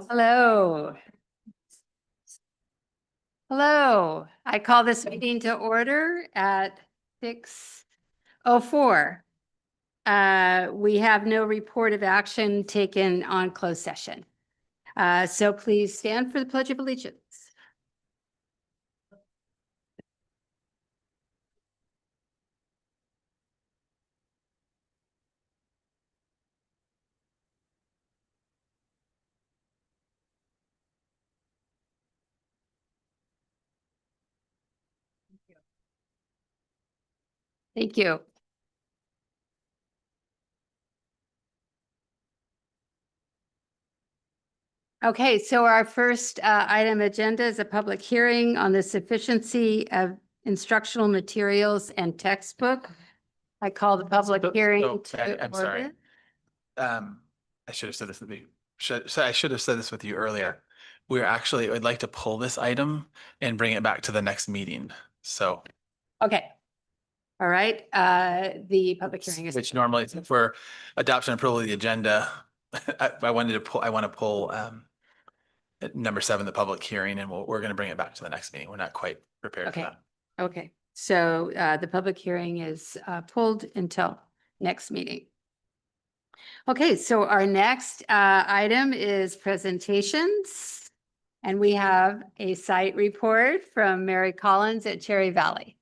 Hello. Hello. I call this meeting to order at 6:04. We have no report of action taken on closed session. So please stand for the Pledge of Allegiance. Thank you. Okay, so our first item agenda is a public hearing on the sufficiency of instructional materials and textbook. I call the public hearing to I'm sorry. order. I should have said this with you. I should have said this with you earlier. I'd like to pull this item and bring it back to the next meeting. So, Okay. All right, the public hearing is. which normally for adoption and approval of the agenda, I want to pull number 7, the public hearing, and we're going to bring it back to the next meeting. We're not quite prepared for Okay. that. Okay, so the public hearing is pulled until next meeting. Okay, so our next item is presentations. And we have a site report from Mary Collins at Cherry Valley.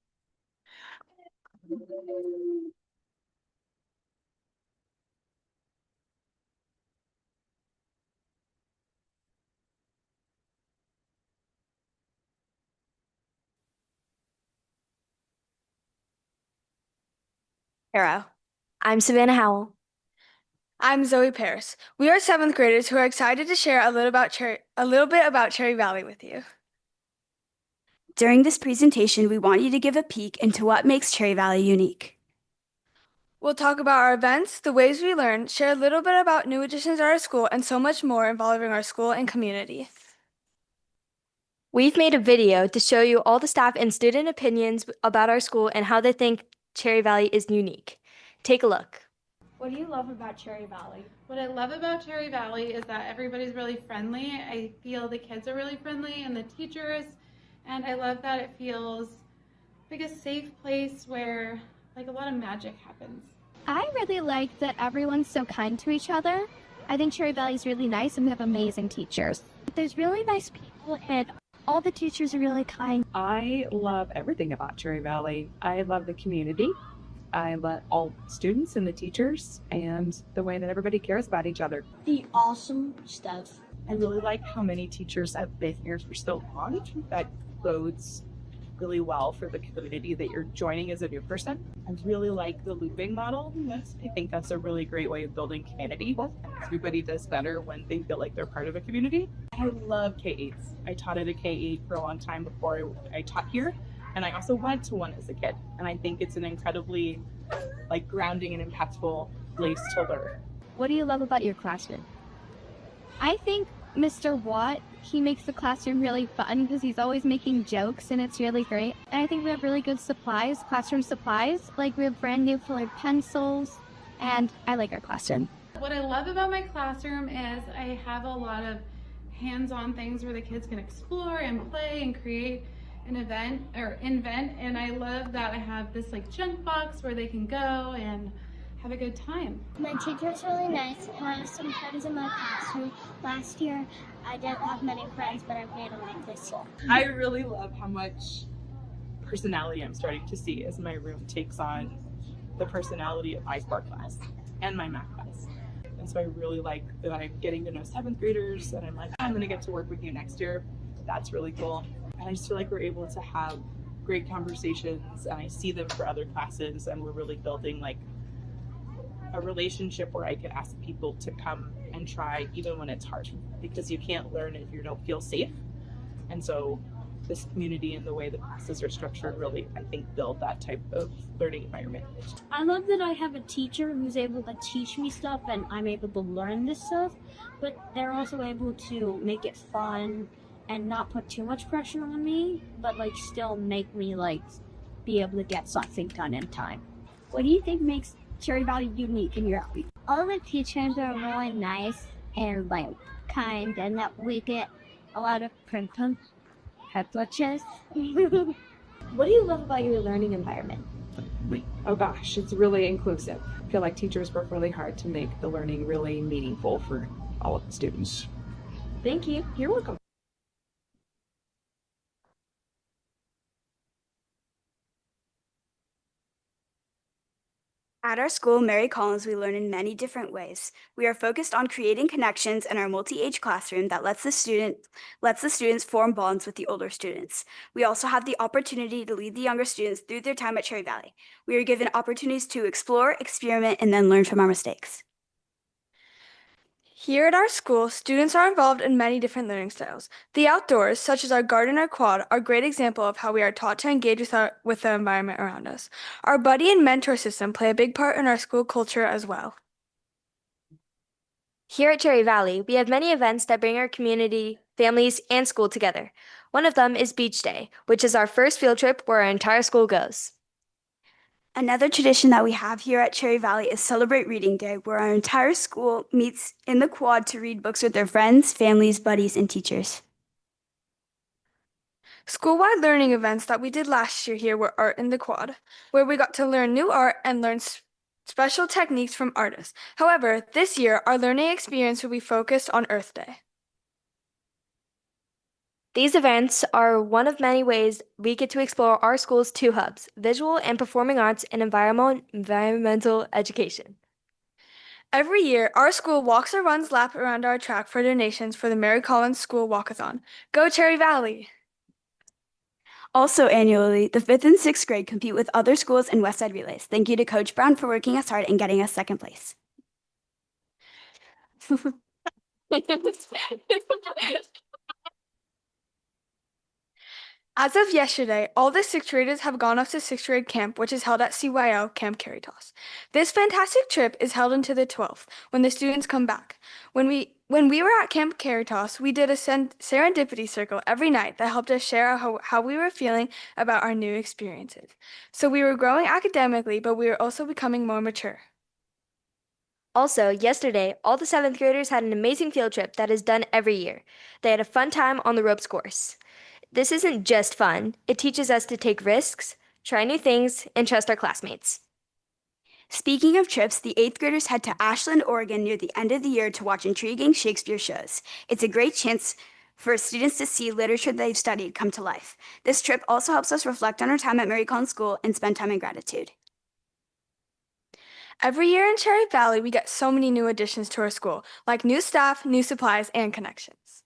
Hello, I'm Savannah Howell. I'm Zoe Paris. We are 7th graders who are excited to share a little bit about Cherry Valley with you. During this presentation, we want you to give a peek into what makes Cherry Valley unique. We'll talk about our events, the ways we learn, share a little bit about new additions to our school, and so much more involving our school and community. We've made a video to show you all the staff and student opinions about our school and how they think Cherry Valley is unique. Take a look. What do you love about Cherry Valley? What I love about Cherry Valley is that everybody's really friendly. I feel the kids are really friendly and the teachers, and I love that it feels like a safe place where like a lot of magic happens. I really like that everyone's so kind to each other. I think Cherry Valley is really nice and we have amazing teachers. There's really nice people and all the teachers are really kind. I love everything about Cherry Valley. I love the community. I love all students and the teachers and the way that everybody cares about each other. The awesome stuff. I really like how many teachers have been here for so long. That bodes really well for the community that you're joining as a new person. I really like the looping model. I think that's a really great way of building community. Everybody does better when they feel like they're part of a community. I love K-8s. I taught at a K-8 for a long time before I taught here. And I also went to one as a kid. And I think it's an incredibly grounding and impactful place to learn. What do you love about your classroom? I think Mr. Watt, he makes the classroom really fun because he's always making jokes and it's really great. And I think we have really good supplies, classroom supplies. Like we have brand new colored pencils and I like our classroom. What I love about my classroom is I have a lot of hands-on things where the kids can explore and play and create an event or invent, and I love that I have this junk box where they can go and have a good time. My teacher's really nice. I have some friends in my classroom. Last year, I didn't have many friends, but I've made a lot this year. I really love how much personality I'm starting to see as my room takes on the personality of my sport class and my math class. And so I really like that I'm getting to know 7th graders and I'm like, I'm going to get to work with you next year. That's really cool. And I just feel like we're able to have great conversations and I see them for other classes and we're really building a relationship where I can ask people to come and try even when it's hard, because you can't learn if you don't feel safe. And so this community and the way the classes are structured really, I think, build that type of learning environment. I love that I have a teacher who's able to teach me stuff and I'm able to learn this stuff, but they're also able to make it fun and not put too much pressure on me, but still make me be able to get something done in time. What do you think makes Cherry Valley unique in your life? All the teachers are really nice and like kind, and that we get a lot of privileges. What do you love about your learning environment? Oh gosh, it's really inclusive. I feel like teachers work really hard to make the learning really meaningful for all of the students. Thank you. You're welcome. At our school, Mary Collins, we learn in many different ways. We are focused on creating connections in our multi-age classroom that lets the students form bonds with the older students. We also have the opportunity to lead the younger students through their time at Cherry Valley. We are given opportunities to explore, experiment, and then learn from our mistakes. Here at our school, students are involved in many different learning styles. The outdoors, such as our garden or quad, are a great example of how we are taught to engage with the environment around us. Our buddy and mentor system play a big part in our school culture as well. Here at Cherry Valley, we have many events that bring our community, families, and school together. One of them is Beach Day, which is our first field trip where our entire school goes. Another tradition that we have here at Cherry Valley is Celebrate Reading Day, where our entire school meets in the quad to read books with their friends, families, buddies, and teachers. School-wide learning events that we did last year here were Art in the Quad, where we got to learn new art and learn special techniques from artists. However, this year, our learning experience will be focused on Earth Day. These events are one of many ways we get to explore our school's two hubs, visual and performing arts and environmental education. Every year, our school walks or runs lap around our track for donations for the Mary Collins School Walkathon. Go Cherry Valley! Also annually, the 5th and 6th grade compete with other schools in Westside Relays. Thank you to Coach Brown for working us hard and getting us second place. As of yesterday, all the 6th graders have gone off to 6th grade camp, which is held at CYO Camp Caritas. This fantastic trip is held into the 12th, when the students come back. When we were at Camp Caritas, we did a serendipity circle every night that helped us share how we were feeling about our new experiences. So we were growing academically, but we were also becoming more mature. Also, yesterday, all the 7th graders had an amazing field trip that is done every year. They had a fun time on the ropes course. This isn't just fun, it teaches us to take risks, try new things, and trust our classmates. Speaking of trips, the 8th graders head to Ashland, Oregon near the end of the year to watch intriguing Shakespeare shows. It's a great chance for students to see literature they've studied come to life. This trip also helps us reflect on our time at Mary Collins School and spend time in gratitude. Every year in Cherry Valley, we get so many new additions to our school, like new staff, new supplies, and connections.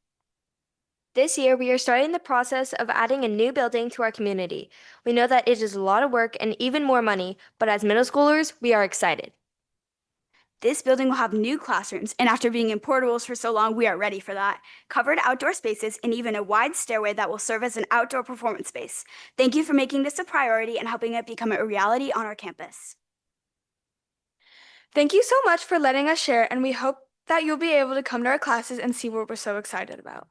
This year, we are starting the process of adding a new building to our community. We know that it is a lot of work and even more money, but as middle schoolers, we are excited. This building will have new classrooms, and after being in portables for so long, we are ready for that. Covered outdoor spaces and even a wide stairway that will serve as an outdoor performance space. Thank you for making this a priority and helping it become a reality on our campus. Thank you so much for letting us share, and we hope that you'll be able to come to our classes and see what we're so excited about.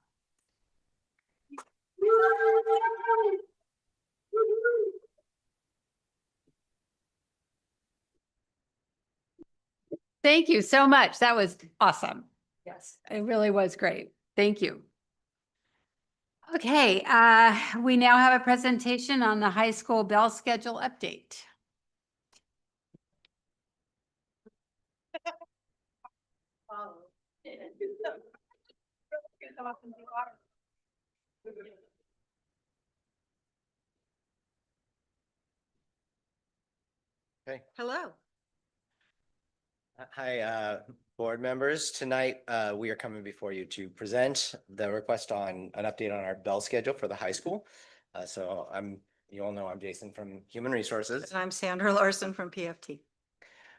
Thank you so much. That was awesome. Yes, it really was great. Thank you. Okay, we now have a presentation on the high school bell schedule update. Okay. Hello. Hi, board members. Tonight, we are coming before you to present the request on an update on our bell schedule for the high school. You all know I'm Jason from Human Resources. And I'm Sandra Larson from PFT.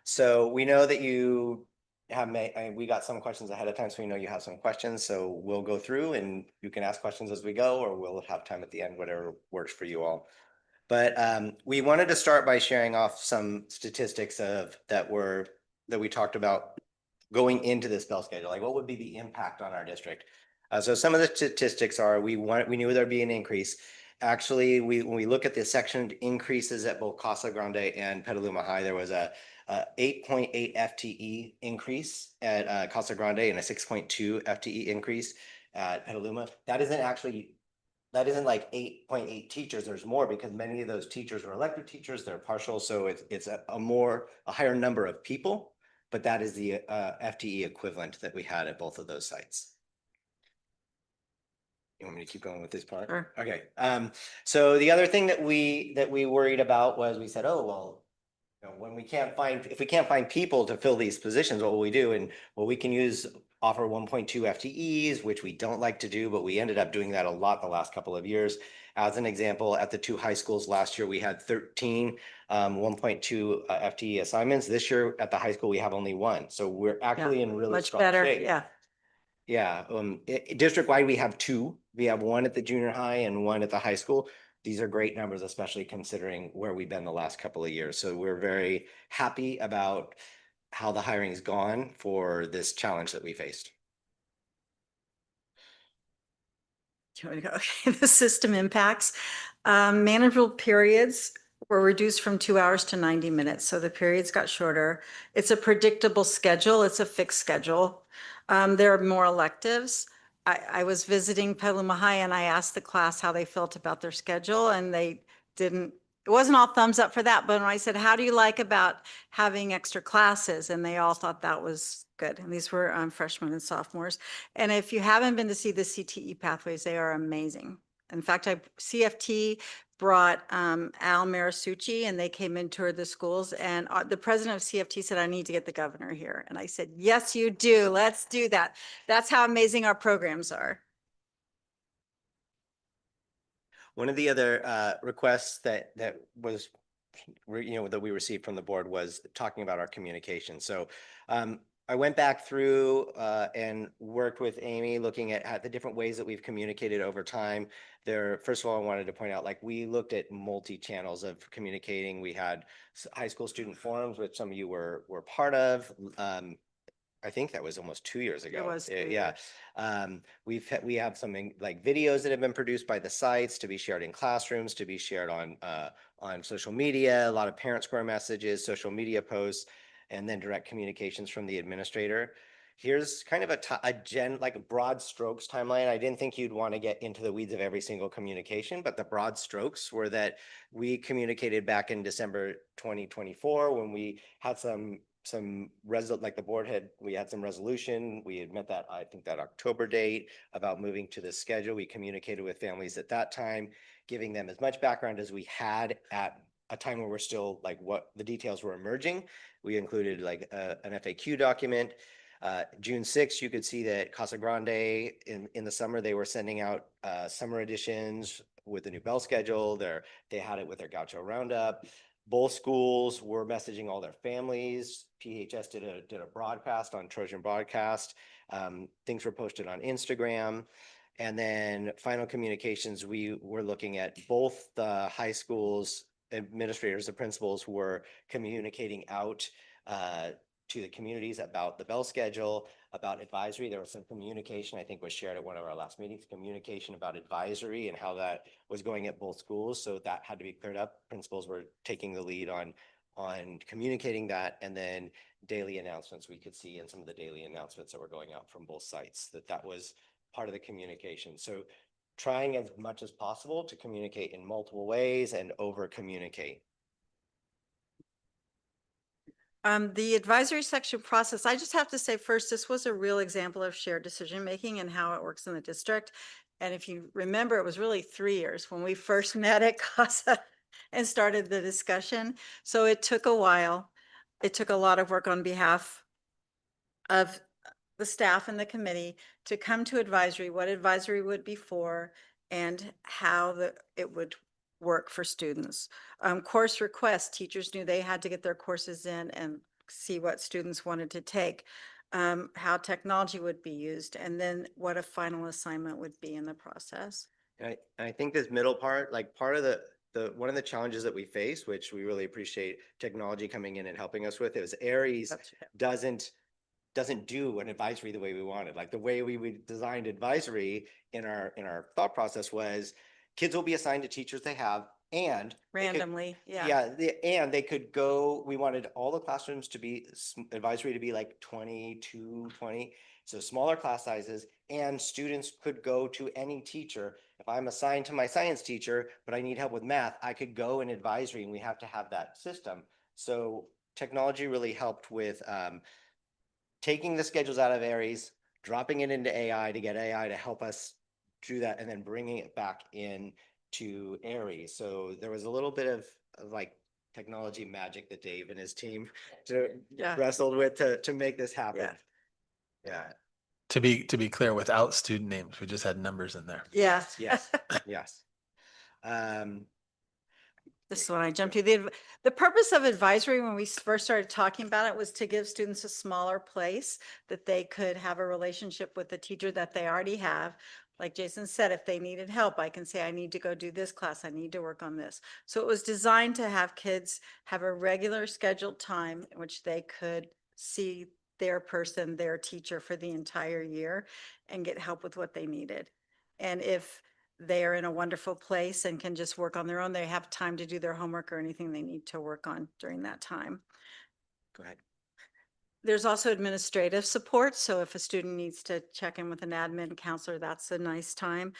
So we know that you have we got some questions ahead of time, so we know you have some questions. So we'll go through and you can ask questions as we go, or we'll have time at the end, whatever works for you all. But we wanted to start by sharing off some statistics that we talked about going into this bell schedule. Like, what would be the impact on our district? So some of the statistics are we knew there'd be an increase. Actually, when we look at the section increases at both Casa Grande and Petaluma High, there was a 8.8 FTE increase at Casa Grande and a 6.2 FTE increase at Petaluma. That isn't like 8.8 teachers. There's more because many of those teachers were elected teachers. They're partial, so it's a higher number of people. But that is the FTE equivalent that we had at both of those sites. You want me to keep going with this part? Sure. Okay. So the other thing that we worried about was we said, oh, well, when if we can't find people to fill these positions, what will we do? And well, we can offer 1.2 FTEs, which we don't like to do, but we ended up doing that a lot the last couple of years. As an example, at the 2 high schools last year, we had 13 1.2 FTE assignments. This year at the high school, we have only 1. So we're actually in really Much strong better, shape. yeah. Yeah, district-wide, we have 2. We have 1 at the junior high and 1 at the high school. These are great numbers, especially considering where we've been the last couple of years. So we're very happy about how the hiring's gone for this challenge that we faced. Do you want to go? Okay, the system impacts. Manageable periods were reduced from 2 hours to 90 minutes. So the periods got shorter. It's a predictable schedule. It's a fixed schedule. There are more electives. I was visiting Petaluma High and I asked the class how they felt about their schedule, and they didn't, it wasn't all thumbs up for that. But when I said, how do you like about having extra classes? And they all thought that was good. And these were freshmen and sophomores. And if you haven't been to see the CTE pathways, they are amazing. In fact, CFT brought Al Marisucci, and they came and toured the schools, and the president of CFT said, I need to get the governor here. And I said, yes, you do. Let's do that. That's how amazing our programs are. One of the other requests that was, that we received from the board was talking about our communication. So I went back through and worked with Amy looking at the different ways that we've communicated over time. First of all, I wanted to point out, like, we looked at multi-channels of communicating. We had high school student forums, which some of you were part of. I think that was almost 2 years ago. It was 2 yeah. We have some like videos that have been produced by the sites to be shared in classrooms, to be shared on social media, a lot of parent square messages, social media posts, and then direct communications from the administrator. Here's kind of a broad strokes timeline. I didn't think you'd want to get into the weeds of every single communication, but the broad strokes were that we communicated back in December 2024 when we had like the board we had some resolution. We had met that, I think, that October date about moving to this schedule. We communicated with families at that time, giving them as much background as we had at a time where we're still like what the details were emerging. We included like an FAQ document. June 6th, you could see that Casa Grande in the summer, they were sending out summer editions with the new bell schedule. They had it with their Gaucho Roundup. Both schools were messaging all their families. PHS did a broadcast on Trojan Broadcast. Things were posted on Instagram. And then final communications, we were looking at both the high schools administrators, the principals were communicating out to the communities about the bell schedule, about advisory. There was some communication, I think was shared at one of our last meetings, communication about advisory and how that was going at both schools. So that had to be cleared up. Principals were taking the lead on communicating that, and then daily announcements we could see in some of the daily announcements that were going out from both sites, that was part of the communication. So trying as much as possible to communicate in multiple ways and over communicate. The advisory section process, I just have to say first, this was a real example of shared decision-making and how it works in the district. And if you remember, it was really 3 years when we first met at CASA and started the discussion. So it took a while. It took a lot of work on behalf of the staff and the committee to come to advisory, what advisory would be for, and how it would work for students. Course requests, teachers knew they had to get their courses in and see what students wanted to take, how technology would be used, and then what a final assignment would be in the process. And I think this middle part, like part of one of the challenges that we face, which we really appreciate technology coming in and helping us with, is Aries doesn't do an advisory the way we wanted. Like the way we designed advisory in our thought process was kids will be assigned to teachers they have, And they could- randomly, yeah. Yeah, and they could go, we wanted all the classrooms to be, advisory to be like 22, 20. So smaller class sizes, and students could go to any teacher. If I'm assigned to my science teacher, but I need help with math, I could go in advisory, and we have to have that system. So technology really helped with taking the schedules out of Aries, dropping it into AI to get AI to help us do that, and then bringing it back in to Aries. So there was a little bit of like technology magic that Dave and his team Yeah. wrestled with to make this happen. Yeah. Yeah. To be clear, without student names, we just had numbers in there. Yeah. Yes. Yes. Um, This is when I jumped to the purpose of advisory when we first started talking about it was to give students a smaller place that they could have a relationship with the teacher that they already have. Like Jason said, if they needed help, I can say, I need to go do this class. I need to work on this. So it was designed to have kids have a regular scheduled time in which they could see their person, their teacher for the entire year and get help with what they needed. And if they are in a wonderful place and can just work on their own, they have time to do their homework or anything they need to work on during that time. Go ahead. There's also administrative support. So if a student needs to check in with an admin counselor, that's a nice time.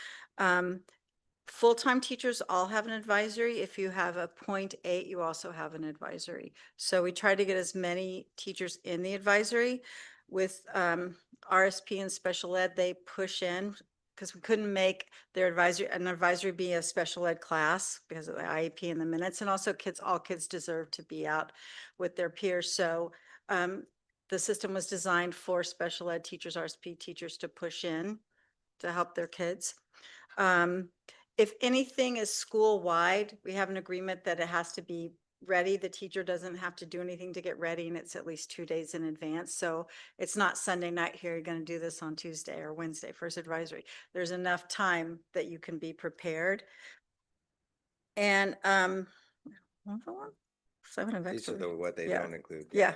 Full-time teachers all have an advisory. If you have a 0.8, you also have an advisory. So we try to get as many teachers in the advisory. With RSP and special ed, they push in because we couldn't make their an advisory be a special ed class because of the IEP and the minutes. And also all kids deserve to be out with their peers. So the system was designed for special ed teachers, RSP teachers to push in to help their kids. If anything is school-wide, we have an agreement that it has to be ready. The teacher doesn't have to do anything to get ready, and it's at least 2 days in advance. So it's not Sunday night here, you're going to do this on Tuesday or Wednesday, first advisory. There's enough time that you can be prepared. And These are what they Yeah. don't include. Yeah.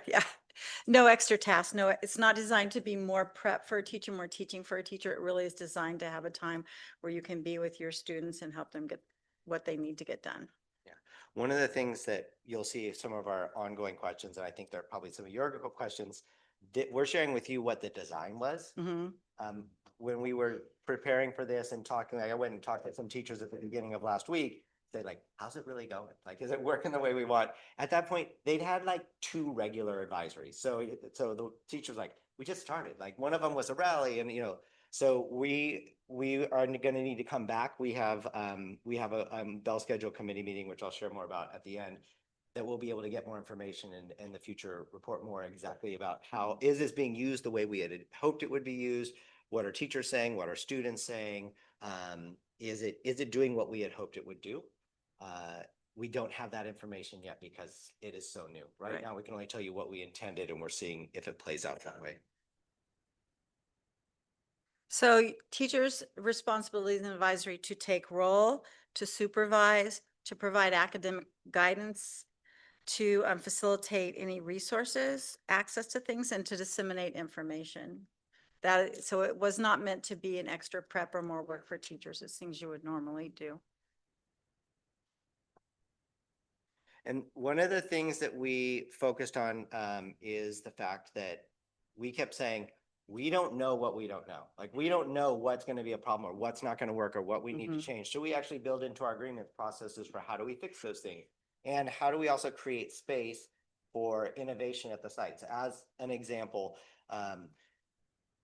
No extra tasks. No, it's not designed to be more prep for a teacher, more teaching for a teacher. It really is designed to have a time where you can be with your students and help them get what they need to get done. Yeah. One of the things that you'll see some of our ongoing questions, and I think they're probably some of your questions, we're sharing with you what the design was. When we were preparing for this and talking, I went and talked to some teachers at the beginning of last week, said like, how's it really going? Like, is it working the way we want? At that point, they'd had like 2 regular advisories. So the teacher was like, we just started. Like one of them was a rally, and so we are going to need to come back. We have a Bell Schedule Committee meeting, which I'll share more about at the end, that we'll be able to get more information and in the future report more exactly about how is this being used the way we had hoped it would be used. What are teachers saying? What are students saying? Is it doing what we had hoped it would do? We don't have that information yet because it is so new. Right now, we can only tell you what we intended, and we're seeing if it plays out that way. So teachers' responsibilities and advisory to take role, to supervise, to provide academic guidance, to facilitate any resources, access to things, and to disseminate information. So it was not meant to be an extra prep or more work for teachers. It's things you would normally do. And one of the things that we focused on is the fact that we kept saying, we don't know what we don't know. Like, we don't know what's going to be a problem or what's not going to work or what we need to change. So we actually build into our agreement processes for how do we fix those things? And how do we also create space for innovation at the sites? As an example,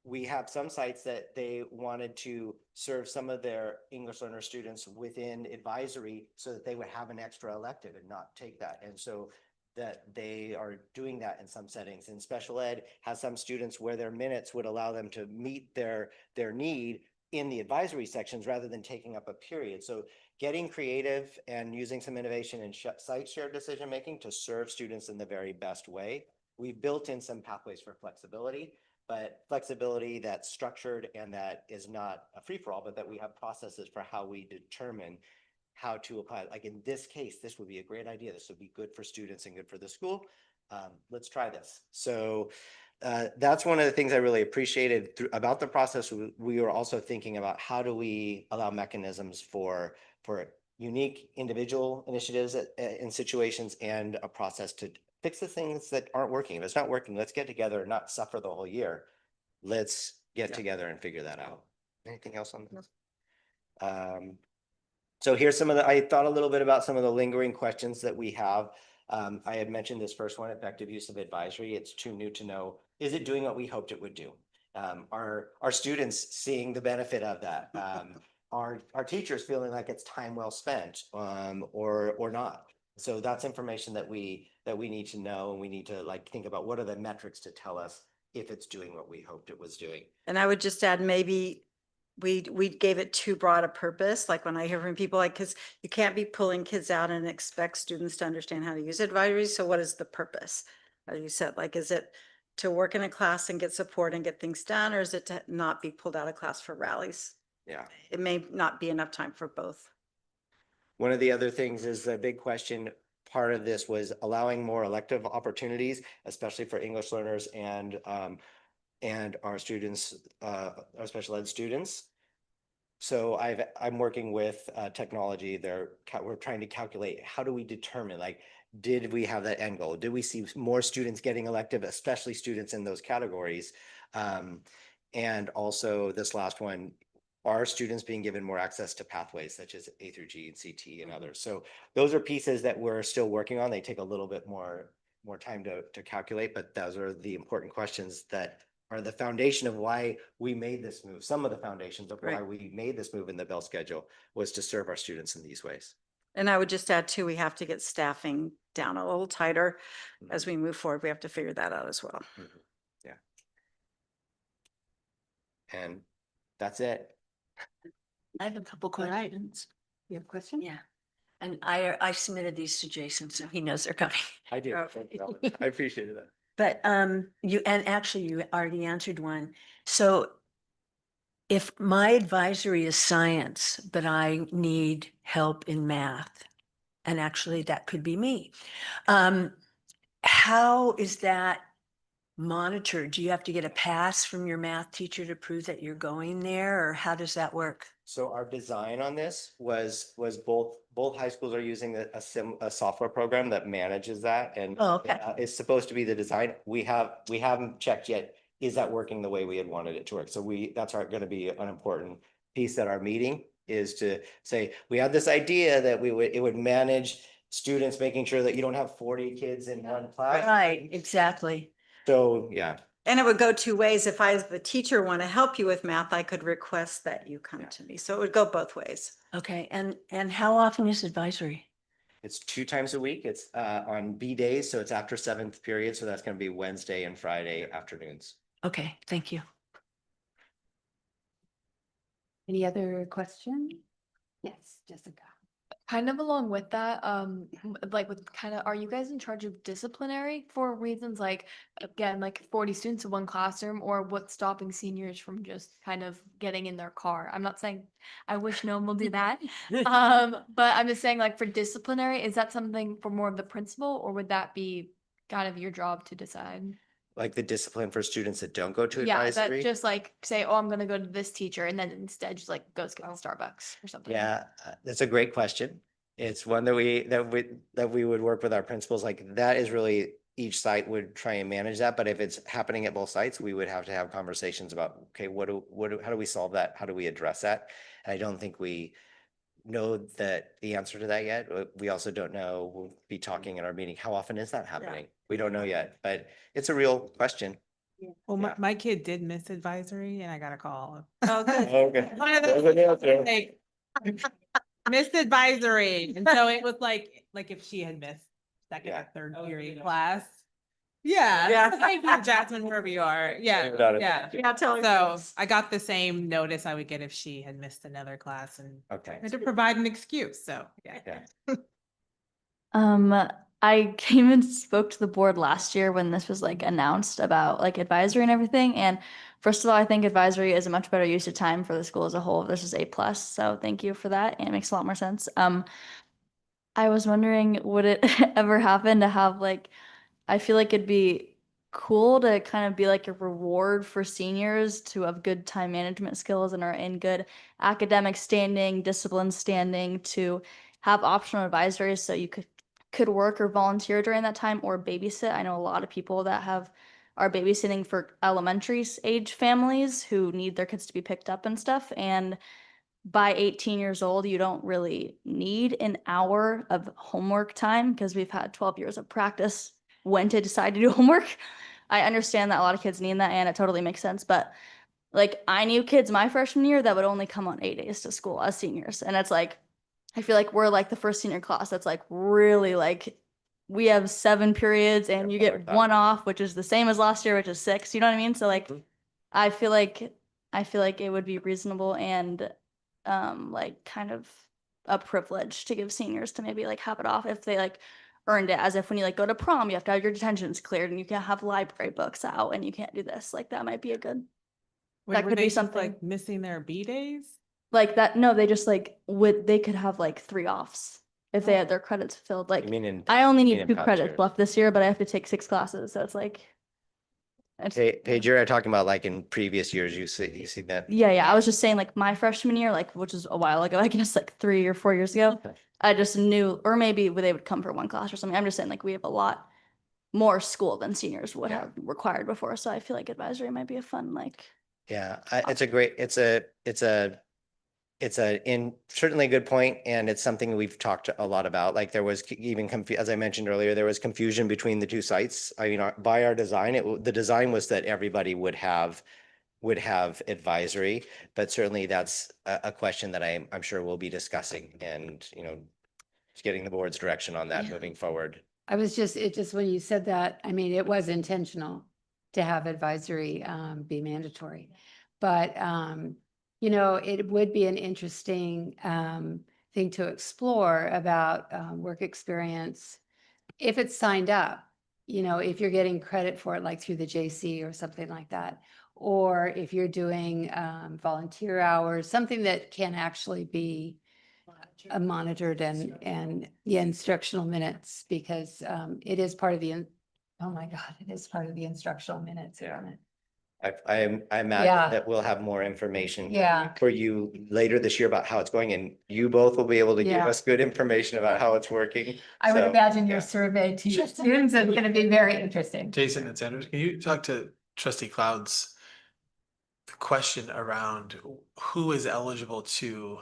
we have some sites that they wanted to serve some of their English learner students within advisory so that they would have an extra elective and not take that. And so that they are doing that in some settings. And special ed has some students where their minutes would allow them to meet their need in the advisory sections rather than taking up a period. So getting creative and using some innovation in site shared decision making to serve students in the very best way. We've built in some pathways for flexibility, but flexibility that's structured and that is not a free-for-all, but that we have processes for how we determine how to apply. Like in this case, this would be a great idea. This would be good for students and good for the school. Let's try this. So that's one of the things I really appreciated about the process. We were also thinking about how do we allow mechanisms for unique individual initiatives in situations and a process to fix the things that aren't working. If it's not working, let's get together and not suffer the whole year. Let's get together and figure that out. Anything else on this? So here's some of I thought a little bit about some of the lingering questions that we have. I had mentioned this first one, effective use of advisory. It's too new to know. Is it doing what we hoped it would do? Are students seeing the benefit of that? Are teachers feeling like it's time well spent, or not? So that's information that we need to know, and we need to like think about what are the metrics to tell us if it's doing what we hoped it was doing. And I would just add, maybe we gave it too broad a purpose. Like when I hear from people, like, because you can't be pulling kids out and expect students to understand how to use advisory. So what is the purpose? As you said, like, is it to work in a class and get support and get things done, or is it to not be pulled out of class for rallies? Yeah. It may not be enough time for both. One of the other things is the big question. Part of this was allowing more elective opportunities, especially for English learners and our students, our special ed students. So I'm working with technology. We're trying to calculate, how do we determine, like, did we have that end goal? Did we see more students getting elective, especially students in those categories? And also this last one, are students being given more access to pathways such as A through G and CT and others? So those are pieces that we're still working on. They take a little bit more time to calculate, but those are the important questions that are the foundation of why we made this move. Some of the foundations of why we made this move in the bell schedule was to serve our students in these ways. And I would just add too, we have to get staffing down a little tighter as we move forward. We have to figure that out as well. Yeah. And that's it. I have a couple questions. You have a question? Yeah. And I submitted these to Jason, so he knows they're coming. I do. I appreciated that. But you already answered one. So if my advisory is science, but I need help in math, and actually that could be me, how is that monitored? Do you have to get a pass from your math teacher to prove that you're going there, or how does that work? So our design on this was both high schools are using a software program that manages that, and it's supposed to be the design. We haven't checked yet. Is that working the way we had wanted it to work? So that's going to be an important piece at our meeting, is to say we had this idea that it would manage students, making sure that you don't have 40 kids in one class. Right, exactly. So yeah. And it would go two ways. If I, as the teacher, want to help you with math, I could request that you come to me. So it would go both ways. Okay, and how often is advisory? It's 2 times a week. It's on B days, so it's after 7th period. So that's going to be Wednesday and Friday afternoons. Okay, thank you. Any other question? Yes, Jessica. Kind of along with that, like with kind of, are you guys in charge of disciplinary for reasons like, again, like 40 students in one classroom, or what's stopping seniors from just kind of getting in their car? I'm not saying, I wish no one will do that. But I'm just saying, like, for disciplinary, is that something for more of the principal, or would that be kind of your job to decide? Like the discipline for students that don't go to Yeah, advisory? that just like say, oh, I'm gonna go to this teacher, and then instead just like goes get Starbucks or something. Yeah, that's a great question. It's one that we would work with our principals. Like, that is really, each site would try and manage that. But if it's happening at both sites, we would have to have conversations about, okay, how do we solve that? How do we address that? And I don't think we know that the answer to that yet. We also don't know. We'll be talking in our meeting. How often is that happening? We don't know yet, but it's a real question. Well, my kid did miss advisory and I got a call. Oh, good. Okay. One of those, like, missed advisory. And so it was like if she had missed second or third period class. Yeah. Yeah. Thank you, Jasmine, wherever you are. Yeah. Yeah. So I got the same notice I would get if she had missed another class, and Okay. I had to provide an excuse. So yeah. I came and spoke to the board last year when this was like announced about like advisory and everything. And first of all, I think advisory is a much better use of time for the school as a whole. This is A+, so thank you for that. And it makes a lot more sense. I was wondering, would it ever happen to have like, I feel like it'd be cool to kind of be like a reward for seniors to have good time management skills and are in good academic standing, discipline standing, to have optional advisories so you could work or volunteer during that time or babysit. I know a lot of people that are babysitting for elementary age families who need their kids to be picked up and stuff. And by 18 years old, you don't really need an hour of homework time because we've had 12 years of practice when to decide to do homework. I understand that a lot of kids need that and it totally makes sense. But like I knew kids my freshman year that would only come on 8 days to school as seniors. And it's like, I feel like we're like the first senior class that's like really like we have 7 periods and you get one off, which is the same as last year, which is 6. You know what I mean? So like I feel like it would be reasonable and like kind of a privilege to give seniors to maybe like have it off if they like earned it, as if when you like go to prom you have to have your detentions cleared and you can't have library books out and you can't do this. Like that might be a good that Were could they be just, something like missing their B days? like that. No, they just like they could have like 3 offs if they had their credits filled. Like You mean in? I only you need mean in 2 pouch credits years? left this year, but I have to take 6 classes, so it's like Paige, you're talking about like in previous years, you see that? yeah. I was just saying like my freshman year, like which is a while ago, I guess like 3 or 4 years ago. I just knew, or maybe they would come for 1 class or something. I'm just saying like we have a lot more school than seniors would have required before, so I feel like advisory might be a fun like. Yeah, it's a great, it's certainly a good point, and it's something we've talked a lot about. Like there was even as I mentioned earlier, there was confusion between the 2 sites. I mean, by our design, the design was that everybody would have advisory, but certainly that's a question that I'm sure we'll be discussing and, getting the board's direction on that moving forward. It just, when you said that, I mean, it was intentional to have advisory be mandatory. But, it would be an interesting thing to explore about work experience. If it's signed up, if you're getting credit for it, like through the JC or something like that. Or if you're doing volunteer hours, something that can actually be monitored and the instructional minutes, because it is part of oh my God, it is part of the instructional minutes, isn't it? I imagine Yeah. that we'll have more information Yeah. for you later this year about how it's going, and you both will be able to give Yeah. us good information about how it's working. I would So, imagine your survey to your students is going to be very interesting. Jason and Sanders, can you talk to Trustee Cloud's question around who is eligible to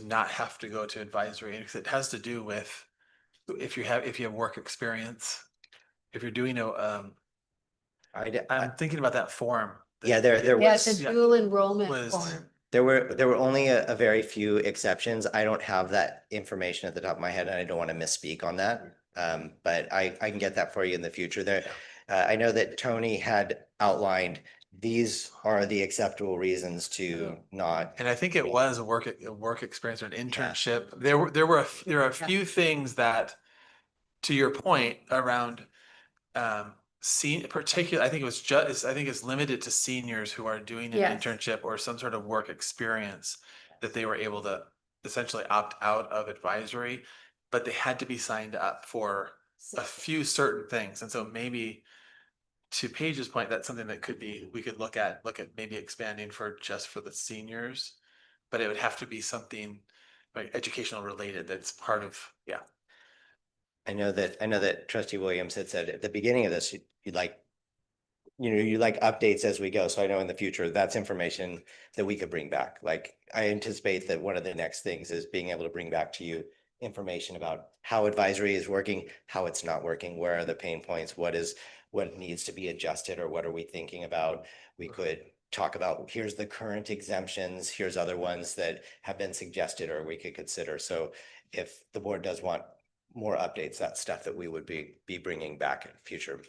not have to go to advisory? Because it has to do with if you have work experience, if you're doing I'm thinking about that form. Yeah, there Yeah, was. it's a dual enrollment was- form. There were only a very few exceptions. I don't have that information at the top of my head, and I don't want to misspeak on that. But I can get that for you in the future. I know that Tony had outlined these are the acceptable reasons to not. And I think it was a work experience or an internship. There were a few things that, to your point around, particular, I think it's limited to seniors who are doing an Yes. internship or some sort of work experience that they were able to essentially opt out of advisory, but they had to be signed up for a few certain things. And so maybe, to Paige's point, that's something that we could look at maybe expanding for the seniors, but it would have to be something like educational related that's part of, yeah. I know that Trustee Williams had said at the beginning of this, you'd like updates as we go. So I know in the future, that's information that we could bring back. Like I anticipate that one of the next things is being able to bring back to you information about how advisory is working, how it's not working, where are the pain points, what needs to be adjusted, or what are we thinking about? We could talk about, here's the current exemptions, here's other ones that have been suggested or we could consider. So if the board does want more updates, that's stuff that we would be bringing back in future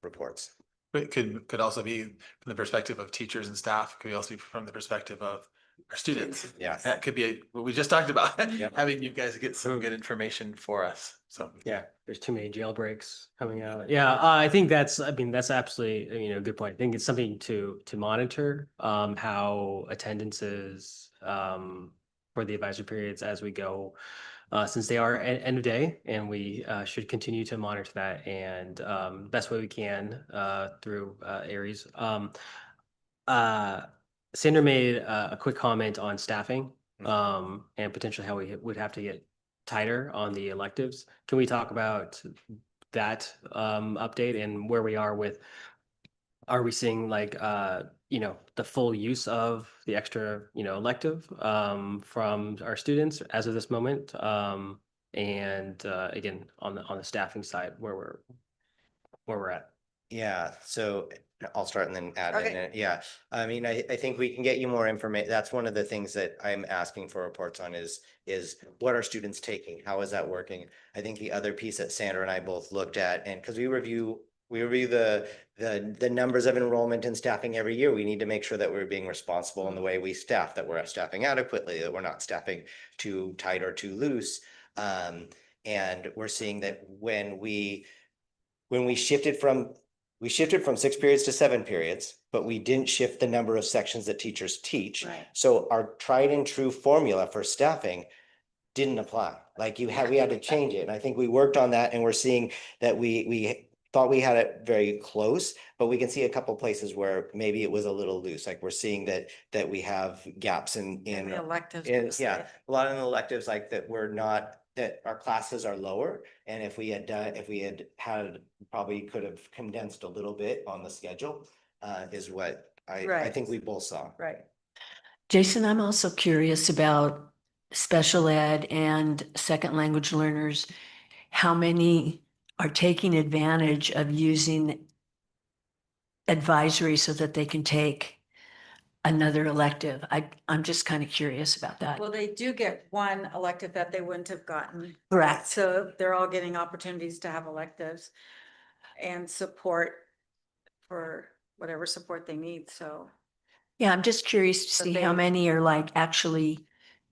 reports. But it could also be from the perspective of teachers and staff. Could also be from the perspective of our students. Yes. That could be what we just talked about, Yep. having you guys get some good information for us. So yeah, there's too many jailbreaks coming out. Yeah, I think that's absolutely, a good point. I think it's something to monitor, how attendance is, for the advisory periods as we go, since they are end of day, and we should continue to monitor that and best way we can through Aries. Sandra made a quick comment on staffing and potentially how we would have to get tighter on the electives. Can we talk about that update and where we are with, are we seeing like the full use of the extra, elective from our students as of this moment? And again, on the staffing side, where we're at. Yeah, so I'll start and then add in Okay. it. Yeah, I mean, I think we can get you more information. That's one of the things that I'm asking for reports on is what are students taking? How is that working? I think the other piece that Sandra and I both looked at, and because we review the numbers of enrollment and staffing every year, we need to make sure that we're being responsible in the way we staff, that we're staffing adequately, that we're not staffing too tight or too loose. And we're seeing that when we shifted from 6 periods to 7 periods, but we didn't shift the number of sections that teachers teach. Right. So our tried and true formula for staffing didn't apply. Like we had to change it. And I think we worked on that and we're seeing that we thought we had it very close, but we can see a couple places where maybe it was a little loose. Like we're seeing that we have gaps in The electives. yeah, a lot of the electives like that that our classes are lower. And if we had probably could have condensed a little bit on the schedule, is what I Right. think we both saw. Right. Jason, I'm also curious about special ed and second language learners. How many are taking advantage of using advisory so that they can take another elective? I'm just kind of curious about that. Well, they do get one elective that they wouldn't have gotten. Correct. So they're all getting opportunities to have electives and support for whatever support they need, so. Yeah, I'm just curious to But see how they- many are like actually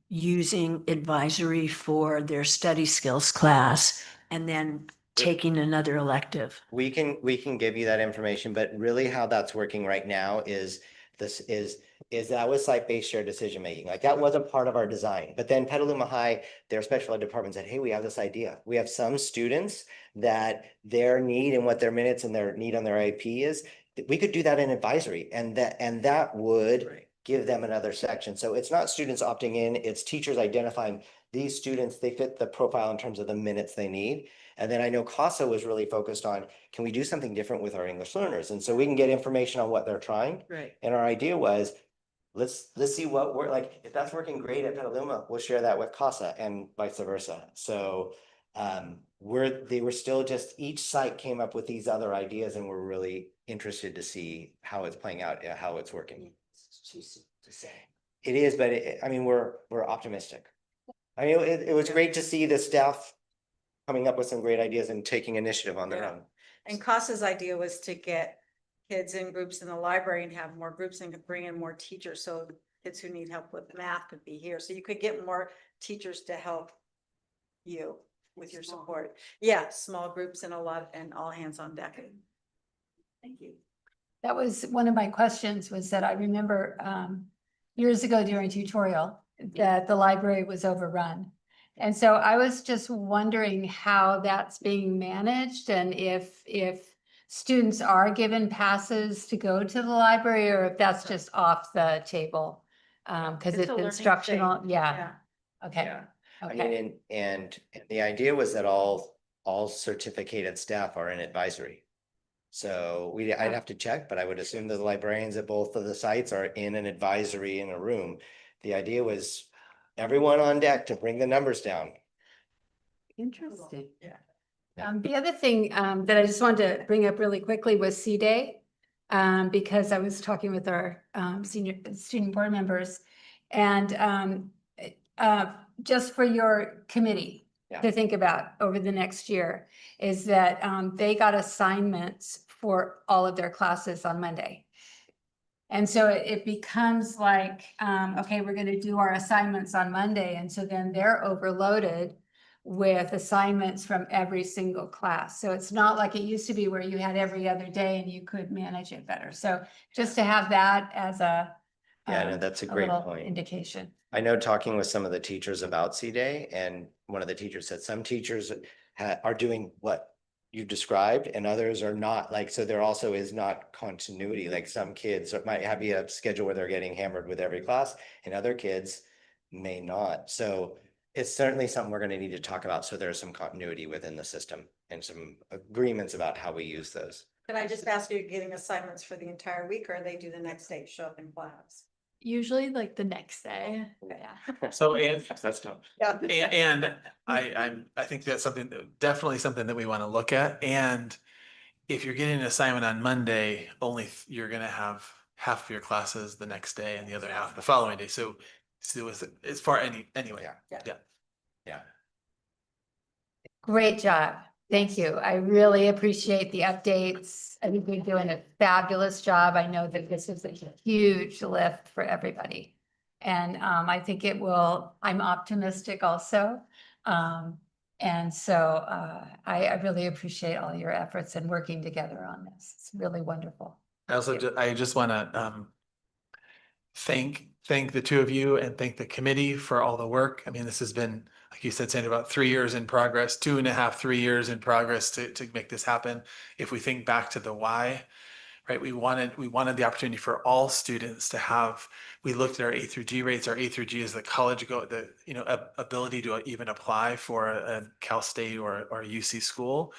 using advisory for their study skills class and then taking another elective. We can give you that information, but really how that's working right now is that was site-based shared decision making. Like that wasn't part of our design. But then Petaluma High, their special ed department said, hey, we have this idea. We have some students that their need and what their minutes and their need on their IP is, we could do that in advisory and that would give them another section. So it's not students opting in, it's teachers identifying these students, they fit the profile in terms of the minutes they need. And then I know CASA was really focused on, can we do something different with our English learners? And so we can get information on what they're trying. Right. And our idea was, let's see what we're like, if that's working great at Petaluma, we'll share that with CASA and vice versa. So they were still just, each site came up with these other ideas and we're really interested to see how it's playing out, how it's working. It is, but I mean, we're optimistic. I mean, it was great to see the staff coming up with some great ideas and taking initiative on their own. And CASA's idea was to get kids in groups in the library and have more groups and bring in more teachers. So kids who need help with math could be here. So you could get more teachers to help you with your support. Yeah, small groups and all hands on deck. Thank you. That was one of my questions, was that I remember years ago during tutorial that the library was overrun. And so I was just wondering how that's being managed and if students are given passes to go to the library or if that's just off the table. Because It's it's a learning instructional, thing. yeah, okay, Yeah. I okay. mean, and the idea was that all certificated staff are in advisory. So I'd have to check, but I would assume that the librarians at both of the sites are in an advisory in a room. The idea was everyone on deck to bring the numbers down. Interesting. Yeah. The other thing that I just wanted to bring up really quickly was C-Day. Because I was talking with our senior student board members and just for your committee to think about over the next year is that they got assignments for all of their classes on Monday. And so it becomes like, okay, we're going to do our assignments on Monday. And so then they're overloaded with assignments from every single class. So it's not like it used to be where you had every other day and you could manage it better. So just to have that as a No, that's a great little point. indication. I know talking with some of the teachers about C-Day, and one of the teachers said some teachers are doing what you described and others are not, like, so there also is not continuity. Like some kids might have a schedule where they're getting hammered with every class and other kids may not. So it's certainly something we're gonna need to talk about, so there's some continuity within the system and some agreements about how we use those. Can I just ask you, getting assignments for the entire week, or they do the next day, show up in class? Usually like the next day. Yeah. So, and that's tough. Yeah. And I think that's definitely something that we want to look at. And if you're getting an assignment on Monday, you're gonna have half of your classes the next day and the other half the following day. So as far anyway. Yeah. Great job. Thank you. I really appreciate the updates. I think you're doing a fabulous job. I know that this is a huge lift for everybody. And I think it will, I'm optimistic also. And so I really appreciate all your efforts and working together on this. It's really wonderful. I just want to thank the two of you and thank the committee for all the work. I mean, this has been, like you said, Sandy, about 3 years in progress, 2.5, 3 years in progress to make this happen. If we think back to the why, right, we wanted the opportunity for all students to have, we looked at our A through G rates. Our A through G is the college ability to even apply for a Cal State or a UC school.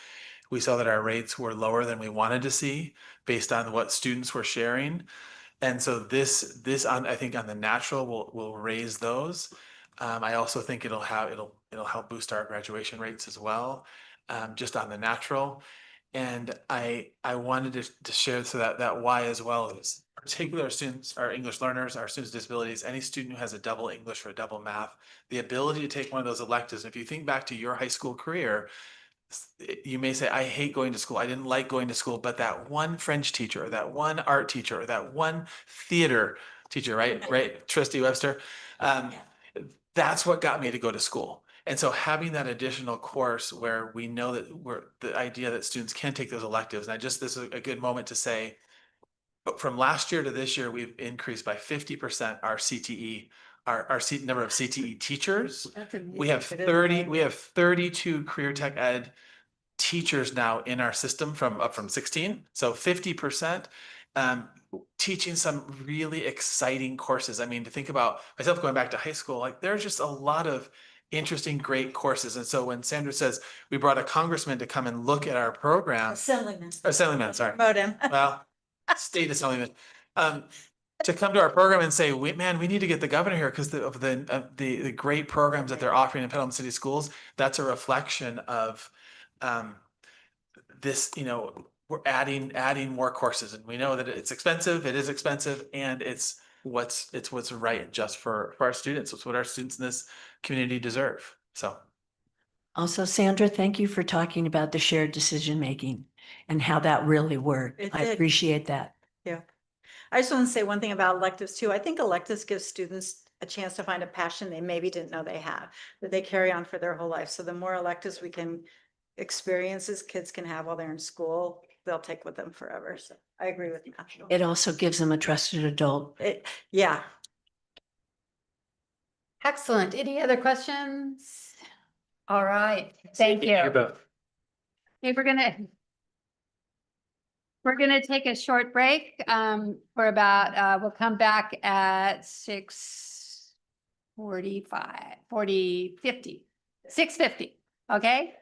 We saw that our rates were lower than we wanted to see based on what students were sharing. And so this I think on the natural will raise those. I also think it'll help boost our graduation rates as well, just on the natural. And I wanted to share so that why as well is particularly our students, our English learners, our students with disabilities, any student who has a double English or a double math, the ability to take one of those electives. If you think back to your high school career, you may say, I hate going to school. I didn't like going to school, but that one French teacher, that one art teacher, that one theater teacher, right? Trustee Webster. That's what got me to go to school. And so having that additional course where we know that the idea that students can take those electives, and this is a good moment to say, but from last year to this year, we've increased by 50% our CTE, our number of CTE teachers. We have 32 career tech ed teachers now in our system up from 16. So 50%, teaching some really exciting courses. I mean, to think about myself going back to high school, like there's just a lot of interesting, great courses. And so when Sandra says we brought a congressman to come and look at our program, Assemblyman, sorry. Promote him. Well, state assemblyman, to come to our program and say, we need to get the governor here because of the great programs that they're offering in Petaluma City Schools. That's a reflection of this, we're adding more courses, and we know that it's expensive. It is expensive, and it's what's right just for our students. It's what our students in this community deserve. So. Also, Sandra, thank you for talking about the shared decision-making and how that really worked. I appreciate that. Yeah. I just want to say one thing about electives too. I think electives give students a chance to find a passion they maybe didn't know they have, that they carry on for their whole life. So the more electives experiences kids can have while they're in school, they'll take with them forever. So I agree with that. It also gives them a trusted adult. Yeah. Excellent. Any other questions? All right. Thank you. You're both. Okay, we're gonna take a short break for about we'll come back at 6:50. Okay.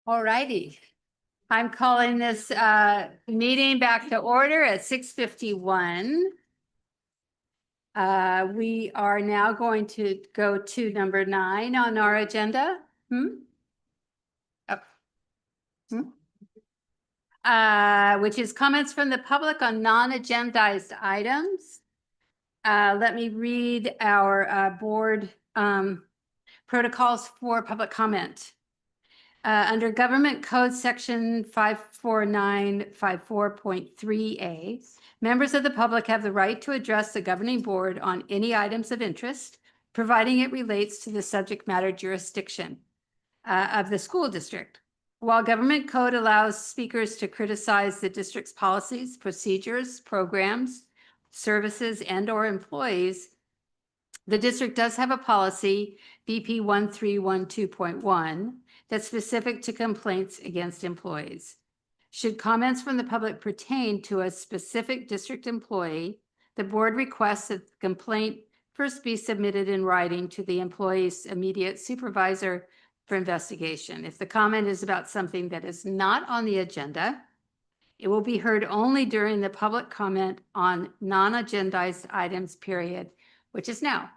All righty. I'm calling this meeting back to order at 6:51. We are now going to go to number 9 on our agenda. Which is comments from the public on non-agendized items. Let me read our board protocols for public comment. Under Government Code Section 54954.3A, members of the public have the right to address the governing board on any items of interest, providing it relates to the subject matter jurisdiction of the school district. While Government Code allows speakers to criticize the district's policies, procedures, programs, services, and/or employees, the district does have a policy, BP 1312.1, that's specific to complaints against employees. Should comments from the public pertain to a specific district employee, the board requests that the complaint first be submitted in writing to the employee's immediate supervisor for investigation. If the comment is about something that is not on the agenda, it will be heard only during the public comment on non-agendized items period, which is now.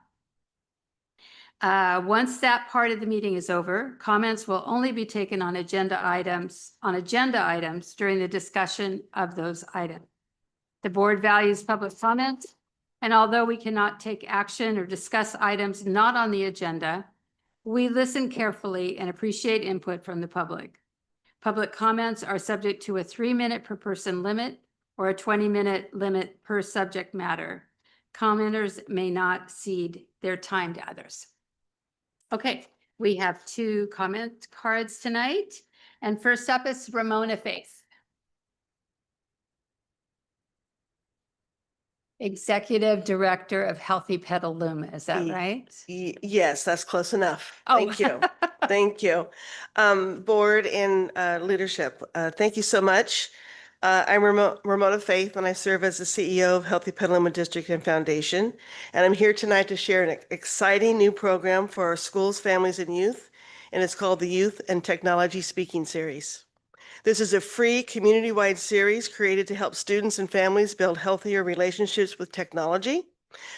Once that part of the meeting is over, comments will only be taken on agenda items during the discussion of those items. The board values public comment, and although we cannot take action or discuss items not on the agenda, we listen carefully and appreciate input from the public. Public comments are subject to a 3-minute per person limit or a 20-minute limit per subject matter. Commenters may not cede their time to others. Okay, we have 2 comment cards tonight. And first up is Ramona Faith, Executive Director of Healthy Petaluma. Is that right? Yes, that's close enough. Oh. Thank you. Thank you. Board and leadership, thank you so much. I'm Ramona Faith, and I serve as the CEO of Healthy Petaluma District and Foundation. And I'm here tonight to share an exciting new program for our schools, families, and youth. And it's called the Youth and Technology Speaking Series. This is a free community-wide series created to help students and families build healthier relationships with technology.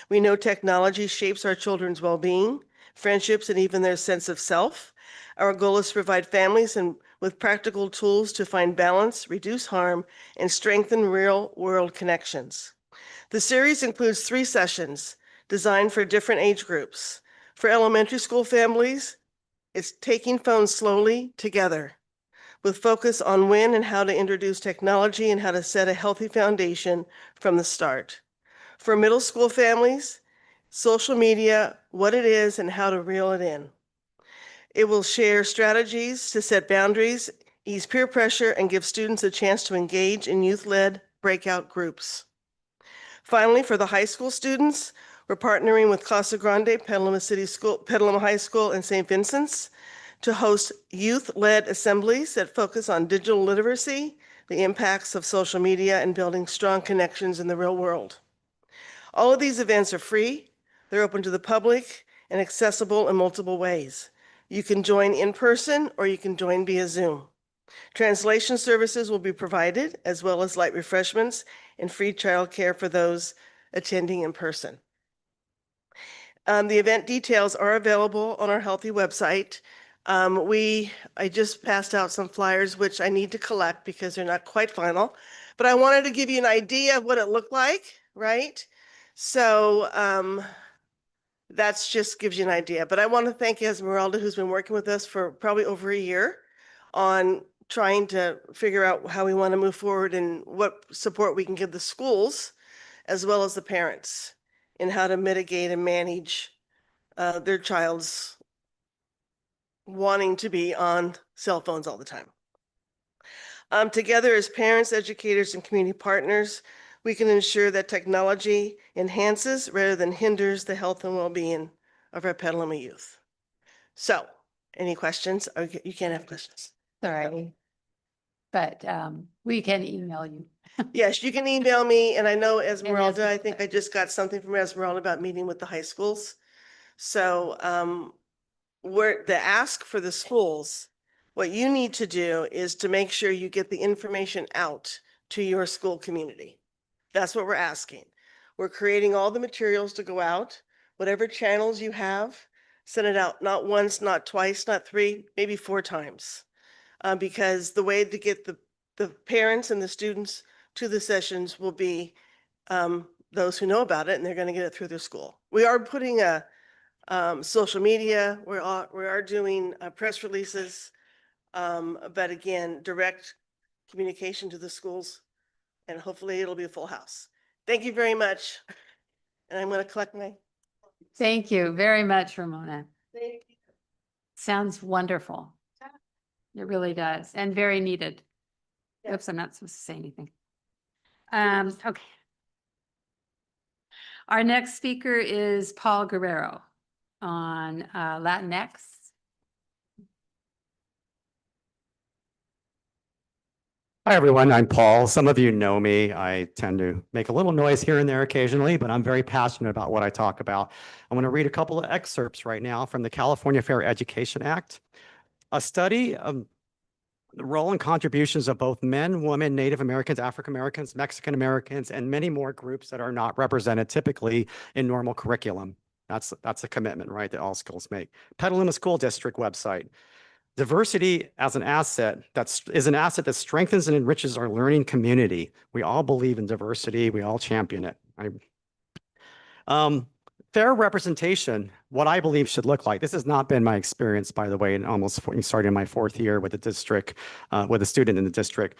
We know technology shapes our children's well-being, friendships, and even their sense of self. Our goal is to provide families with practical tools to find balance, reduce harm, and strengthen real-world connections. The series includes 3 sessions designed for different age groups. For elementary school families, it's taking phones slowly together, with focus on when and how to introduce technology and how to set a healthy foundation from the start. For middle school families, social media, what it is and how to reel it in. It will share strategies to set boundaries, ease peer pressure, and give students a chance to engage in youth-led breakout groups. Finally, for the high school students, we're partnering with Casa Grande, Petaluma City School, Petaluma High School, and St. Vincent's to host youth-led assemblies that focus on digital literacy, the impacts of social media, and building strong connections in the real world. All of these events are free, they're open to the public, and accessible in multiple ways. You can join in person or you can join via Zoom. Translation services will be provided, as well as light refreshments and free childcare for those attending in person. The event details are available on our Healthy website. I just passed out some flyers, which I need to collect because they're not quite final, but I wanted to give you an idea of what it looked like, right? So that's just gives you an idea. But I want to thank Esmeralda, who's been working with us for probably over a year on trying to figure out how we want to move forward and what support we can give the schools, as well as the parents, in how to mitigate and manage their child's wanting to be on cell phones all the time. Together as parents, educators, and community partners, we can ensure that technology enhances rather than hinders the health and well-being of our Petaluma youth. So, any questions? Okay, you can't have questions. Sorry. But we can email you. Yes, you can email me, and I know Esmeralda, I think I just got something from Esmeralda about meeting with the high schools. So the ask for the schools What you need to do is to make sure you get the information out to your school community. That's what we're asking. We're creating all the materials to go out, whatever channels you have, send it out, not once, not twice, not three, maybe 4 times. Because the way to get the parents and the students to the sessions will be those who know about it, and they're going to get it through their school. We are putting a social media, we are doing press releases, but again, direct communication to the schools, and hopefully it'll be a full house. Thank you very much. And I'm going to collect my. Thank you very much, Ramona. Thank you. Sounds wonderful. It really does, and very needed. Oops, I'm not supposed to say anything. Okay. Our next speaker is Paul Guerrero on Latinx. Hi, everyone. I'm Paul. Some of you know me. I tend to make a little noise here and there occasionally, but I'm very passionate about what I talk about. I'm going to read a couple of excerpts right now from the California Fair Education Act, a study of the role and contributions of both men, women, Native Americans, African Americans, Mexican Americans, and many more groups that are not represented typically in normal curriculum. That's a commitment, right, that all schools make. Petaluma School District website. Diversity as an asset is an asset that strengthens and enriches our learning community. We all believe in diversity. We all champion it. Fair representation, what I believe should look like. This has not been my experience, by the way, in almost starting my 4th year with the district, with a student in the district.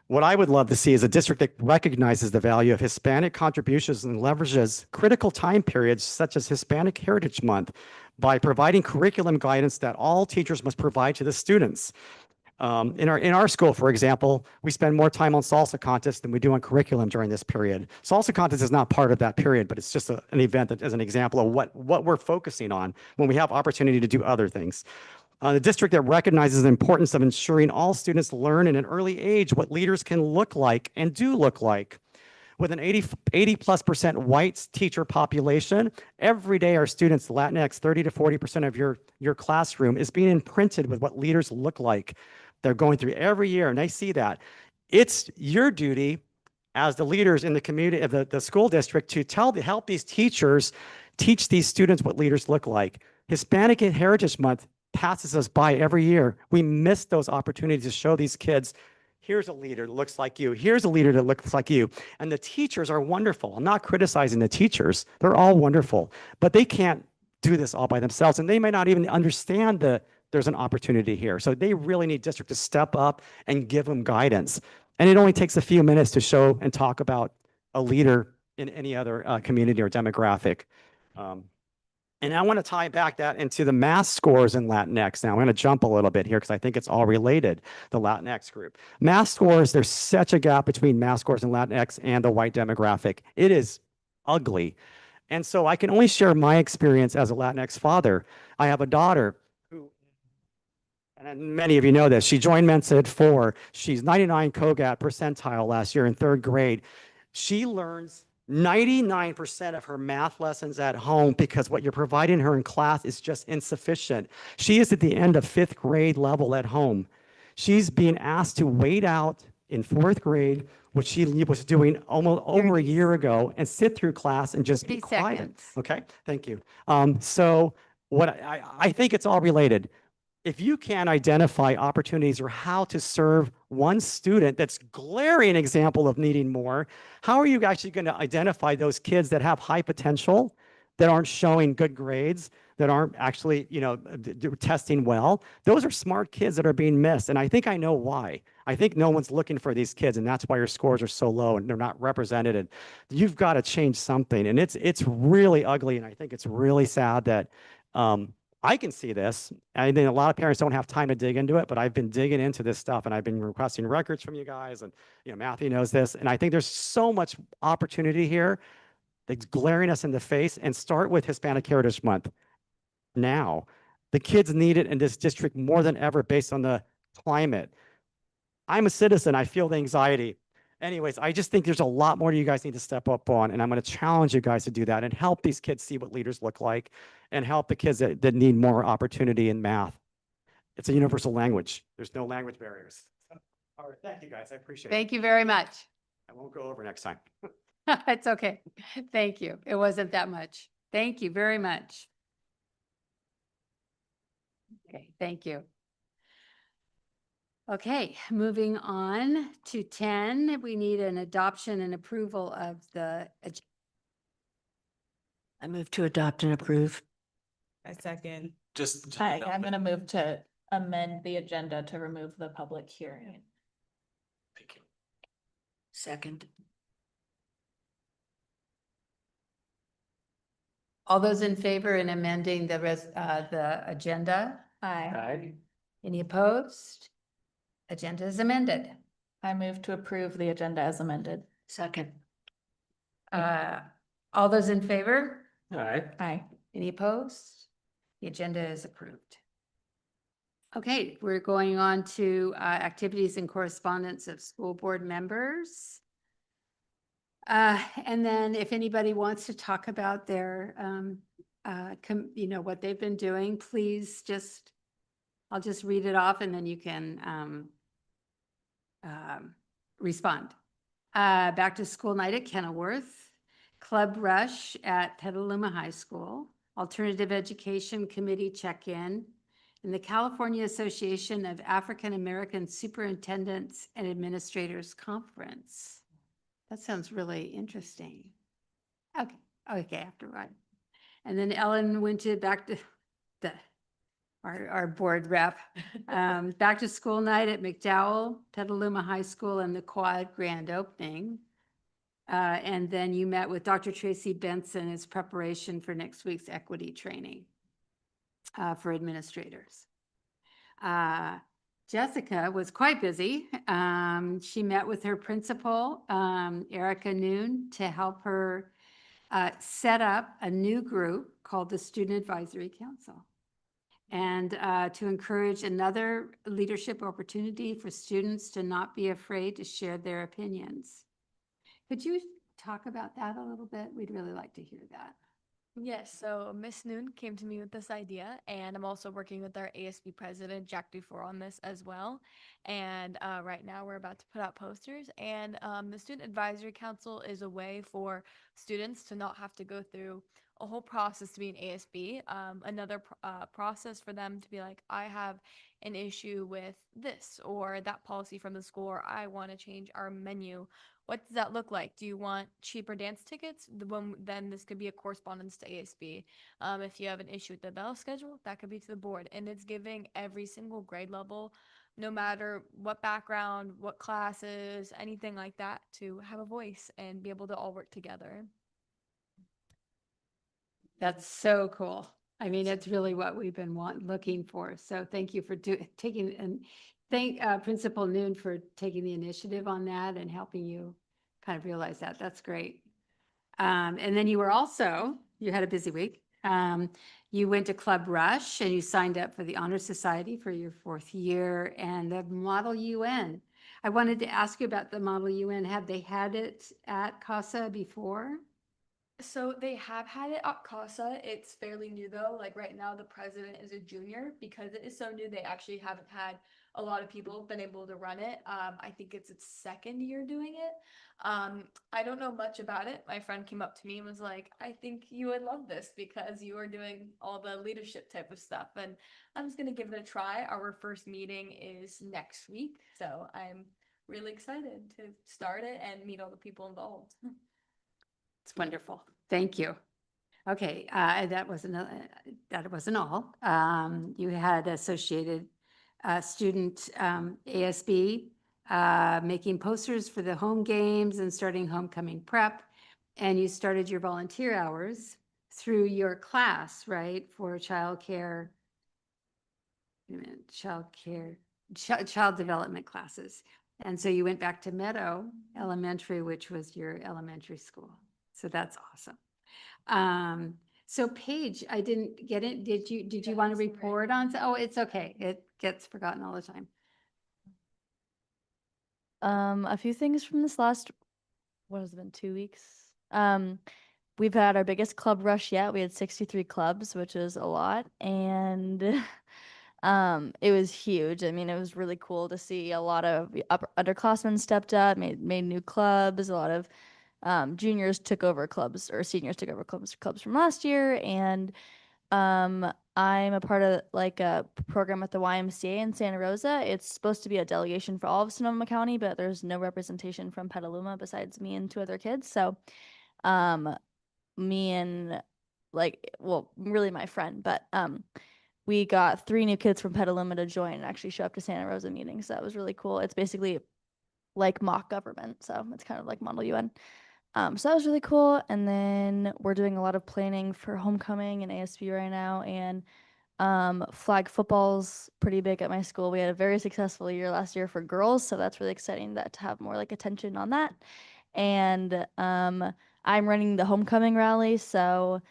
What I would love to see is a district that recognizes the value of Hispanic contributions and leverages critical time periods such as Hispanic Heritage Month by providing curriculum guidance that all teachers must provide to the students. In our school, for example, we spend more time on salsa contest than we do on curriculum during this period. Salsa contest is not part of that period, but it's just an event that is an example of what we're focusing on when we have opportunity to do other things. The district that recognizes the importance of ensuring all students learn in an early age what leaders can look like and do look like. With an 80+% white teacher population, every day our students, Latinx, 30 to 40% of your classroom is being imprinted with what leaders look like. They're going through every year and they see that. It's your duty as the leaders in the community of the school district to help these teachers teach these students what leaders look like. Hispanic Heritage Month passes us by every year. We miss those opportunities to show these kids, here's a leader that looks like you. Here's a leader that looks like you. And the teachers are wonderful. I'm not criticizing the teachers. They're all wonderful, but they can't do this all by themselves. And they may not even understand that there's an opportunity here. So they really need district to step up and give them guidance. And it only takes a few minutes to show and talk about a leader in any other community or demographic. And I want to tie back that into the math scores in Latinx. Now I'm going to jump a little bit here because I think it's all related, the Latinx group. Math scores, there's such a gap between math scores in Latinx and the white demographic. It is ugly. And so I can only share my experience as a Latinx father. I have a daughter who, and many of you know this, she joined Mensa at 4. She's 99 COGAT percentile last year in 3rd grade. She learns 99% of her math lessons at home because what you're providing her in class is just insufficient. She is at the end of 5th grade level at home. She's being asked to wait out in 4th grade, which she was doing almost over a year ago, and sit through class and just be quiet. Seconds. Okay, thank you. So what I think it's all related. If you can identify opportunities or how to serve one student that's glaring example of needing more, how are you actually going to identify those kids that have high potential, that aren't showing good grades, that aren't actually, testing well? Those are smart kids that are being missed. And I think I know why. I think no one's looking for these kids, and that's why your scores are so low and they're not represented. And you've got to change something. And it's really ugly. And I think it's really sad that, I can see this. I mean, a lot of parents don't have time to dig into it, but I've been digging into this stuff and I've been requesting records from you guys, and Matthew knows this. And I think there's so much opportunity here that's glaring us in the face. And start with Hispanic Heritage Month now. The kids need it in this district more than ever based on the climate. I'm a citizen. I feel the anxiety. Anyways, I just think there's a lot more you guys need to step up on, and I'm going to challenge you guys to do that and help these kids see what leaders look like and help the kids that need more opportunity in math. It's a universal language. There's no language barriers. All right, thank you guys. I appreciate it. Thank you very much. I won't go over next time. It's okay. Thank you. It wasn't that much. Thank you very much. Okay, thank you. Okay, moving on to 10, we need an adoption and approval of the. I move to adopt and approve. I second. Just. Hi, I'm gonna move to amend the agenda to remove the public hearing. Thank you. Second. All those in favor in amending the agenda? Aye. Any opposed? Agenda is amended. I move to approve the agenda as amended. Second. All those in favor? All right. Aye. Any opposed? The agenda is approved. Okay, we're going on to activities and correspondence of school board members. And then if anybody wants to talk about their, what they've been doing, please I'll just read it off and then you can respond. Back to school night at Kenilworth, Club Rush at Petaluma High School, Alternative Education Committee check-in, and the California Association of African American Superintendents and Administrators Conference. That sounds really interesting. Okay, after a while. And then Ellen went back to our board rep, back to school night at McDowell, Petaluma High School, and the Quad grand opening. And then you met with Dr. Tracy Benson as preparation for next week's equity training for administrators. Jessica was quite busy. She met with her principal, Erica Noon, to help her set up a new group called the Student Advisory Council, and to encourage another leadership opportunity for students to not be afraid to share their opinions. Could you talk about that a little bit? We'd really like to hear that. Yes, so Miss Noon came to me with this idea, and I'm also working with our ASB president, Jack Dufour, on this as well. And right now we're about to put out posters, and the Student Advisory Council is a way for students to not have to go through a whole process to be an ASB, another process for them to be like, I have an issue with this or that policy from the school, or I want to change our menu. What does that look like? Do you want cheaper dance tickets? Then this could be a correspondence to ASB. If you have an issue with the bell schedule, that could be to the board. And it's giving every single grade level, no matter what background, what classes, anything like that, to have a voice and be able to all work together. That's so cool. I mean, it's really what we've been looking for. So thank you for taking, and thank Principal Noon for taking the initiative on that and helping you kind of realize that. That's great. And then you had a busy week. You went to Club Rush and you signed up for the Honor Society for your 4th year and the Model UN. I wanted to ask you about the Model UN. Have they had it at CASA before? So they have had it at CASA. It's fairly new though. Like right now, the president is a junior because it is so new. They actually haven't had a lot of people been able to run it. I think it's its 2nd year doing it. I don't know much about it. My friend came up to me and was like, I think you would love this because you are doing all the leadership type of stuff. And I'm just going to give it a try. Our first meeting is next week. So I'm really excited to start it and meet all the people involved. It's wonderful. Thank you. Okay, that wasn't all. You had associated student ASB making posters for the home games and starting homecoming prep. And you started your volunteer hours through your class, right, for child development classes. And so you went back to Meadow Elementary, which was your elementary school. So that's awesome. So Paige, I didn't get it. Did you want to report on? Oh, it's okay. It gets forgotten all the time. A few things from this last, what has it been, 2 weeks? We've had our biggest club rush yet. We had 63 clubs, which is a lot. And It was huge. I mean, it was really cool to see a lot of the underclassmen stepped up, made new clubs. A lot of juniors took over clubs, or seniors took over clubs from last year. And I'm a part of like a program at the YMCA in Santa Rosa. It's supposed to be a delegation for all of Sonoma County, but there's no representation from Petaluma besides me and two other kids. So me and really my friend, but we got 3 new kids from Petaluma to join and actually show up to Santa Rosa meetings. So that was really cool. It's basically like mock government. So it's kind of like Model UN. So that was really cool. And then we're doing a lot of planning for homecoming and ASB right now. And flag football's pretty big at my school. We had a very successful year last year for girls. So that's really exciting that to have more like attention on that. And I'm running the homecoming rally. So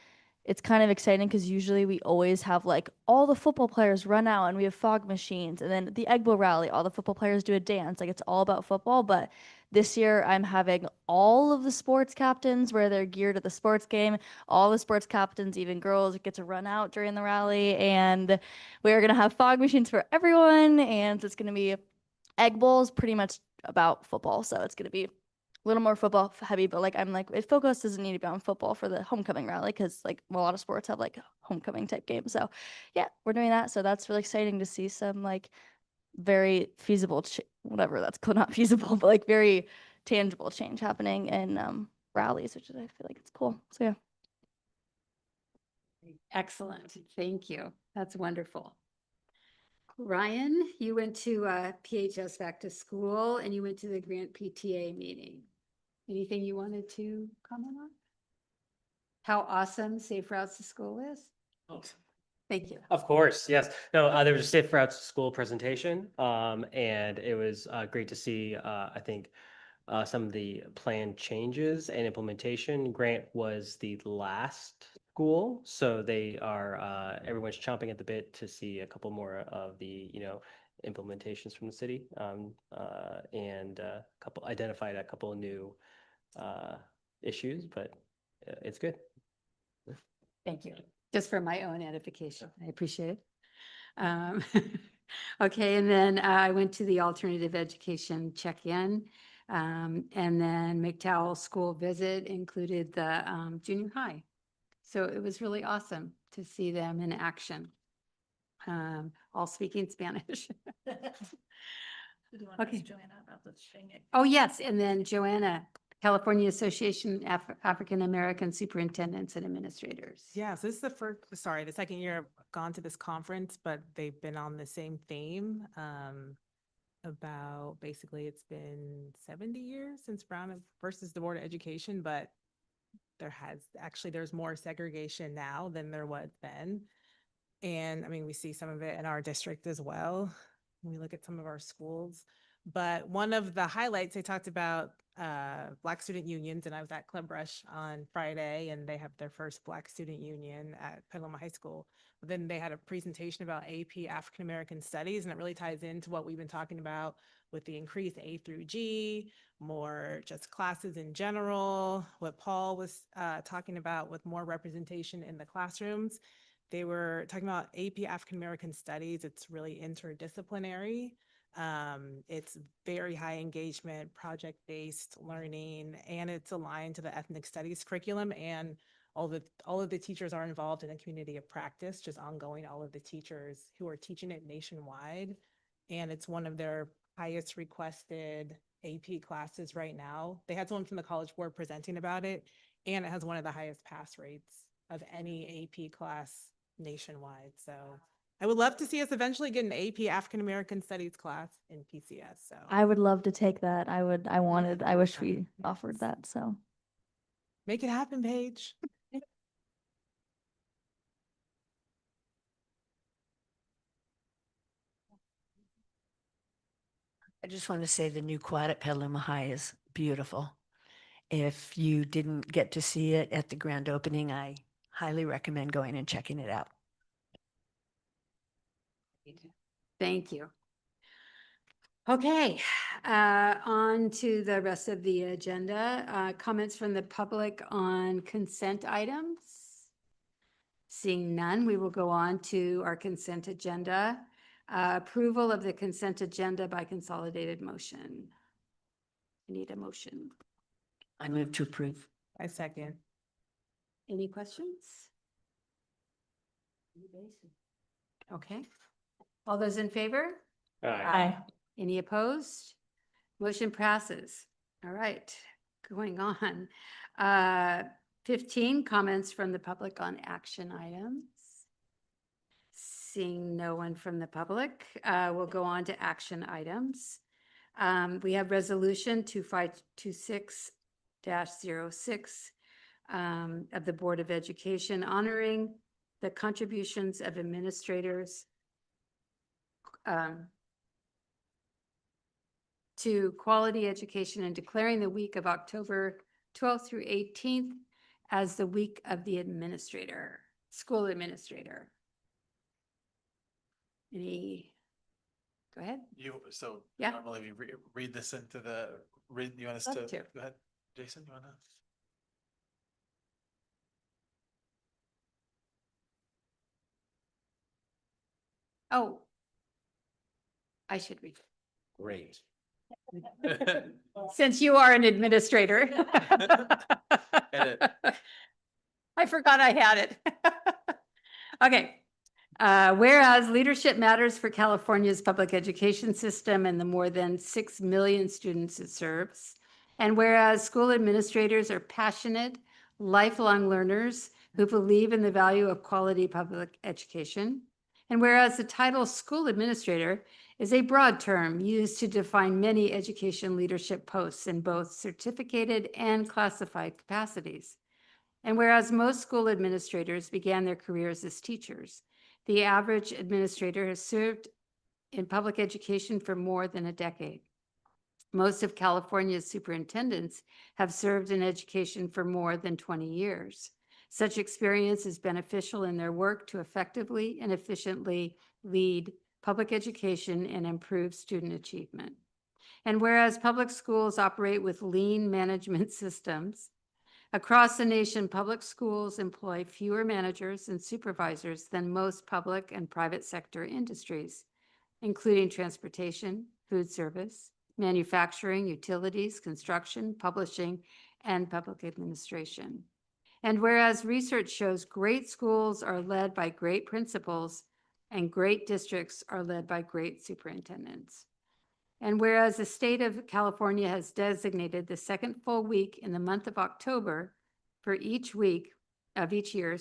it's kind of exciting because usually we always have like all the football players run out and we have fog machines. And then at the Egg Bowl rally, all the football players do a dance. Like it's all about football. But this year I'm having all of the sports captains wear their gear to the sports game. All the sports captains, even girls, get to run out during the rally. And we're going to have fog machines for everyone. And it's going to be Egg Bowl's pretty much about football. So it's going to be a little more football heavy, but like I'm like, it focus doesn't need to be on football for the homecoming rally because like a lot of sports have like homecoming type games. So yeah, we're doing that. So that's really exciting to see some like very feasible, whatever that's called, not feasible, but like very tangible change happening in rallies, which is, I feel like it's cool. So yeah. Excellent. Thank you. That's wonderful. Ryan, you went to PHS Back to School and you went to the Grant PTA meeting. Anything you wanted to comment on? How awesome Safe Routes to School is? Thank you. Of course, yes. No, there was a Safe Routes to School presentation, and it was great to see, I think, some of the planned changes and implementation. Grant was the last school, so they are, everyone's chomping at the bit to see a couple more of the, implementations from the city, and identified a couple of new issues, but it's good. Thank you. Just for my own edification. I appreciate it. Okay, and then I went to the alternative education check-in. And then McDowell school visit included the junior high. So it was really awesome to see them in action. All speaking Spanish. Okay. Oh, yes. And then Joanna, California Association of African American Superintendents and Administrators. Yeah, so this is the second year I've gone to this conference, but they've been on the same theme. About basically it's been 70 years since Brown versus the Board of Education, but there's more segregation now than there was then. And I mean, we see some of it in our district as well when we look at some of our schools. But one of the highlights, they talked about Black student unions, and I was at Club Rush on Friday, and they have their first Black student union at Petaluma High School. But then they had a presentation about AP African American Studies, and it really ties into what we've been talking about with the increased A through G, more just classes in general, what Paul was talking about with more representation in the classrooms. They were talking about AP African American Studies. It's really interdisciplinary. It's very high engagement, project-based learning, and it's aligned to the ethnic studies curriculum. And all of the teachers are involved in a community of practice, just ongoing, all of the teachers who are teaching it nationwide. And it's one of their highest requested AP classes right now. They had someone from the College Board presenting about it, and it has one of the highest pass rates of any AP class nationwide. So I would love to see us eventually get an AP African American Studies class in PCS. So I would love to take that. I wish we offered that. So make it happen, Paige. I just want to say the new quad at Petaluma High is beautiful. If you didn't get to see it at the grand opening, I highly recommend going and checking it out. Thank you. Okay, on to the rest of the agenda. Comments from the public on consent items. Seeing none, we will go on to our consent agenda. Approval of the consent agenda by consolidated motion. I need a motion. I move to approve. I second. Any questions? Okay. All those in favor? Aye. Any opposed? Motion passes. All right, going on. 15, comments from the public on action items. Seeing no one from the public, we'll go on to action items. We have resolution 2526-06 of the Board of Education honoring the contributions of administrators to quality education and declaring the week of October 12th through 18th as the week of the administrator, school administrator. Any, go ahead. So Yeah. normally we read this into you want us Love to, to. go ahead, Jason, you want to? Oh, I should read. Great. Since you are an administrator. Edit. I forgot I had it. Okay. Whereas leadership matters for California's public education system and the more than 6 million students it serves. And whereas school administrators are passionate, lifelong learners who believe in the value of quality public education. And whereas the title school administrator is a broad term used to define many education leadership posts in both certificated and classified capacities. And whereas most school administrators began their careers as teachers, the average administrator has served in public education for more than a decade. Most of California's superintendents have served in education for more than 20 years. Such experience is beneficial in their work to effectively and efficiently lead public education and improve student achievement. And whereas public schools operate with lean management systems, across the nation, public schools employ fewer managers and supervisors than most public and private sector industries, including transportation, food service, manufacturing, utilities, construction, publishing, and public administration. And whereas research shows great schools are led by great principals and great districts are led by great superintendents. And whereas the state of California has designated the second full week in the month of October for each week of each year,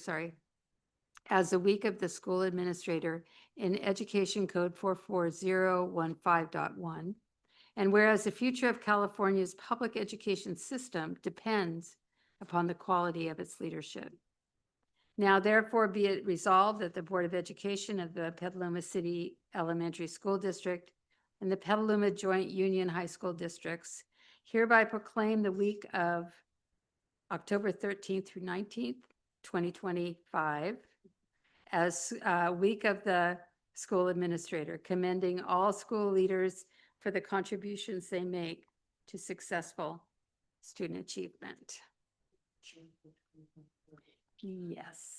as the week of the school administrator in Education Code 44015.1. And whereas the future of California's public education system depends upon the quality of its leadership. Now, therefore, be it resolved that the Board of Education of the Petaluma City Elementary School District and the Petaluma Joint Union High School Districts hereby proclaim the week of October 13th through 19th, 2025 as week of the school administrator, commending all school leaders for the contributions they make to successful student achievement. Yes.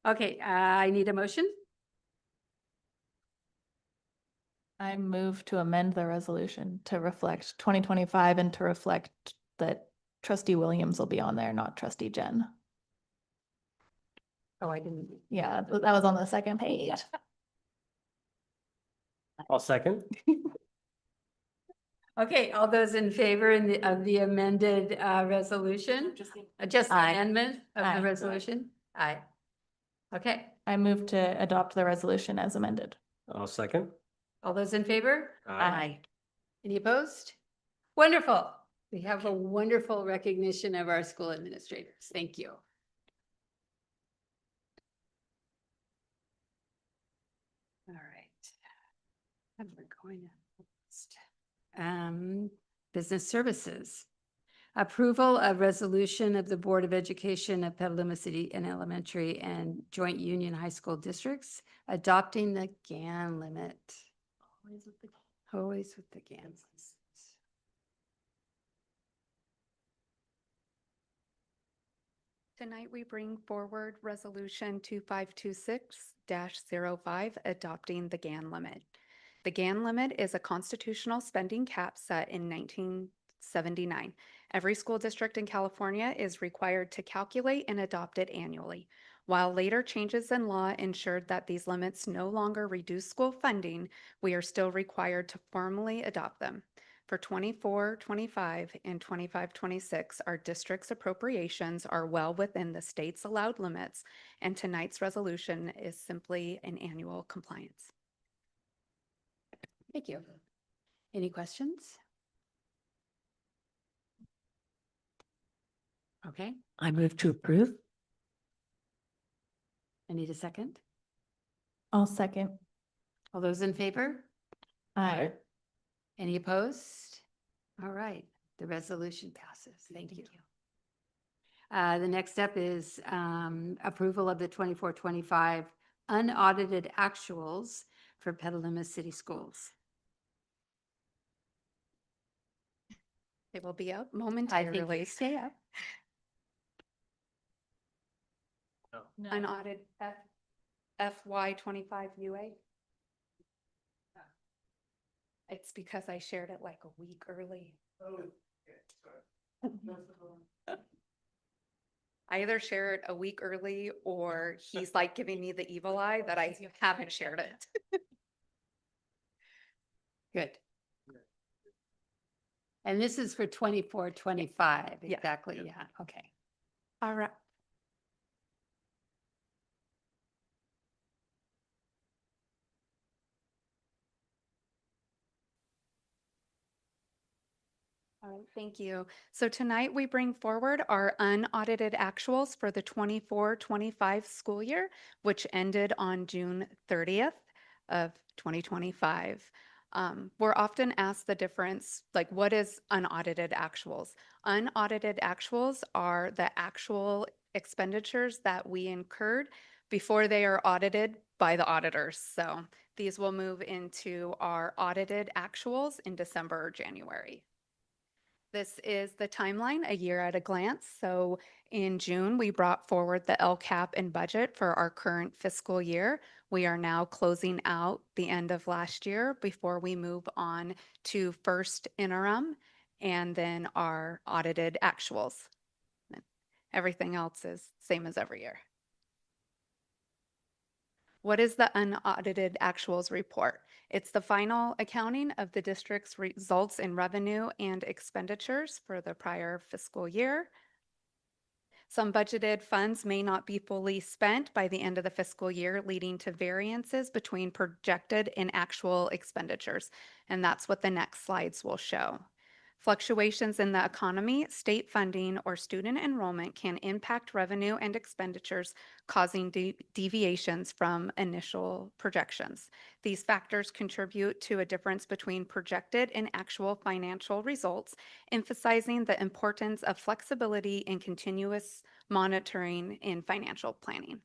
Okay, I need a motion. I move to amend the resolution to reflect 2025 and to reflect that Trustee Williams will be on there, not Trustee Jen. Oh, I didn't. Yeah, that was on the second page. I'll second. Okay, all those in favor of the amended resolution? Just the Aye. amendment of Aye. the resolution? Aye. Okay, I move to adopt the resolution as amended. I'll second. all those in favor? Aye. Any opposed? Wonderful. We have a wonderful recognition of our school administrators. Thank you. All right. And we're going to business services. Approval of resolution of the Board of Education of Petaluma City and Elementary and Joint Union High School Districts adopting the GAN limit. Always with the GAN. Tonight, we bring forward Resolution 2526-05, adopting the GAN limit. The GAN limit is a constitutional spending cap set in 1979. Every school district in California is required to calculate and adopt it annually. While later changes in law ensured that these limits no longer reduce school funding, we are still required to formally adopt them. For 24-25 and 25-26, our district's appropriations are well within the state's allowed limits, and tonight's resolution is simply an annual compliance. Thank you. Any questions? Okay, I move to approve. I need a second. I'll second. All those in favor? Aye. Any opposed? All right, the resolution passes. Thank you. The next step is approval of the 24-25 unaudited actuals for Petaluma City Schools. They will be up I think momentarily. stay up. Unaudited FY 25 UA. It's because I shared it like a week early. I either share it a week early or he's like giving me the evil eye that I haven't shared it. Good. And this is for 24-25, exactly, yeah, okay. All right. All right, thank you. So tonight we bring forward our unaudited actuals for the 24-25 school year, which ended on June 30th of 2025. We're often asked the difference, like what is unaudited actuals? Unaudited actuals are the actual expenditures that we incurred before they are audited by the auditors. So these will move into our audited actuals in December or January. This is the timeline, a year at a glance. So in June, we brought forward the LCAP and budget for our current fiscal year. We are now closing out the end of last year before we move on to first interim and then our audited actuals. Everything else is same as every year. What is the unaudited actuals report? It's the final accounting of the district's results in revenue and expenditures for the prior fiscal year. Some budgeted funds may not be fully spent by the end of the fiscal year, leading to variances between projected and actual expenditures. And that's what the next slides will show. Fluctuations in the economy, state funding, or student enrollment can impact revenue and expenditures, causing deviations from initial projections. These factors contribute to a difference between projected and actual financial results, emphasizing the importance of flexibility and continuous monitoring in financial planning.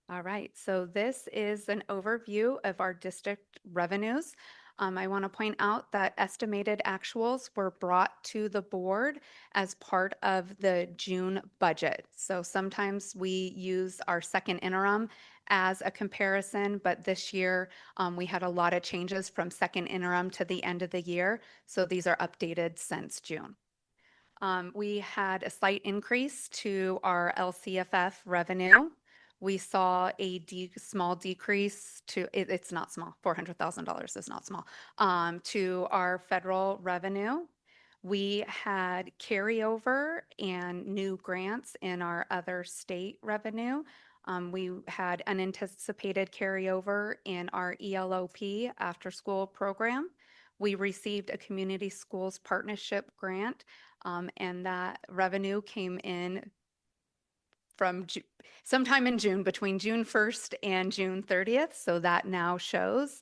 All right, so this is an overview of our district revenues. I want to point out that estimated actuals were brought to the board as part of the June budget. So sometimes we use our second interim as a comparison, but this year we had a lot of changes from second interim to the end of the year. So these are updated since June. We had a slight increase to our LCFF revenue. We saw a small decrease to, it's not small, $400,000 is not small, to our federal revenue. We had carryover and new grants in our other state revenue. We had unanticipated carryover in our ELOP after school program. We received a community schools partnership grant, and that revenue came in from sometime in June, between June 1st and June 30th. So that now shows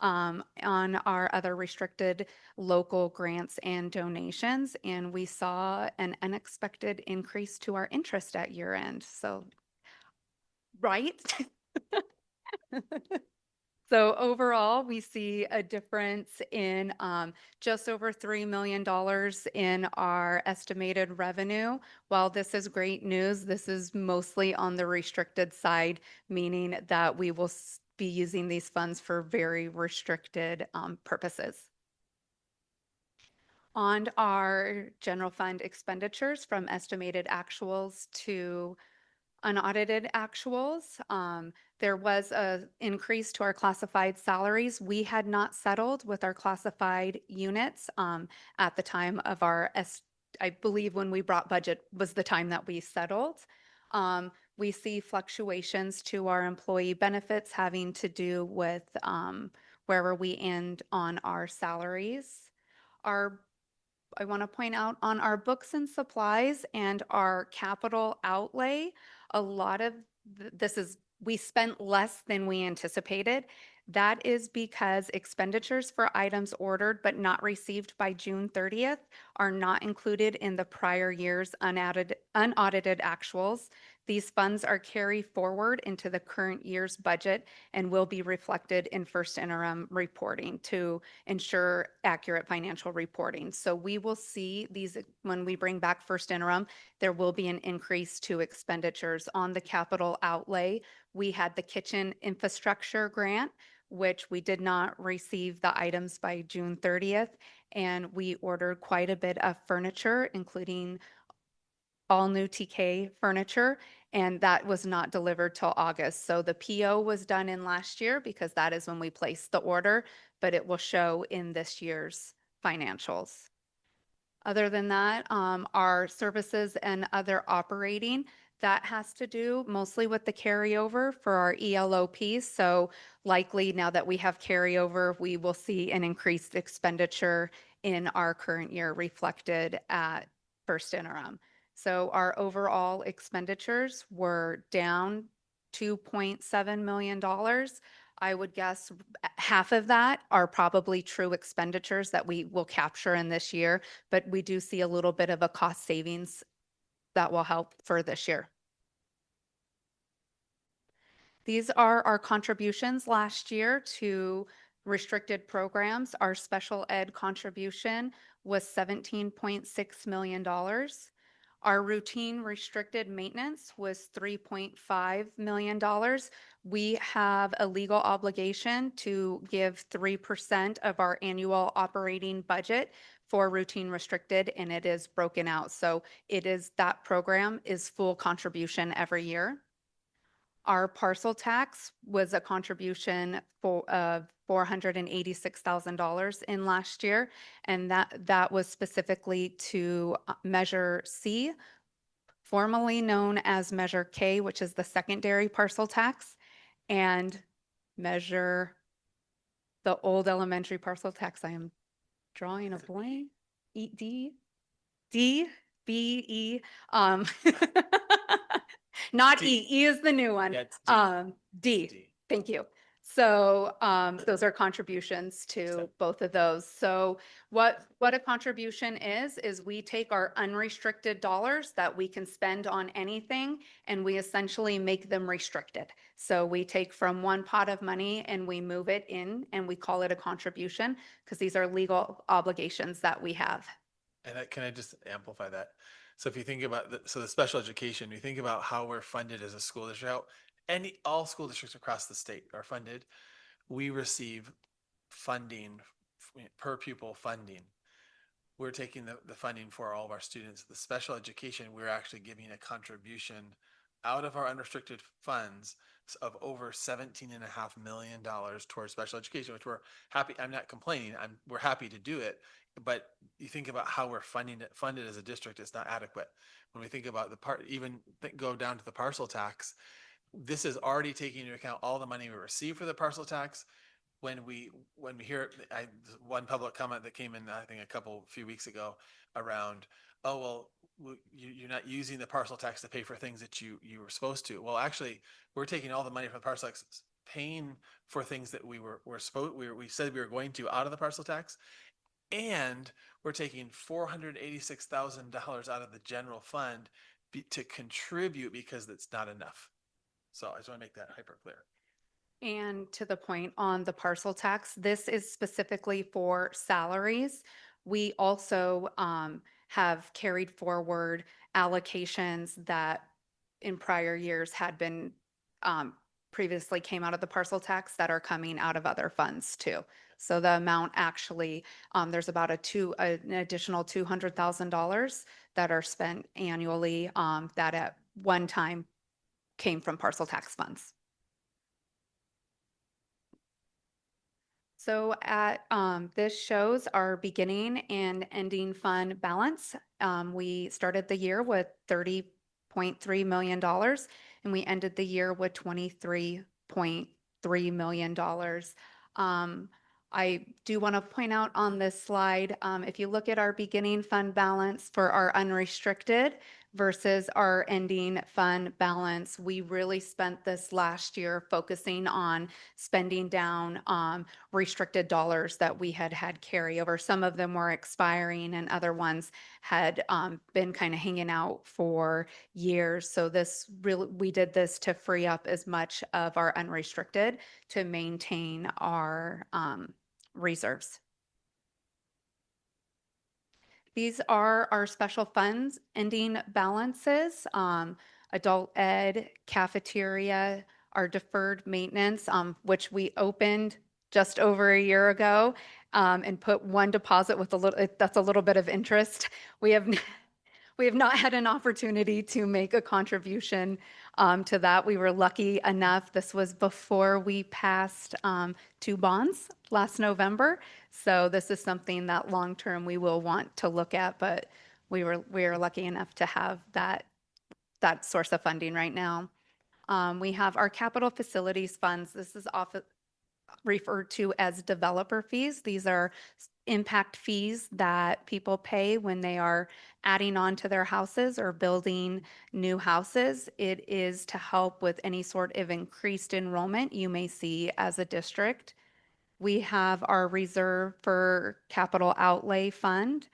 on our other restricted local grants and donations. And we saw an unexpected increase to our interest at year end. So, right? So overall, we see a difference in just over $3 million in our estimated revenue. While this is great news, this is mostly on the restricted side, meaning that we will be using these funds for very restricted purposes. On our general fund expenditures from estimated actuals to unaudited actuals, there was a increase to our classified salaries. We had not settled with our classified units at the time of I believe when we brought budget was the time that we settled. We see fluctuations to our employee benefits having to do with wherever we end on our salaries. I want to point out on our books and supplies and our capital outlay, a lot of we spent less than we anticipated. That is because expenditures for items ordered but not received by June 30th are not included in the prior year's unaudited actuals. These funds are carried forward into the current year's budget and will be reflected in first interim reporting to ensure accurate financial reporting. So we will see these when we bring back first interim, there will be an increase to expenditures on the capital outlay. We had the kitchen infrastructure grant, which we did not receive the items by June 30th. And we ordered quite a bit of furniture, including all new TK furniture, and that was not delivered till August. So the PO was done in last year because that is when we placed the order, but it will show in this year's financials. Other than that, our services and other operating, that has to do mostly with the carryover for our ELOP. So likely now that we have carryover, we will see an increased expenditure in our current year reflected at first interim. So our overall expenditures were down $2.7 million. I would guess half of that are probably true expenditures that we will capture in this year, but we do see a little bit of a cost savings that will help for this year. These are our contributions last year to restricted programs. Our special ed contribution was $17.6 million. Our routine restricted maintenance was $3.5 million. We have a legal obligation to give 3% of our annual operating budget for routine restricted, and it is broken out. So that program is full contribution every year. Our parcel tax was a contribution of $486,000 in last year, and that was specifically to Measure C, formerly known as Measure K, which is the secondary parcel tax, and Measure the old elementary parcel tax. I am drawing a blank. D, B, E. Not D. E. E is the new one. Yeah, it's D. D. D. Thank you. So those are contributions to both of those. So what a contribution is we take our unrestricted dollars that we can spend on anything and we essentially make them restricted. So we take from one pot of money and we move it in and we call it a contribution because these are legal obligations that we have. And can I just amplify that? So if you think about the special education, you think about how we're funded as a school district, all school districts across the state are funded. We receive funding, per pupil funding. We're taking the funding for all of our students. The special education, we're actually giving a contribution out of our unrestricted funds of over $17.5 million towards special education, which we're happy. I'm not complaining. We're happy to do it. But you think about how we're funded as a district, it's not adequate. When we think about go down to the parcel tax, this is already taking into account all the money we receive for the parcel tax. When we hear one public comment that came in, I think a few weeks ago around, oh, well, you're not using the parcel tax to pay for things that you were supposed to. Well, actually, we're taking all the money from the parcel tax, paying for things that we said we were going to out of the parcel tax. And we're taking $486,000 out of the general fund to contribute because it's not enough. So I just want to make that hyper clear. And to the point on the parcel tax, this is specifically for salaries. We also have carried forward allocations that in prior years had been previously came out of the parcel tax that are coming out of other funds too. So the amount actually, there's about an additional $200,000 that are spent annually that at one time came from parcel tax funds. So this shows our beginning and ending fund balance. We started the year with $30.3 million and we ended the year with $23.3 million. I do want to point out on this slide, if you look at our beginning fund balance for our unrestricted versus our ending fund balance, we really spent this last year focusing on spending down restricted dollars that we had carryover. Some of them were expiring and other ones had been kind of hanging out for years. So we did this to free up as much of our unrestricted to maintain our reserves. These are our special funds ending balances, adult ed, cafeteria, our deferred maintenance, which we opened just over a year ago and put one deposit with that's a little bit of interest. We have not had an opportunity to make a contribution to that. We were lucky enough. This was before we passed 2 bonds last November. So this is something that long-term we will want to look at, but we are lucky enough to have that source of funding right now. We have our capital facilities funds. This is often referred to as developer fees. These are impact fees that people pay when they are adding on to their houses or building new houses. It is to help with any sort of increased enrollment you may see as a district. We have our reserve for capital outlay fund,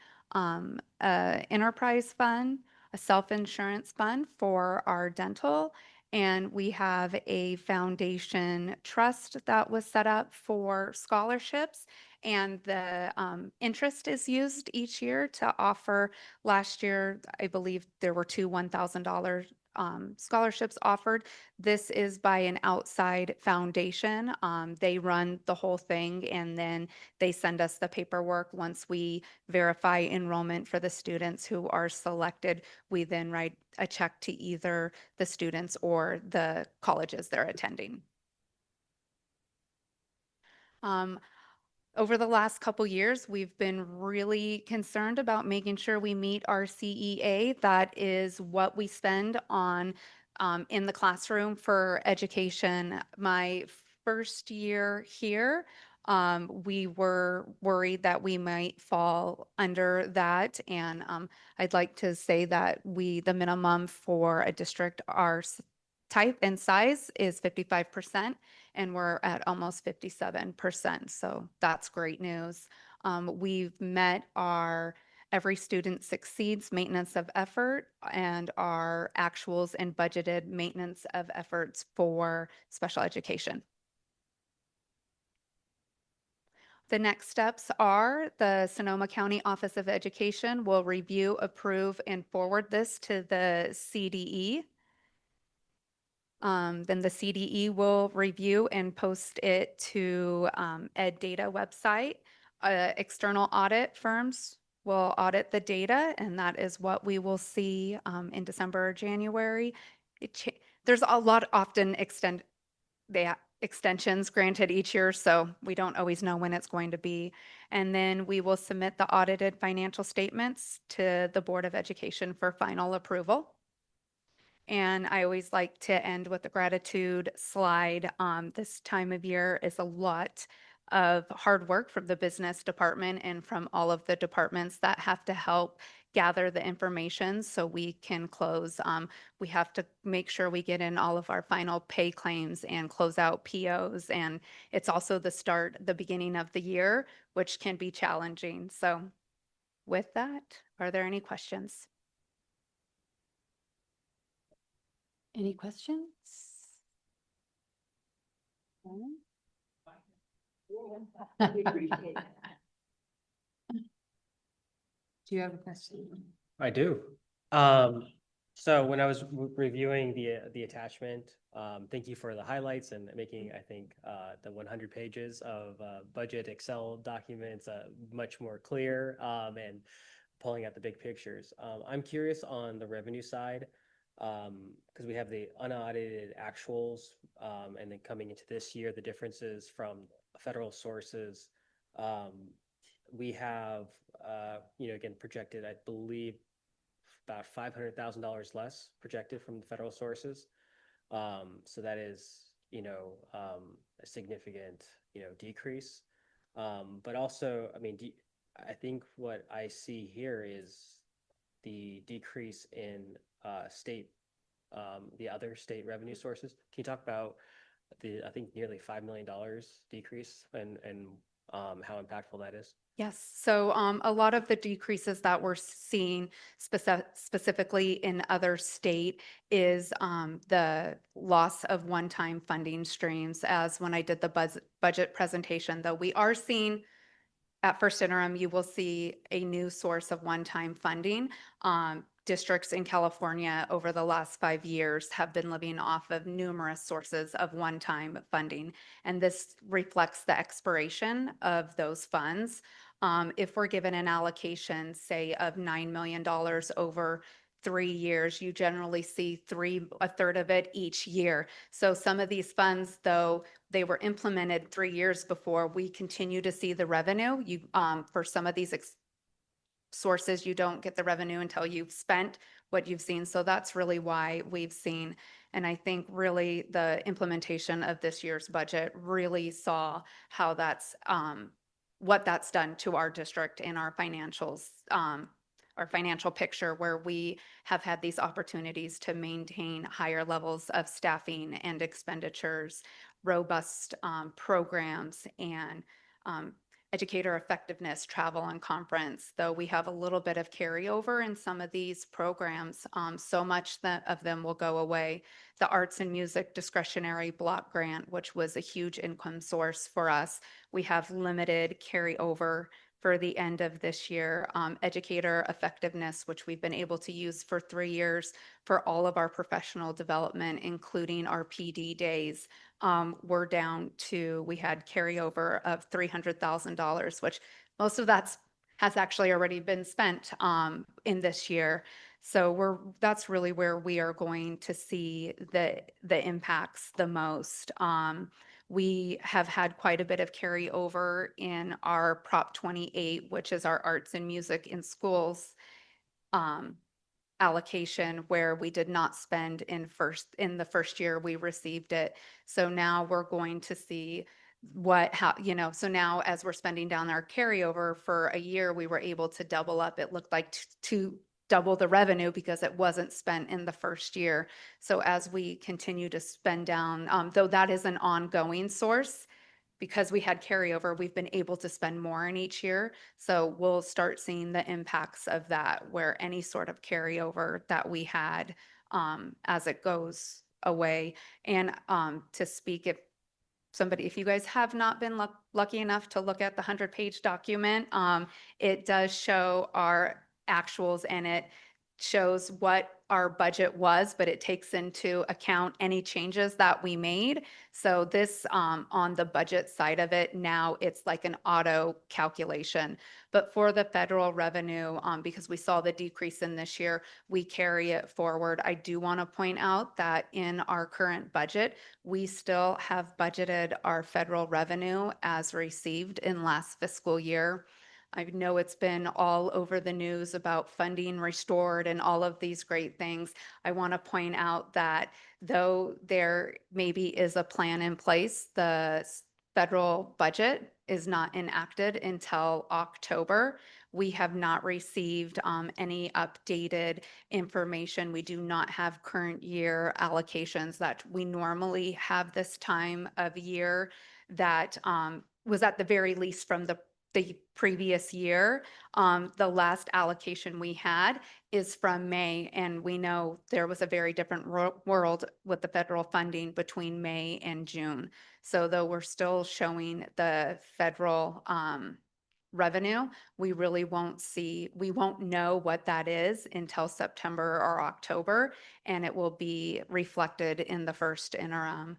enterprise fund, a self-insurance fund for our dental, and we have a foundation trust that was set up for scholarships. And the interest is used each year to offer. Last year, I believe there were 2 $1,000 scholarships offered. This is by an outside foundation. They run the whole thing and then they send us the paperwork. Once we verify enrollment for the students who are selected, we then write a check to either the students or the colleges they're attending. Over the last couple years, we've been really concerned about making sure we meet our CEA. That is what we spend on in the classroom for education. My first year here, we were worried that we might fall under that. And I'd like to say that the minimum for a district, our type and size is 55%, and we're at almost 57%. So that's great news. We've met our Every Student Succeeds maintenance of effort and our actuals and budgeted maintenance of efforts for special education. The next steps are the Sonoma County Office of Education will review, approve, and forward this to the CDE. Then the CDE will review and post it to Ed Data website. External audit firms will audit the data, and that is what we will see in December or January. There's a lot often extensions granted each year, so we don't always know when it's going to be. And then we will submit the audited financial statements to the Board of Education for final approval. And I always like to end with a gratitude slide. This time of year is a lot of hard work from the business department and from all of the departments that have to help gather the information so we can close. We have to make sure we get in all of our final pay claims and close out POs. And it's also the beginning of the year, which can be challenging. So with that, are there any questions? Any questions? Do you have a question? I do. So when I was reviewing the attachment, thank you for the highlights and making, I think, the 100 pages of budget Excel documents much more clear, and pulling out the big pictures. I'm curious on the revenue side, because we have the unaudited actuals, and then coming into this year, the differences from federal sources. We have, again, projected, I believe, about $500,000 less projected from the federal sources. So that is, a significant, decrease. But also, I mean, I think what I see here is the decrease in the other state revenue sources. Can you talk about I think nearly $5 million decrease and how impactful that is? Yes, so a lot of the decreases that we're seeing specifically in other state is the loss of one-time funding streams. As when I did the budget presentation, though we are seeing at first interim, you will see a new source of one-time funding. Districts in California over the last 5 years have been living off of numerous sources of one-time funding, and this reflects the expiration of those funds. If we're given an allocation, say, of $9 million over 3 years, you generally see a third of it each year. So some of these funds, though they were implemented 3 years before, we continue to see the revenue. For some of these sources, you don't get the revenue until you've spent what you've seen. So that's really why we've seen, and I think really the implementation of this year's budget really saw how what that's done to our district and our financials, our financial picture, where we have had these opportunities to maintain higher levels of staffing and expenditures, robust programs, and educator effectiveness, travel and conference. Though we have a little bit of carryover in some of these programs, so much that of them will go away. The arts and music discretionary block grant, which was a huge income source for us, we have limited carryover for the end of this year. Educator effectiveness, which we've been able to use for 3 years for all of our professional development, including our PD days. We're down to, we had carryover of $300,000, which most of has actually already been spent in this year. So that's really where we are going to see the impacts the most. We have had quite a bit of carryover in our Prop 28, which is our arts and music in schools allocation, where we did not spend in the first year we received it. So now we're going to see so now as we're spending down our carryover for a year, we were able to double up. It looked like to double the revenue because it wasn't spent in the first year. So as we continue to spend down, though that is an ongoing source, because we had carryover, we've been able to spend more in each year. So we'll start seeing the impacts of that, where any sort of carryover that we had as it goes away. And to speak, if you guys have not been lucky enough to look at the 100-page document, it does show our actuals, and it shows what our budget was, but it takes into account any changes that we made. So this, on the budget side of it, now it's like an auto calculation. But for the federal revenue, because we saw the decrease in this year, we carry it forward. I do want to point out that in our current budget, we still have budgeted our federal revenue as received in last fiscal year. I know it's been all over the news about funding restored and all of these great things. I want to point out that though there maybe is a plan in place, the federal budget is not enacted until October. We have not received any updated information. We do not have current year allocations that we normally have this time of year that was at the very least from the the previous year. The last allocation we had is from May, and we know there was a very different world with the federal funding between May and June. So though we're still showing the federal revenue, we really we won't know what that is until September or October, and it will be reflected in the first interim.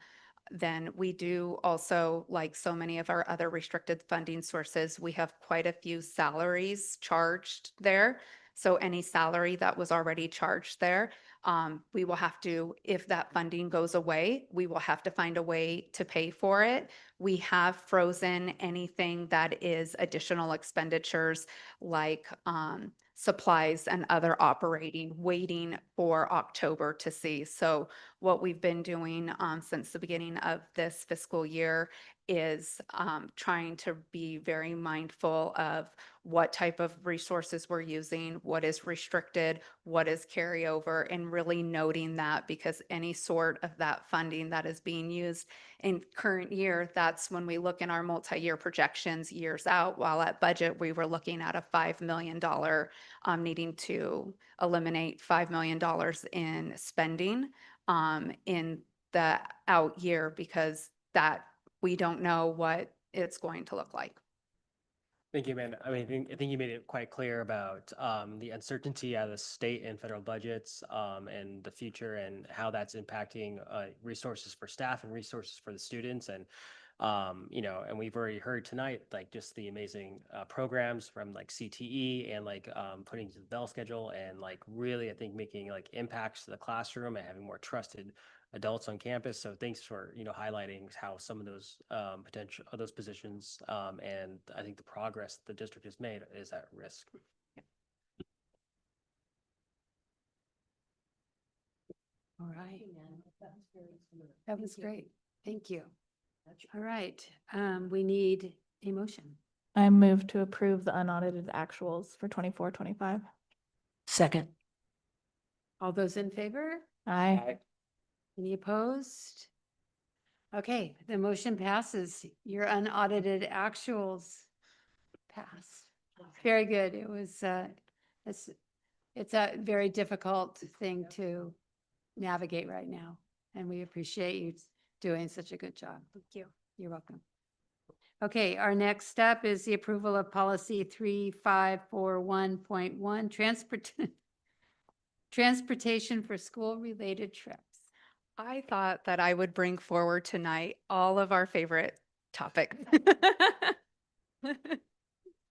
Then we do also, like so many of our other restricted funding sources, we have quite a few salaries charged there. So any salary that was already charged there, we will have to, if that funding goes away, we will have to find a way to pay for it. We have frozen anything that is additional expenditures like supplies and other operating, waiting for October to see. So what we've been doing since the beginning of this fiscal year is trying to be very mindful of what type of resources we're using, what is restricted, what is carryover, and really noting that, because any sort of that funding that is being used in current year, that's when we look in our multi-year projections years out. While at budget, we were looking at a $5 million needing to eliminate $5 million in spending in the out year, because that we don't know what it's going to look like. Thank you, Amanda. I mean, I think you made it quite clear about the uncertainty out of the state and federal budgets and the future and how that's impacting resources for staff and resources for the students. And, you know, and we've already heard tonight, like just the amazing programs from like CTE and like putting to the bell schedule and like really, I think, making like impacts to the classroom and having more trusted adults on campus. So thanks for, you know, highlighting how some of those potential of those positions and I think the progress the district has made is at risk. All right. That was great. Thank you. All right. We need a motion. I move to approve the unaudited actuals for 24-25. Second. All those in favor? Aye. Any opposed? Okay, the motion passes. Your unaudited actuals passed. Very good. It was, it's a very difficult thing to navigate right now, and we appreciate you doing such a good job. Thank you. You're welcome. Okay, our next step is the approval of policy 3541.1, transportation for school-related trips. I thought that I would bring forward tonight all of our favorite topics.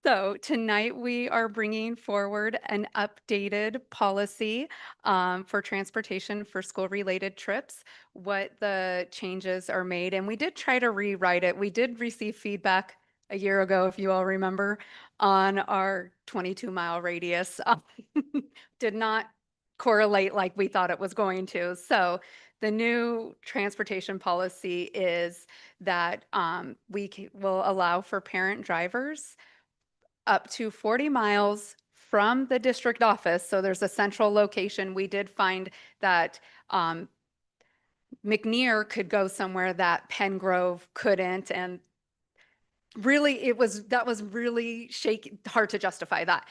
So tonight we are bringing forward an updated policy for transportation for school-related trips, what the changes are made. And we did try to rewrite it. We did receive feedback a year ago, if you all remember, on our 22-mile radius. Did not correlate like we thought it was going to. So the new transportation policy is that we will allow for parent drivers up to 40 miles from the district office. So there's a central location. We did find that McNear could go somewhere that Pengrove couldn't, and really that was really hard to justify that.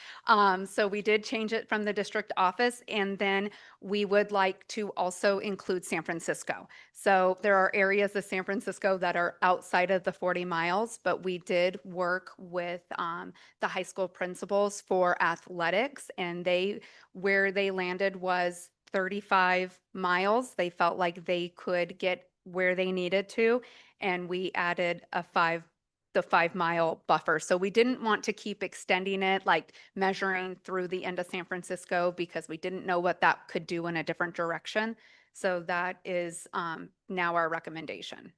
So we did change it from the district office, and then we would like to also include San Francisco. So there are areas of San Francisco that are outside of the 40 miles, but we did work with the high school principals for athletics, and where they landed was 35 miles. They felt like they could get where they needed to, and we added the 5-mile buffer. So we didn't want to keep extending it, like measuring through the end of San Francisco, because we didn't know what that could do in a different direction. So that is now our recommendation.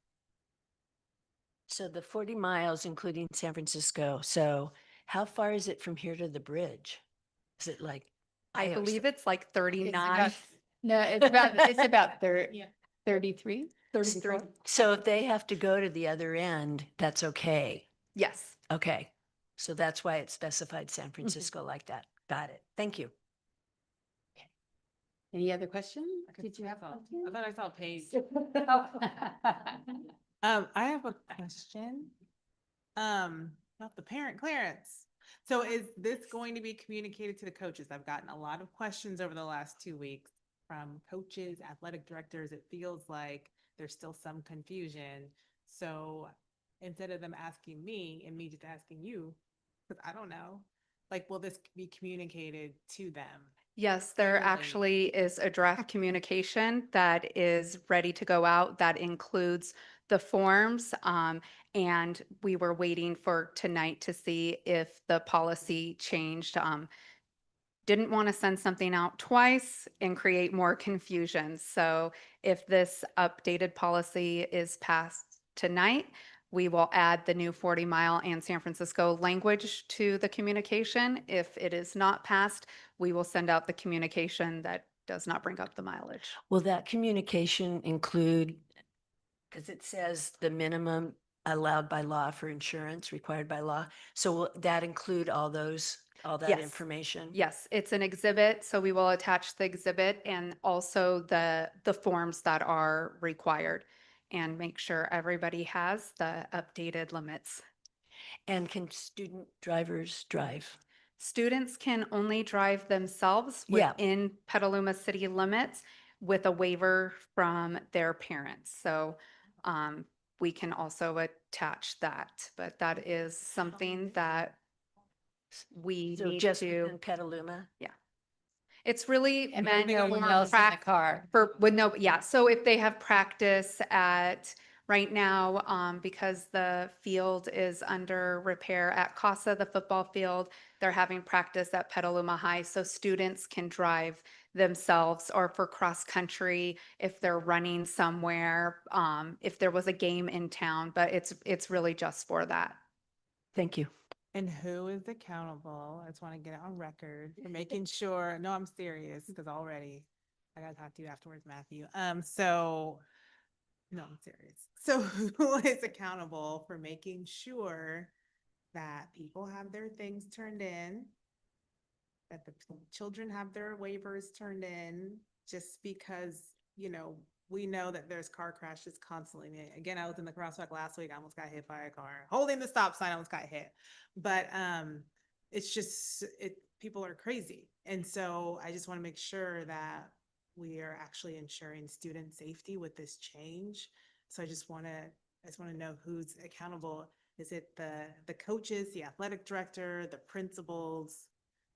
So the 40 miles, including San Francisco. So how far is it from here to the bridge? Is it like? I believe it's like 39. No, it's about 33. 33. So if they have to go to the other end, that's okay. Yes. Okay. So that's why it specified San Francisco like that. Got it. Thank you. Any other questions? Did you have? I thought I saw Paige. Oh. I have a question. Not the parent clearance. So is this going to be communicated to the coaches? I've gotten a lot of questions over the last 2 weeks from coaches, athletic directors. It feels like there's still some confusion. So instead of them asking me and me just asking you, because I don't know, like, will this be communicated to them? Yes, there Clearly. actually is a draft communication that is ready to go out that includes the forms. And we were waiting for tonight to see if the policy changed. Didn't want to send something out twice and create more confusion. So if this updated policy is passed tonight, we will add the new 40-mile and San Francisco language to the communication. If it is not passed, we will send out the communication that does not bring up the mileage. Will that communication include, because it says the minimum allowed by law for insurance, required by law. So will that include all those, all that Yes. information? Yes, it's an exhibit, so we will attach the exhibit and also the forms that are required and make sure everybody has the updated limits. And can student drivers drive? Students can only drive themselves Yeah. within Petaluma city limits with a waiver from their parents. So we can also attach that, but that is something that we So need just to. within Petaluma? Yeah. It's really meant no one for else in the car. for, with no, yeah, so if they have practice at, right now, because the field is under repair at CASA, the football field, they're having practice at Petaluma High, so students can drive themselves, or for cross-country, if they're running somewhere, if there was a game in town, but it's really just for that. Thank you. And who is accountable? I just want to get it on record for making sure, no, I'm serious, because already I gotta talk to you afterwards, Matthew. So, no, I'm serious. So who is accountable for making sure that people have their things turned in, that the children have their waivers turned in, just because, we know that there's car crashes constantly. Again, I was in the crosswalk last week. I almost got hit by a car. Holding the stop sign, I almost got hit. But it's just people are crazy. And so I just want to make sure that we are actually ensuring student safety with this change. So I just want to know who's accountable. Is it the coaches, the athletic director, the principals?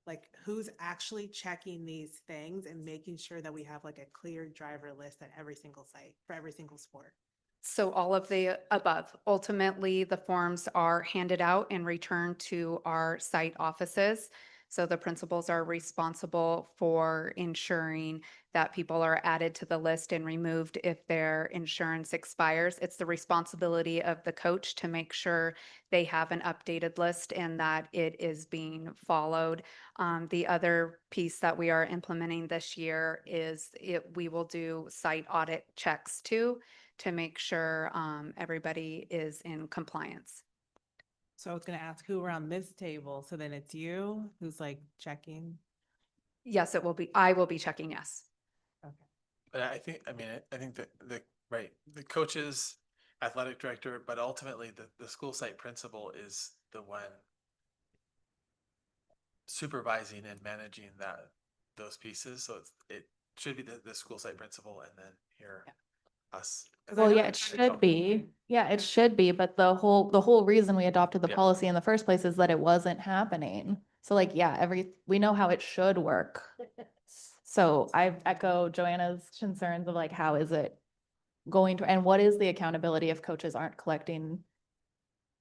Like, who's actually checking these things and making sure that we have like a clear driver list at every single site for every single sport? So all of the above. Ultimately, the forms are handed out and returned to our site offices. So the principals are responsible for ensuring that people are added to the list and removed if their insurance expires. It's the responsibility of the coach to make sure they have an updated list and that it is being followed. The other piece that we are implementing this year is we will do site audit checks too, to make sure everybody is in compliance. So I was going to ask who around this table. So then it's you who's like checking. Yes, it will be. I will be checking, yes. But I think that the coaches, athletic director, but ultimately the school site principal is the one supervising and managing those pieces. So it should be the school site principal, and then here us. Well, yeah, it should be. Yeah, it should be, but the whole reason we adopted the Yeah. policy in the first place is that it wasn't happening. So like, yeah, we know how it should work. So I echo Joanna's concerns of like, how is it going to, and what is the accountability if coaches aren't collecting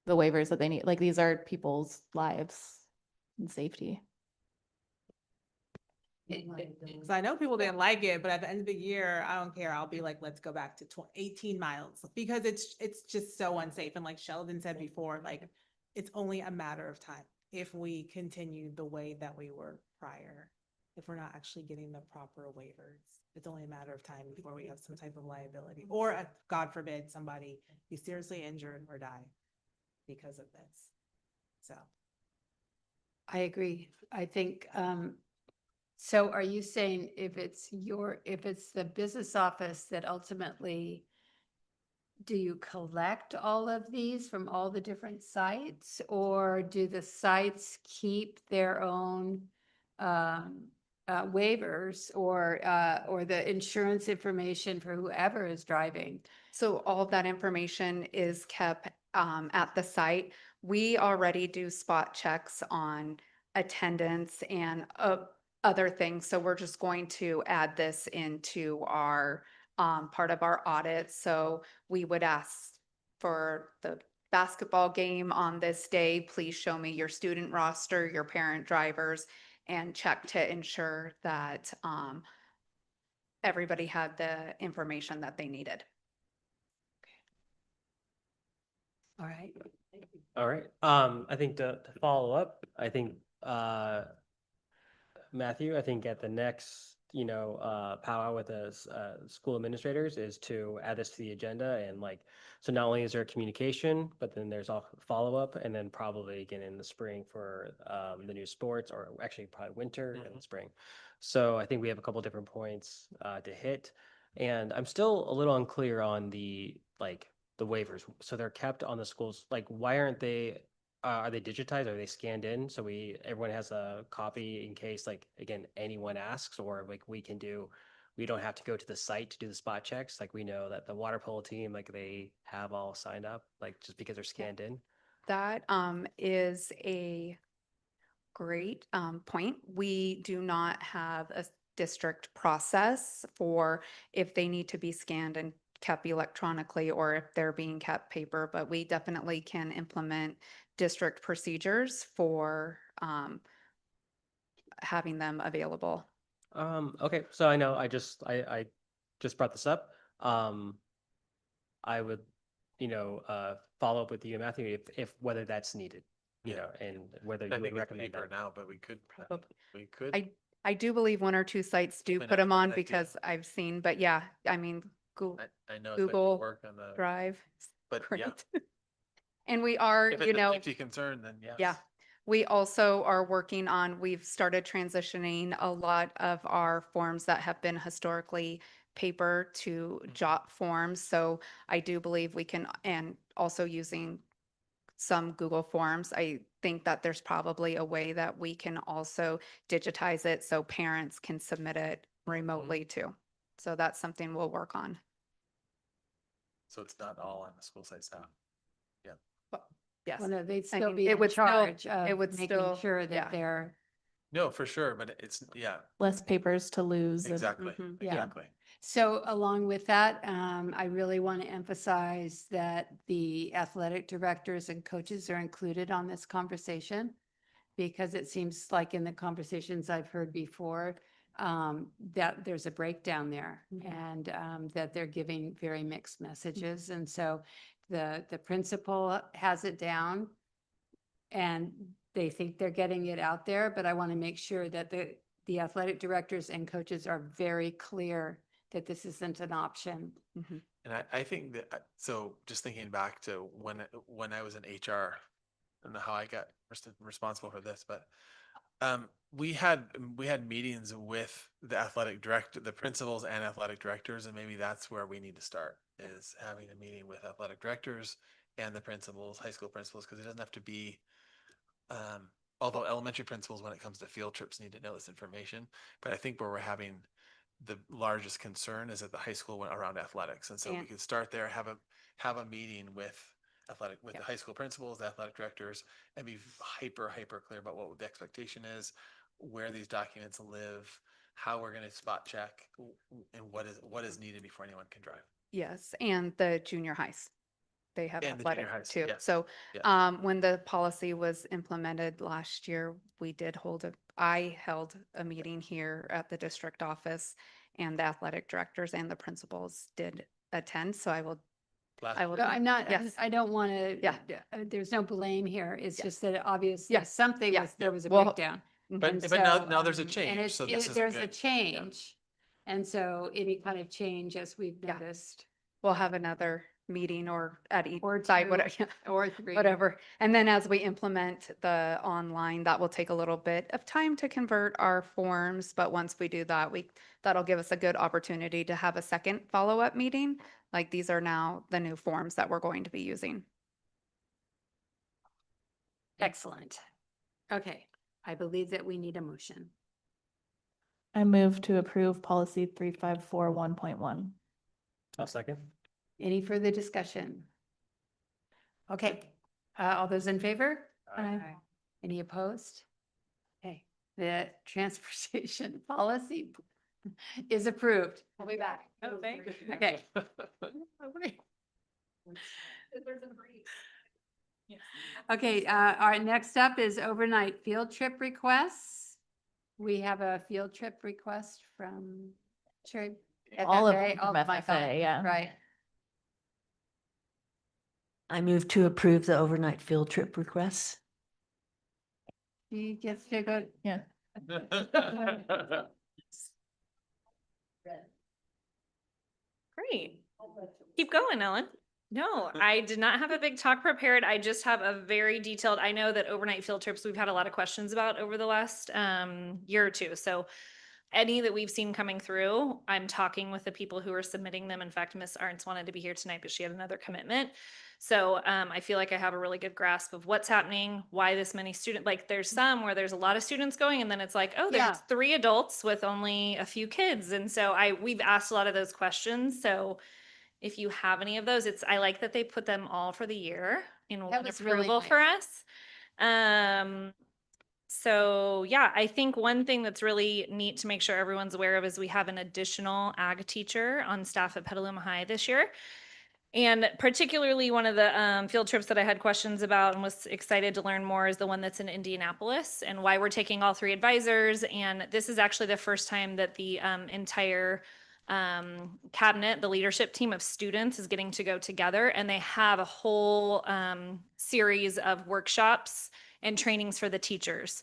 the waivers that they need? Like, these are people's lives and safety. Because I know people didn't like it, but at the end of the year, I don't care. I'll be like, let's go back to 18 miles because it's just so unsafe. And like Sheldon said before, like it's only a matter of time if we continue the way that we were prior, if we're not actually getting the proper waivers. It's only a matter of time before we have some type of liability or, God forbid, somebody be seriously injured or die because of this. So. I agree. I think, so are you saying if it's the business office that ultimately do you collect all of these from all the different sites? Or do the sites keep their own waivers or the insurance information for whoever is driving? So all of that information is kept at the site. We already do spot checks on attendance and other things. So we're just going to add this into our part of our audit. So we would ask for the basketball game on this day, please show me your student roster, your parent drivers, and check to ensure that everybody had the information that they needed. All right. All right. I think to follow up, I think, Matthew, I think at the next, powwow with the school administrators is to add this to the agenda and like, so not only is there communication, but then there's all follow-up and then probably again in the spring for the new sports or actually probably winter and spring. So I think we have a couple different points to hit. And I'm still a little unclear on the waivers. So they're kept on the schools. Like, why aren't they? Are they digitized? Are they scanned in? So everyone has a copy in case, like, again, anyone asks, or like we don't have to go to the site to do the spot checks. Like we know that the water polo team, like they have all signed up, like just because they're scanned in. That is a great point. We do not have a district process for if they need to be scanned and kept electronically or if they're being kept paper, but we definitely can implement district procedures for having them available. Okay, so I know I just brought this up. I would, follow up with you, Matthew, if whether that's needed, and whether I you would think it's recommend paper that. now, but we could. I do believe one or two sites do Might put not them be a on bad idea. because I've seen, but yeah, I mean, I know it's like Google work on the Drive. but yeah. Great. And we are, If it's a safety concern, then yes. yeah, we also are working on, we've started transitioning a lot of our forms that have been historically paper to jot forms. So I do believe we can, and also using some Google Forms, I think that there's probably a way that we can also digitize it so parents can submit it remotely too. So that's something we'll work on. So it's not all on the school site now. Yeah. Yes. Well, no, they'd I still mean, be it in would still- charge it of would making still- sure yeah. that they're. No, for sure, but it's Less papers to lose. exactly. Yeah. Exactly. So along with that, I really want to emphasize that the athletic directors and coaches are included on this conversation because it seems like in the conversations I've heard before, that there's a breakdown there and that they're giving very mixed messages. And so the principal has it down and they think they're getting it out there, but I want to make sure that the athletic directors and coaches are very clear that this isn't an option. And I think that, so just thinking back to when I was in HR, I don't know how I got responsible for this, but we had meetings with the athletic director, the principals and athletic directors, and maybe that's where we need to start, is having a meeting with athletic directors and the principals, high school principals, because it doesn't have to be, although elementary principals, when it comes to field trips, need to know this information. But I think where we're having the largest concern is at the high school around athletics. And so we could start there, have a meeting with the high school principals, the athletic directors, and be hyper clear about what the expectation is, where these documents live, how we're going to spot check, and what is needed before anyone can drive. Yes, and the junior highs. They have And the junior athletic highs, too. yes, So yes. when the policy was implemented last year, I held a meeting here at the district office and the athletic directors and the principals did attend. So I will. I'm not, Yes. I don't want to, Yeah. There's no blame here. It's just that obviously Yeah. something Yeah. there was a Well, breakdown. But And now so, there's a and change, so this is there's good. a change. And so any kind of change, as we've noticed. We'll have another meeting or at each Or side, two, whatever. or three. Whatever. And then as we implement the online, that will take a little bit of time to convert our forms. But once we do that, that'll give us a good opportunity to have a second follow-up meeting. Like these are now the new forms that we're going to be using. Excellent. Okay, I believe that we need a motion. I move to approve policy 3541.1. I'll second. Any further discussion? Okay, all those in favor? Aye. Any opposed? Okay, the transportation policy is approved. We'll be back. Oh, thank you. Okay. Okay, our next up is overnight field trip requests. We have a field trip request from Sherry. All of FFA. them from Oh my God, FFA, yeah. Right. I move to approve the overnight field trip requests. He gets to go. Yeah. Great. Keep going, Ellen. No, I did not have a big talk prepared. I just have a very detailed, I know that overnight field trips, we've had a lot of questions about over the last year or two. So any that we've seen coming through, I'm talking with the people who are submitting them. In fact, Miss Arntz wanted to be here tonight, but she had another commitment. So I feel like I have a really good grasp of what's happening, why this many students, like there's some where there's a lot of students going and then it's like, oh, there's Yeah. 3 adults with only a few kids. And so we've asked a lot of those questions. So if you have any of those, I like that they put them all for the year in one was really approval for us. So yeah, I think one thing that's really neat to make sure everyone's aware of is we have an additional ag teacher on staff at Petaluma High this year. And particularly one of the field trips that I had questions about and was excited to learn more is the one that's in Indianapolis and why we're taking all 3 advisors. And this is actually the first time that the entire cabinet, the leadership team of students is getting to go together, and they have a whole series of workshops and trainings for the teachers.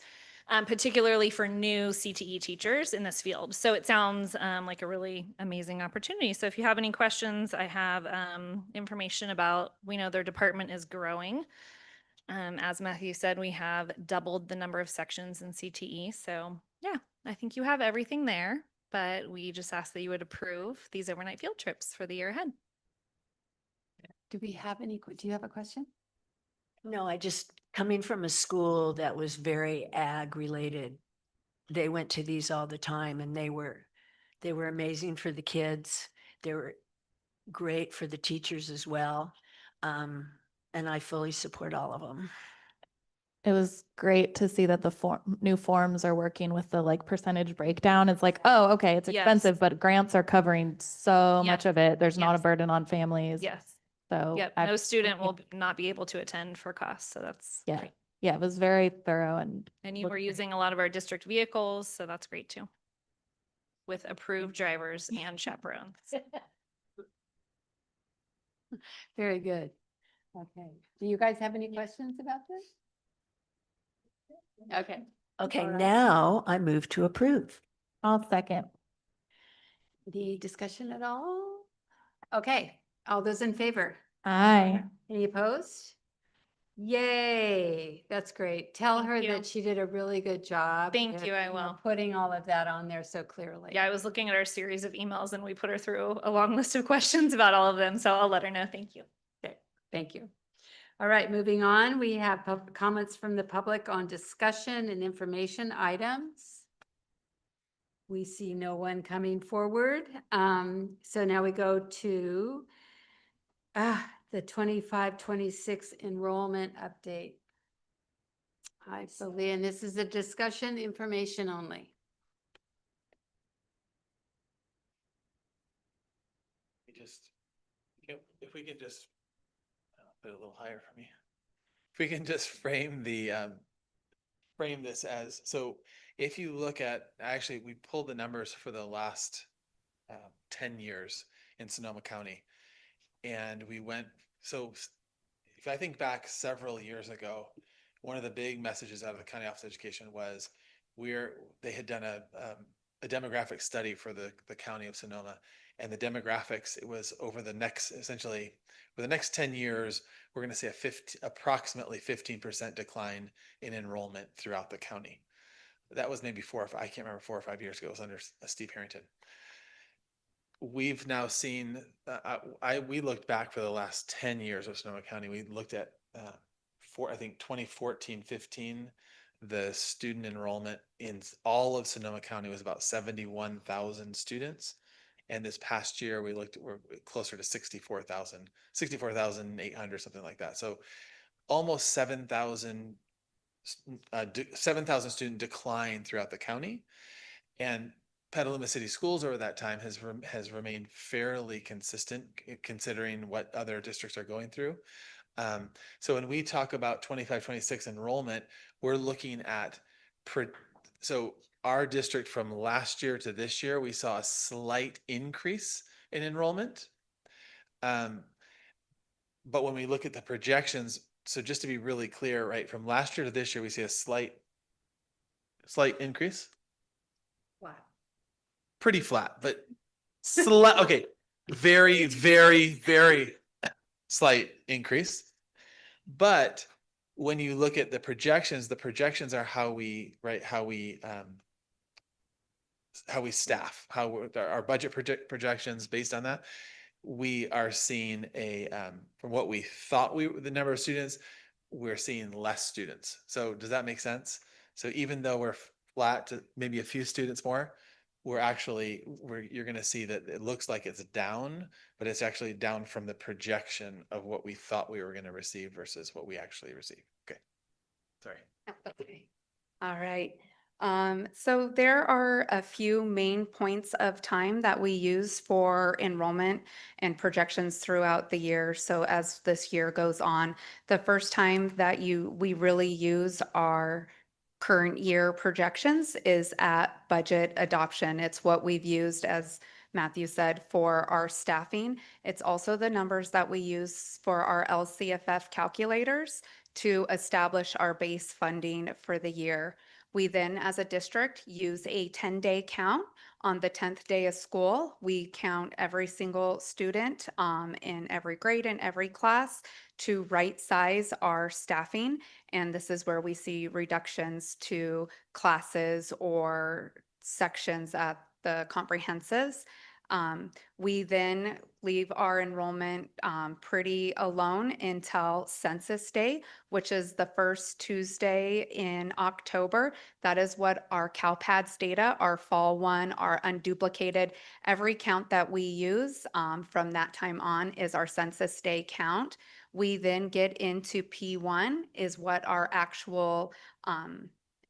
Particularly for new CTE teachers in this field. So it sounds like a really amazing opportunity. So if you have any questions, I have information about, we know their department is growing. As Matthew said, we have doubled the number of sections in CTE. So yeah, I think you have everything there, but we just ask that you would approve these overnight field trips for the year ahead. Do we have any, do you have a question? No, I just, coming from a school that was very ag related, they went to these all the time and they were amazing for the kids. They were great for the teachers as well. And I fully support all of them. It was great to see that the new forms are working with the like percentage breakdown. It's like, oh, okay, it's Yes. expensive, but grants are covering so much Yes. of it. There's not a Yes. burden on families. Yes. So Yep. No student will not be able to attend for costs. So that's yeah. great. Yeah, it was very thorough and And you looked were great. using a lot of our district vehicles, so that's great too. With approved drivers and chaperones. Very good. Okay. Do you guys have any questions about this? Okay. Okay, All right. now I move to approve. I'll second. Any discussion at all? Okay, all those in favor? Aye. Any opposed? Yay, that's great. Tell Thank her you. that she did a really good job. Thank at, you, I know, will. Putting all of that on there so clearly. Yeah, I was looking at our series of emails and we put her through a long list of questions about all of them. So I'll let her know. Thank you. Okay, thank you. All right, moving on, we have comments from the public on discussion and information items. We see no one coming forward. So now we go to the 25-26 enrollment update. Hi, Sylvia, and this is a discussion information only. If we could just put it a little higher for me. If we can just frame this as, so if you look at, actually, we pulled the numbers for the last 10 years in Sonoma County. And we went, so if I think back several years ago, one of the big messages out of the County Office of Education was they had done a demographic study for the county of Sonoma. And the demographics, it was over the next, essentially, for the next 10 years, we're going to see approximately 15% decline in enrollment throughout the county. That was maybe I can't remember, 4 or 5 years ago. It was under Steve Harrington. We've now seen, we looked back for the last 10 years of Sonoma County. We looked at, I think 2014, 15, the student enrollment in all of Sonoma County was about 71,000 students. And this past year, we're closer to 64,800, something like that. So almost 7,000 student decline throughout the county. And Petaluma City Schools over that time has remained fairly consistent, considering what other districts are going through. So when we talk about 25-26 enrollment, we're looking at so our district from last year to this year, we saw a slight increase in enrollment. But when we look at the projections, so just to be really clear, right, from last year to this year, we see a slight increase. Wow. Pretty flat, but okay, very, very, very slight increase. But when you look at the projections are how we staff, our budget projections based on that. We are seeing from what we thought the number of students, we're seeing less students. So does that make sense? So even though we're flat to maybe a few students more, you're going to see that it looks like it's down, but it's actually down from the projection of what we thought we were going to receive versus what we actually received. Okay. Sorry. Okay. All right. So there are a few main points of time that we use for enrollment and projections throughout the year. So as this year goes on, the first time that we really use our current year projections is at budget adoption. It's what we've used, as Matthew said, for our staffing. It's also the numbers that we use for our LCFF calculators to establish our base funding for the year. We then, as a district, use a 10-day count. On the 10th day of school, we count every single student in every grade and every class to right size our staffing. And this is where we see reductions to classes or sections at the comprehensives. We then leave our enrollment pretty alone until Census Day, which is the first Tuesday in October. That is what our CalPADS data, our fall one, our unduplicated, every count that we use from that time on is our Census Day count. We then get into P1 is what our actual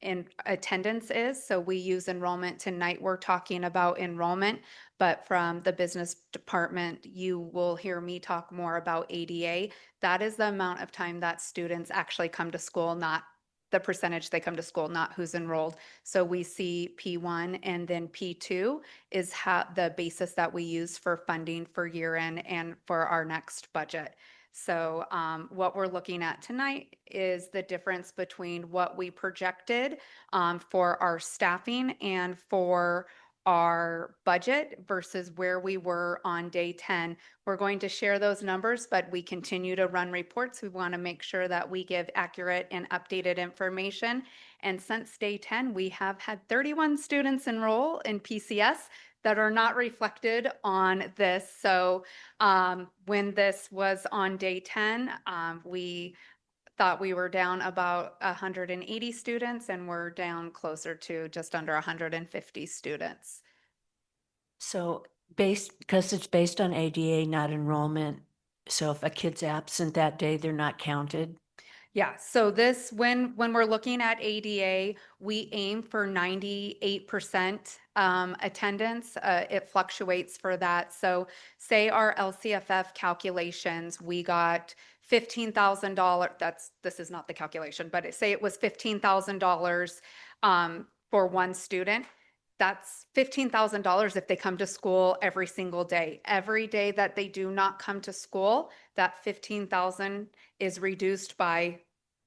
in attendance is. So we use enrollment. Tonight we're talking about enrollment, but from the business department, you will hear me talk more about ADA. That is the amount of time that students actually come to school, not the percentage they come to school, not who's enrolled. So we see P1 and then P2 is the basis that we use for funding for year end and for our next budget. So what we're looking at tonight is the difference between what we projected for our staffing and for our budget versus where we were on day 10. We're going to share those numbers, but we continue to run reports. We want to make sure that we give accurate and updated information. And since day 10, we have had 31 students enroll in PCS that are not reflected on this. So when this was on day 10, we thought we were down about 180 students and we're down closer to just under 150 students. So because it's based on ADA, not enrollment. So if a kid's absent that day, they're not counted. Yeah, so when we're looking at ADA, we aim for 98% attendance. It fluctuates for that. So say our LCFF calculations, we got $15,000. This is not the calculation, but say it was $15,000 for one student. That's $15,000 if they come to school every single day. Every day that they do not come to school, that $15,000 is reduced by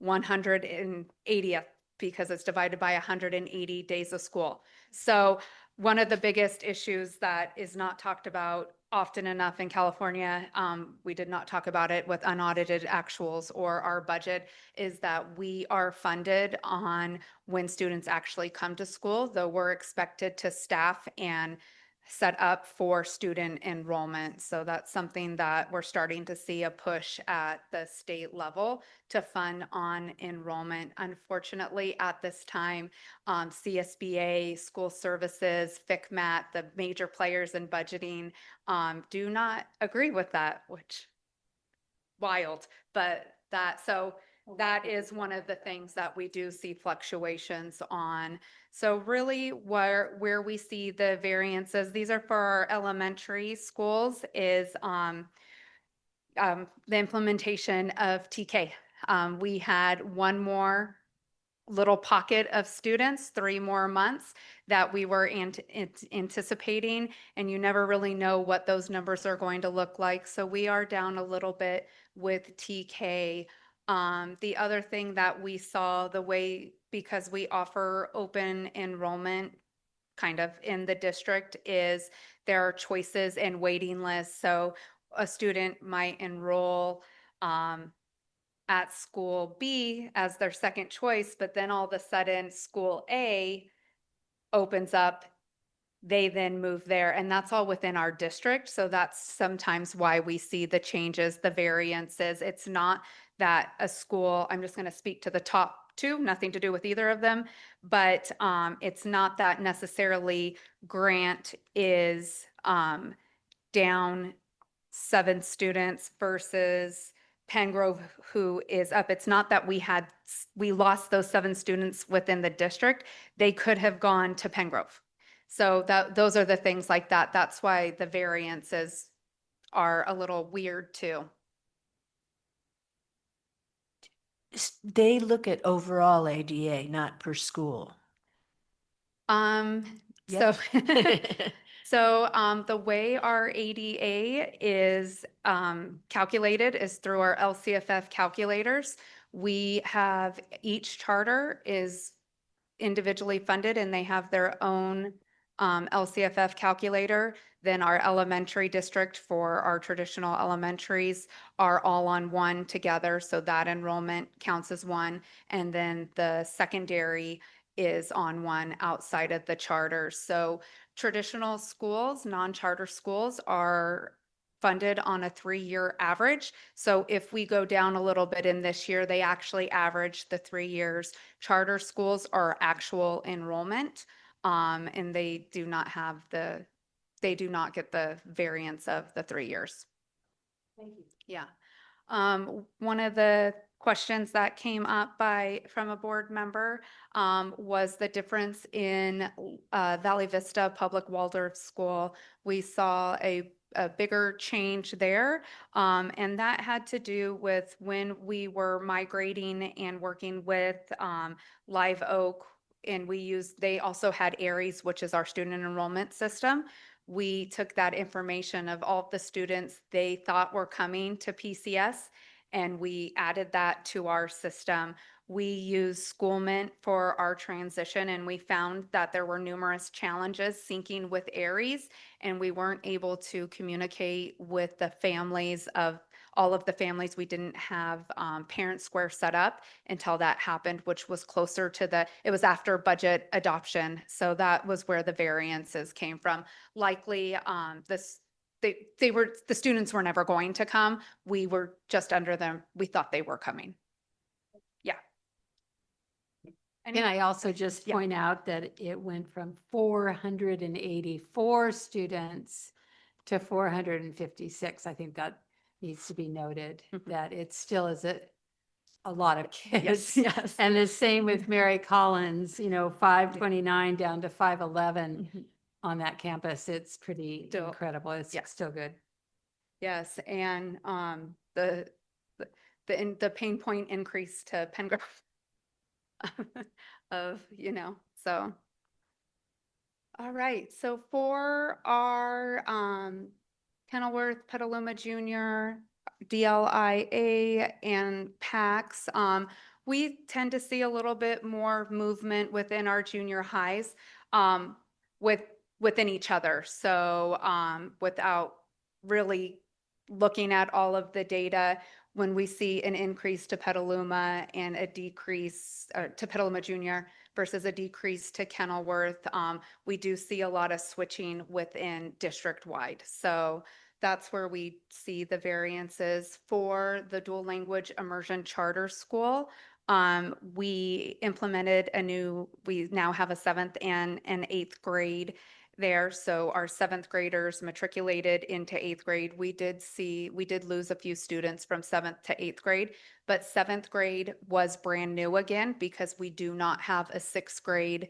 180th because it's divided by 180 days of school. So one of the biggest issues that is not talked about often enough in California, we did not talk about it with unaudited actuals or our budget, is that we are funded on when students actually come to school, though we're expected to staff and set up for student enrollment. So that's something that we're starting to see a push at the state level to fund on enrollment. Unfortunately, at this time, CSBA, school services, FICMAT, the major players in budgeting do not agree with that, which wild, but that is one of the things that we do see fluctuations on. So really where we see the variances, these are for our elementary schools, is the implementation of TK. We had one more little pocket of students, 3 more months that we were anticipating, and you never really know what those numbers are going to look like. So we are down a little bit with TK. The other thing that we saw, the way, because we offer open enrollment kind of in the district, is there are choices and waiting lists. So a student might enroll at school B as their second choice, but then all of a sudden school A opens up, they then move there, and that's all within our district. So that's sometimes why we see the changes, the variances. It's not that a school, I'm just going to speak to the top 2, nothing to do with either of them, but it's not that necessarily Grant is down 7 students versus Pengrove, who is up. It's not that we lost those 7 students within the district. They could have gone to Pengrove. So those are the things like that. That's why the variances are a little weird too. They look at overall ADA, not per school. So the way our ADA is calculated is through our LCFF calculators. We have, each charter is individually funded and they have their own LCFF calculator. Then our elementary district for our traditional elementaries are all on one together. So that enrollment counts as one. And then the secondary is on one outside of the charter. So traditional schools, non-charter schools, are funded on a 3-year average. So if we go down a little bit in this year, they actually average the 3 years. Charter schools are actual enrollment, and they do not get the variance of the 3 years. Thank you. Yeah. One of the questions that came up from a board member was the difference in Valley Vista Public Waldorf School. We saw a bigger change there, and that had to do with when we were migrating and working with Live Oak, and they also had Aries, which is our student enrollment system. We took that information of all of the students they thought were coming to PCS, and we added that to our system. We used Schoolment for our transition, and we found that there were numerous challenges syncing with Aries, and we weren't able to communicate with the families of all of the families. We didn't have Parent Square set up until that happened, which was closer to it was after budget adoption. So that was where the variances came from. Likely the students were never going to come. We were just under them. We thought they were coming. Yeah. And I also just point out that it went from 484 students to 456. I think that needs to be noted, that it still is a lot of kids. Yes. And the same with Mary Collins, 529 down to 511 on that campus. It's pretty incredible. It's still good. Yes, and the pain point increase to Pengrove so. All right, so for our Kenilworth, Petaluma Junior, DLIA, and PACS, we tend to see a little bit more movement within our junior highs. With within each other. So without really looking at all of the data, when we see an increase to Petaluma and a decrease to Petaluma Junior versus a decrease to Kenilworth, we do see a lot of switching within district-wide. So that's where we see the variances. For the dual language immersion charter school, we implemented we now have a 7th and an 8th grade there. So our 7th graders matriculated into 8th grade. We did lose a few students from 7th to 8th grade, but 7th grade was brand new again because we do not have a 6th grade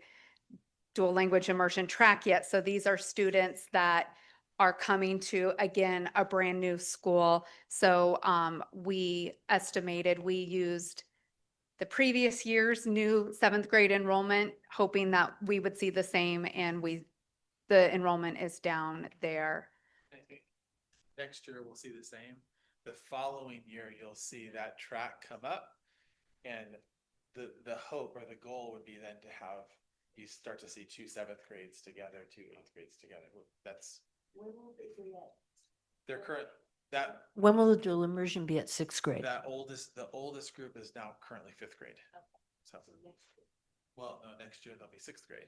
dual language immersion track yet. So these are students that are coming to, again, a brand new school. So we estimated we used the previous year's new 7th grade enrollment, hoping that we would see the same, and the enrollment is down there. I think next year we'll see the same. The following year, you'll see that track come up, and the hope or the goal would be then to have you start to see 2 7th grades together, 2 8th grades together. That's their current that. When will the dual immersion be at 6th grade? The oldest group is now currently 5th grade. So, well, no, next year they'll be 6th grade.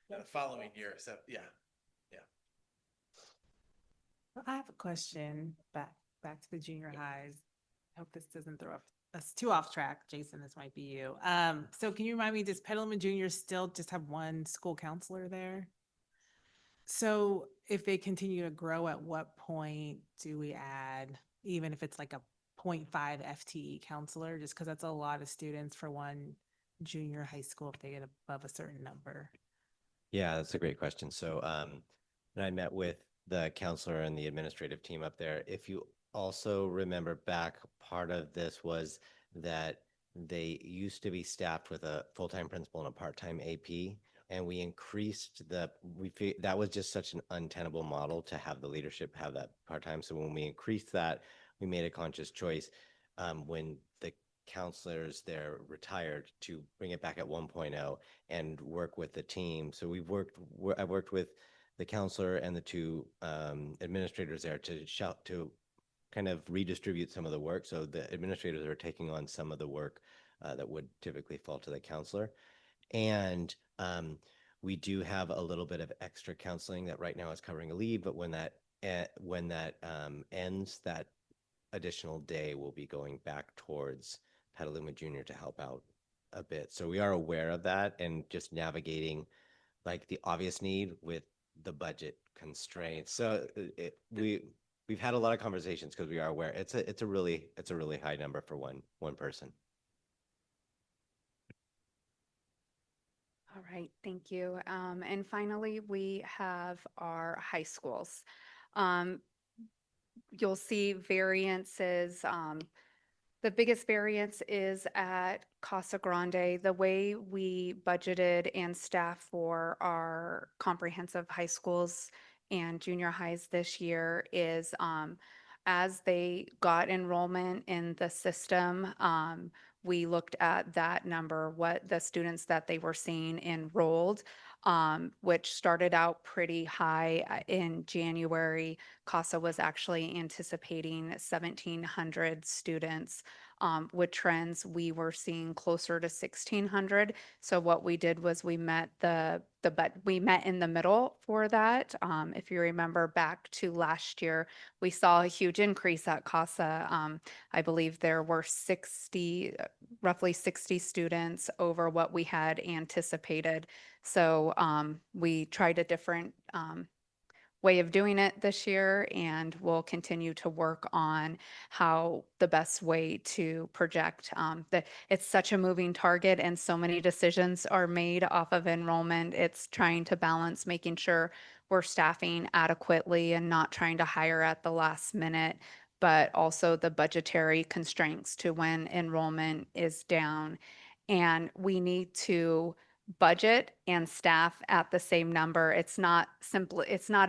And the following year, so yeah. I have a question back to the junior highs. I hope this doesn't throw us too off track. Jason, this might be you. So can you remind me, does Petaluma Junior still just have one school counselor there? So if they continue to grow, at what point do we add, even if it's like a 0.5 FTE counselor, just because that's a lot of students for one junior high school if they get above a certain number? Yeah, that's a great question. So when I met with the counselor and the administrative team up there, if you also remember back, part of this was that they used to be staffed with a full-time principal and a part-time AP, and we increased that was just such an untenable model to have the leadership have that part-time. So when we increased that, we made a conscious choice when the counselors there retired to bring it back at 1.0 and work with the team. So I've worked with the counselor and the 2 administrators there to kind of redistribute some of the work. So the administrators are taking on some of the work that would typically fall to the counselor. And we do have a little bit of extra counseling that right now is covering a leave, but when that ends, that additional day will be going back towards Petaluma Junior to help out a bit. So we are aware of that and just navigating like the obvious need with the budget constraints. So we've had a lot of conversations because we are aware it's a really high number for one person. All right, thank you. And finally, we have our high schools. You'll see variances. The biggest variance is at Casa Grande. The way we budgeted and staffed for our comprehensive high schools and junior highs this year is as they got enrollment in the system, we looked at that number, what the students that they were seeing enrolled, which started out pretty high in January. CASA was actually anticipating 1,700 students. With trends, we were seeing closer to 1,600. So what we did was we met we met in the middle for that. If you remember back to last year, we saw a huge increase at CASA. I believe there were roughly 60 students over what we had anticipated. So we tried a different way of doing it this year, and we'll continue to work on how the best way to project that. It's such a moving target and so many decisions are made off of enrollment. It's trying to balance making sure we're staffing adequately and not trying to hire at the last minute, but also the budgetary constraints to when enrollment is down. And we need to budget and staff at the same number. It's not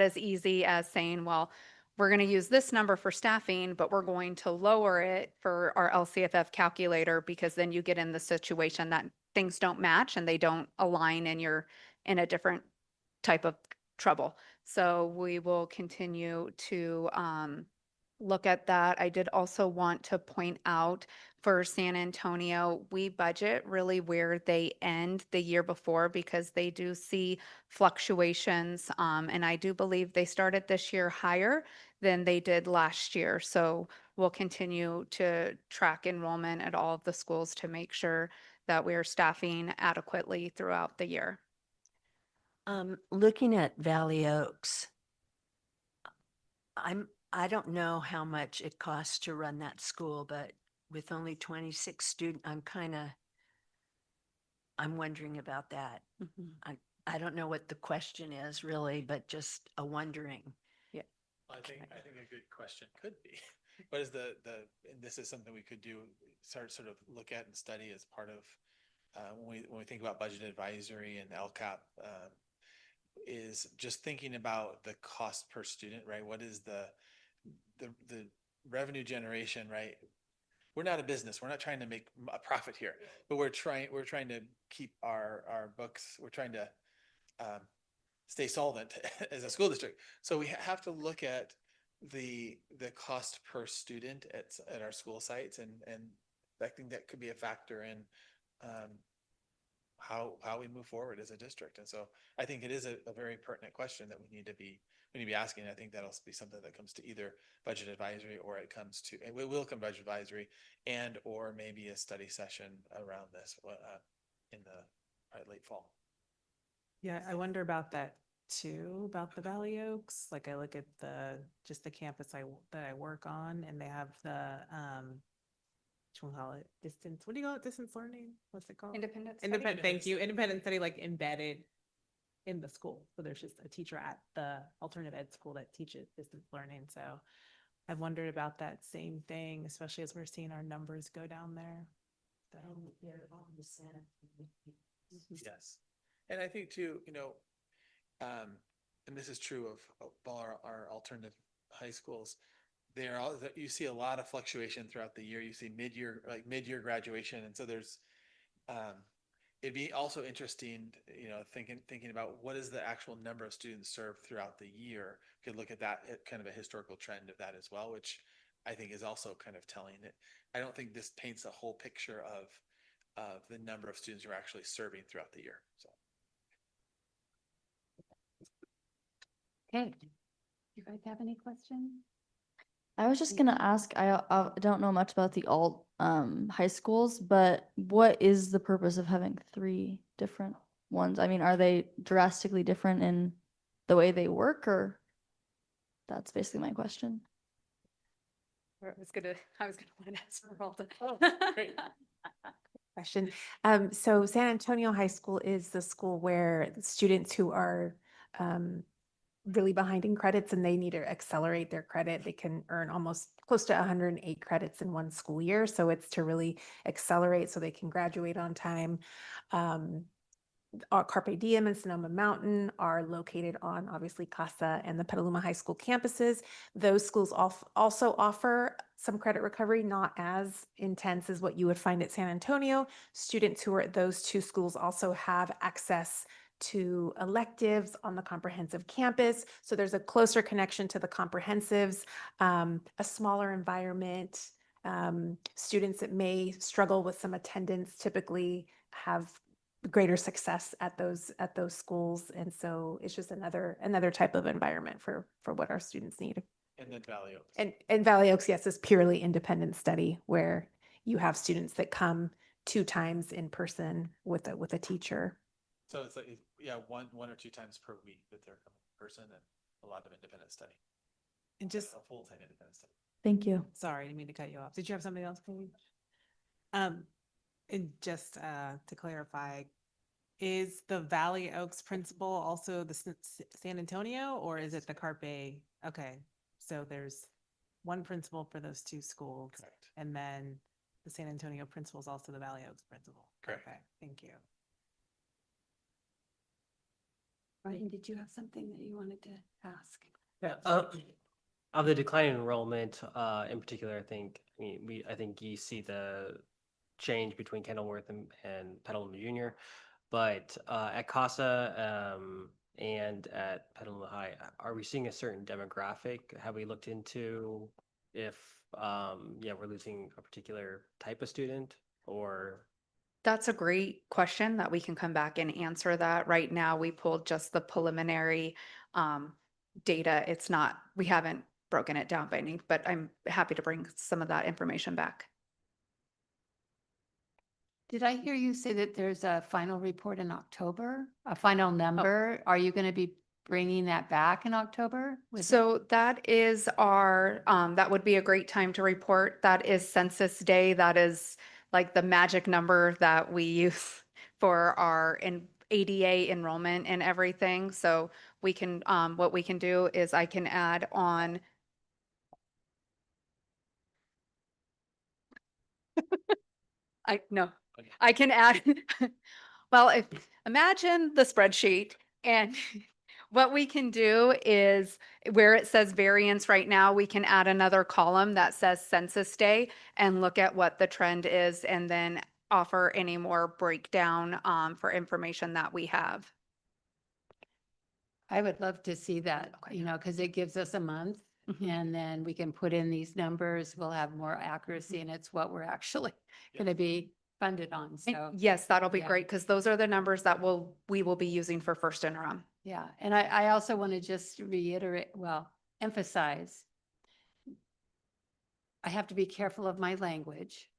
as easy as saying, well, we're going to use this number for staffing, but we're going to lower it for our LCFF calculator, because then you get in the situation that things don't match and they don't align and you're in a different type of trouble. So we will continue to look at that. I did also want to point out for San Antonio, we budget really where they end the year before because they do see fluctuations. And I do believe they started this year higher than they did last year. So we'll continue to track enrollment at all of the schools to make sure that we're staffing adequately throughout the year. Looking at Valley Oaks, I don't know how much it costs to run that school, but with only 26 students, I'm wondering about that. I don't know what the question is really, but just a wondering. Yeah. I think a good question could be, what is and this is something we could do, sort of look at and study as part of, when we think about budget advisory and LCAP, is just thinking about the cost per student, right? What is the revenue generation, right? We're not a business. We're not trying to make a profit here, but we're trying to keep our books. We're trying to stay solvent as a school district. So we have to look at the cost per student at our school sites, and I think that could be a factor in how we move forward as a district. And so I think it is a very pertinent question that we need to be asking. I think that'll be something that comes to either budget advisory, or it will come budget advisory, and or maybe a study session around this in the probably late fall. Yeah, I wonder about that too, about the Valley Oaks. Like I look at just the campus that I work on, and they have the what do you call it? What do you call it? Distance learning? What's it called? Independent study. Thank you. Independent study, like embedded in the school. So there's just a teacher at the alternative ed school that teaches distance learning. So I've wondered about that same thing, especially as we're seeing our numbers go down there. So Yes. And I think too, and this is true of all our alternative high schools, you see a lot of fluctuation throughout the year. You see mid-year graduation. And so there's, it'd be also interesting, thinking about what is the actual number of students served throughout the year. You could look at that, at kind of a historical trend of that as well, which I think is also kind of telling it. I don't think this paints a whole picture of the number of students you're actually serving throughout the year. So. Okay. Do you guys have any questions? I was just gonna ask, I don't know much about the alt high schools, but what is the purpose of having 3 different ones? I mean, are they drastically different in the way they work, or that's basically my question. I was gonna want to ask for all the. Question. So San Antonio High School is the school where students who are really behind in credits and they need to accelerate their credit, they can earn almost close to 108 credits in one school year. So it's to really accelerate so they can graduate on time. Our Carpe Diem and Sonoma Mountain are located on obviously Casa and the Petaluma High School campuses. Those schools also offer some credit recovery, not as intense as what you would find at San Antonio. Students who are at those 2 schools also have access to electives on the comprehensive campus. So there's a closer connection to the comprehensives, a smaller environment. Students that may struggle with some attendance typically have greater success at those schools. And so it's just another type of environment for what our students need. And then Valley Oaks. And Valley Oaks, yes, is purely independent study where you have students that come 2 times in person with a teacher. So it's like, one or 2 times per week that they're coming in person, and a lot of independent study. And just a full-time independent study. Thank you. Sorry, I didn't mean to cut you off. Did you have something else, Katie? And just to clarify, is the Valley Oaks principal also the San Antonio, or is it the Carpe? Okay, so there's one principal for those 2 schools. Correct. And then the San Antonio principal is also the Valley Oaks principal. Correct. Okay, thank you. Ryan, did you have something that you wanted to ask? Yeah, of the decline in enrollment, in particular, I think you see the change between Kenilworth and Petaluma Junior, but at Casa, and at Petaluma High, are we seeing a certain demographic? Have we looked into if, yeah, we're losing a particular type of student or? That's a great question that we can come back and answer that. Right now, we pulled just the preliminary data. It's not, we haven't broken it down by any, but I'm happy to bring some of that information back. Did I hear you say that there's a final report in October, a final number? Are you going to be bringing that back in October? So that is our, that would be a great time to report. That is Census Day. That is like the magic number that we use for our ADA enrollment and everything. So we can, what we can do is I can add on. I can add, well, if, imagine the spreadsheet and what we can do is where it says variance right now, we can add another column that says census day and look at what the trend is and then offer any more breakdown for information that we have. I would love to see that, because it gives us a month and then we can put in these numbers. We'll have more accuracy and it's what we're actually going to be funded on. And So yes, that'll be yeah. great because those are the numbers that we will be using for first interim. Yeah, and I also want to just reiterate, emphasize, I have to be careful of my language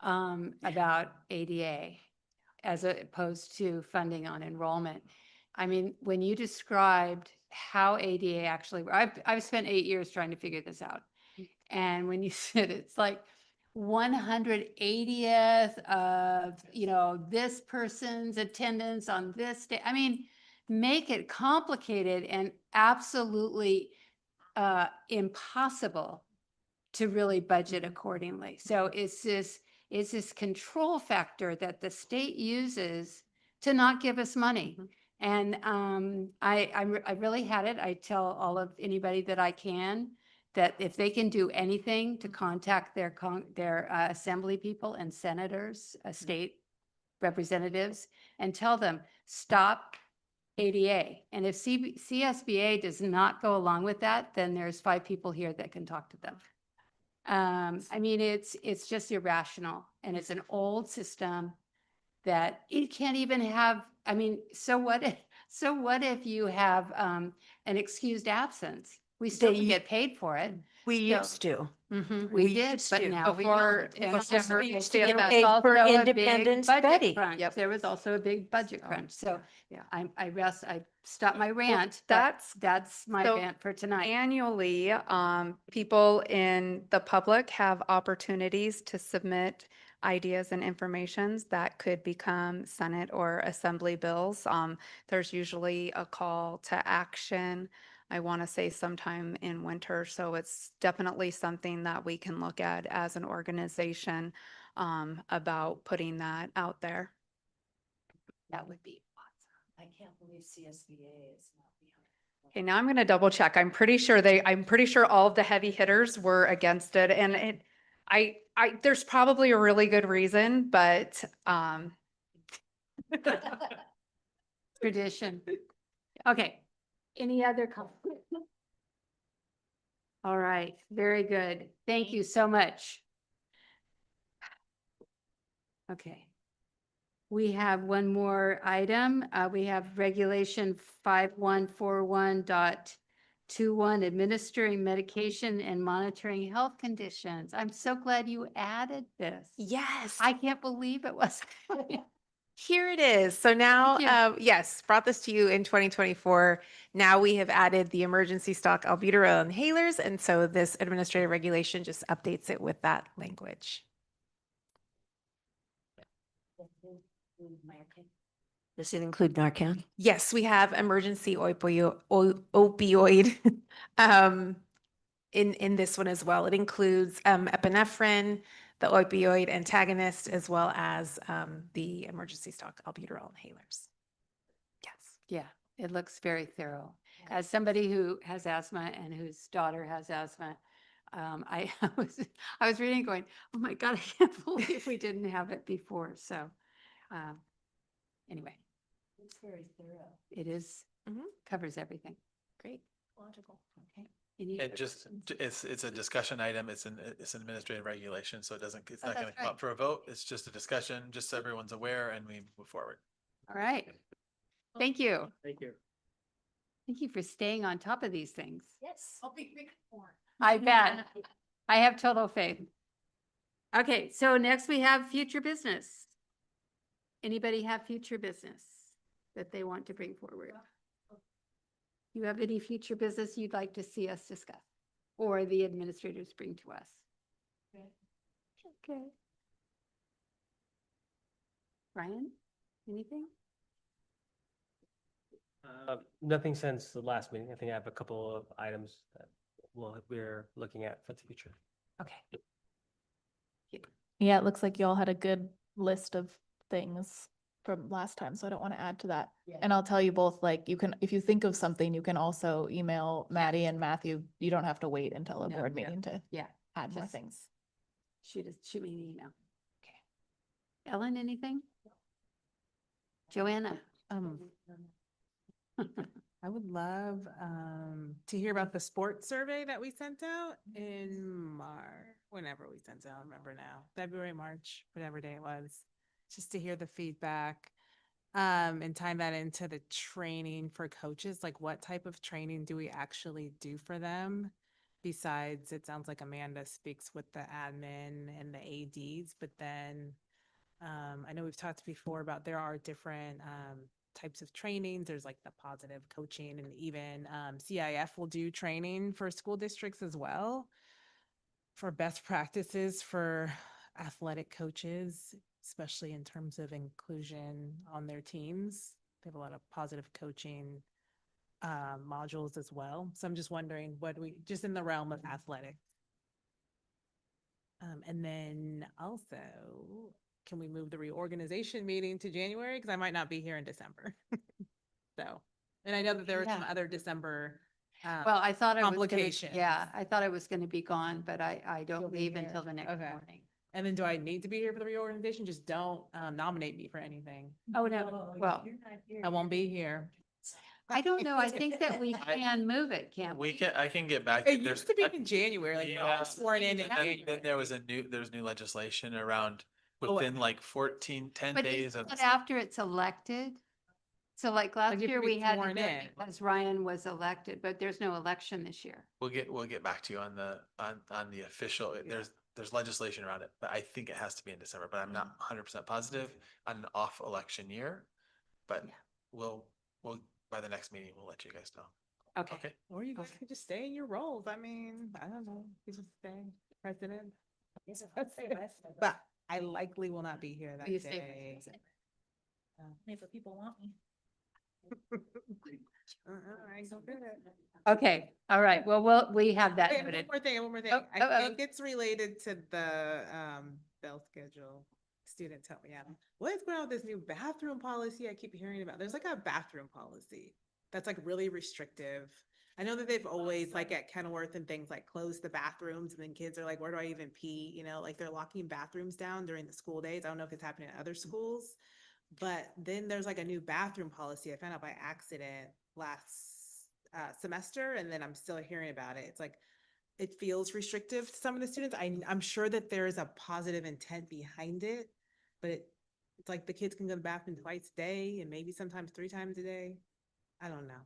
about ADA as opposed to funding on enrollment. I mean, when you described how ADA actually, I've spent 8 years trying to figure this out. And when you said it's like 180th of, this person's attendance on this day, I mean, make it complicated and absolutely impossible to really budget accordingly. So it's this control factor that the state uses to not give us money. And I really had it. I tell all of anybody that I can that if they can do anything to contact their assembly people and senators, state representatives, and tell them, stop ADA. And if CSBA does not go along with that, then there's 5 people here that can talk to them. I mean, it's just irrational and it's an old system that it can't even have, I mean, so what if you have an excused absence? We still get paid for it. We used to. We did, used but to. now we Before- don't. And before there- we used to there get was paid for also a big independent budget study. crunch. Yep. There was also a big budget crunch. So yeah. I stopped my rant. but that's my so rant for tonight. Annually, people in the public have opportunities to submit ideas and informations that could become Senate or Assembly bills. There's usually a call to action. I want to say sometime in winter. So it's definitely something that we can look at as an organization about putting that out there. That would be awesome. I can't believe CSBA is not behind. Okay, now I'm going to double check. I'm pretty sure all of the heavy hitters were against it, and there's probably a really good reason, but Tradition. Okay. Any other comments? All right, very good. Thank you so much. Okay. We have one more item. We have regulation 5141.21, administering medication and monitoring health conditions. I'm so glad you added this. Yes. I can't believe it was. Here it is. So now, yes, brought this to you in 2024. Now we have added the emergency stock albuterol inhalers. And so this administrative regulation just updates it with that language. Does it include Narcan? Yes, we have emergency opioid in this one as well. It includes epinephrine, the opioid antagonist, as well as the emergency stock albuterol inhalers. Yes. Yeah, it looks very thorough. As somebody who has asthma and whose daughter has asthma, I was reading going, oh my God, I can't believe we didn't have it before. So anyway. It's very thorough. It is Covers everything. Great. Logical. Okay. Any It other just, questions? it's a discussion item. It's an administrative regulation, so it's Oh, not gonna that's come right. up for a vote. It's just a discussion, just so everyone's aware and we move forward. All right. Thank you. Thank you. Thank you for staying on top of these things. Yes. I'll be big more. I bet. I have total faith. Okay, so next we have future business. Anybody have future business that they want to bring forward? You have any future business you'd like to see us discuss or the administrators bring to us? Okay. Ryan, anything? Nothing since the last meeting. I think I have a couple of items that we're looking at for the future. Okay. Yeah, it looks like y'all had a good list of things from last time, so I don't want to add to that. Yeah. And I'll tell you both, like, you can, if you think of something, you can also email Maddie and Matthew. You don't have to wait until a No, board yeah. meeting to Yeah. add more Just things. Shoot me an email. Okay. Ellen, anything? Joanna? I would love to hear about the sports survey that we sent out in March, whenever we sent it out, I don't remember now, February, March, whatever day it was, just to hear the feedback and tie that into the training for coaches. Like, what type of training do we actually do for them? Besides, it sounds like Amanda speaks with the admin and the ADs, but then I know we've talked before about there are different types of trainings. There's like the positive coaching, and even CIF will do training for school districts as well for best practices for athletic coaches, especially in terms of inclusion on their teams. They have a lot of positive coaching modules as well. So I'm just wondering what we, just in the realm of athletics. And then also, can we move the reorganization meeting to January? Because I might not be here in December. So, and I know that there were some Yeah. other December Well, I thought I was gonna, complications. yeah, I thought I was gonna be gone, but I don't You'll be leave here. until the next Okay. morning. And then do I need to be here for the reorganization? Just don't nominate me for anything. Oh, no, well, I won't be here. I don't know. I think that we can move it, can't we? I can get back. It There's- used to be in January, like Yeah. sworn in And then January. there was there's new legislation around Oh, within like 10 But days isn't of. that after it's elected? So like last Like, you year, have to be we had to sworn do it in. because Ryan was elected, but there's no election this year. We'll get back to you on the official, there's legislation around it, but I think it has to be in December, but I'm not 100% positive on an off election year. But we'll, by the next meeting, we'll let you guys know. Okay. Or you guys could just stay in your roles. I mean, I don't know. You just stay president. But I likely will not be here that You stay day. president. Maybe people want me. I don't get it. Okay, all right. Well, we have that Wait, one noted. more thing, one more thing. Oh, I oh, oh. think it's related to the bell schedule. Students help me out. What is going on with this new bathroom policy I keep hearing about? There's like a bathroom policy that's like really restrictive. I know that they've always, like at Kenilworth and things, like closed the bathrooms, and then kids are like, where do I even pee? You know, like they're locking bathrooms down during the school days. I don't know if it's happening at other schools. But then there's like a new bathroom policy I found out by accident last semester, and then I'm still hearing about it. It's like, it feels restrictive to some of the students. I'm sure that there is a positive intent behind it, but it's like the kids can go to the bathroom twice a day and maybe sometimes 3 times a day. I don't know.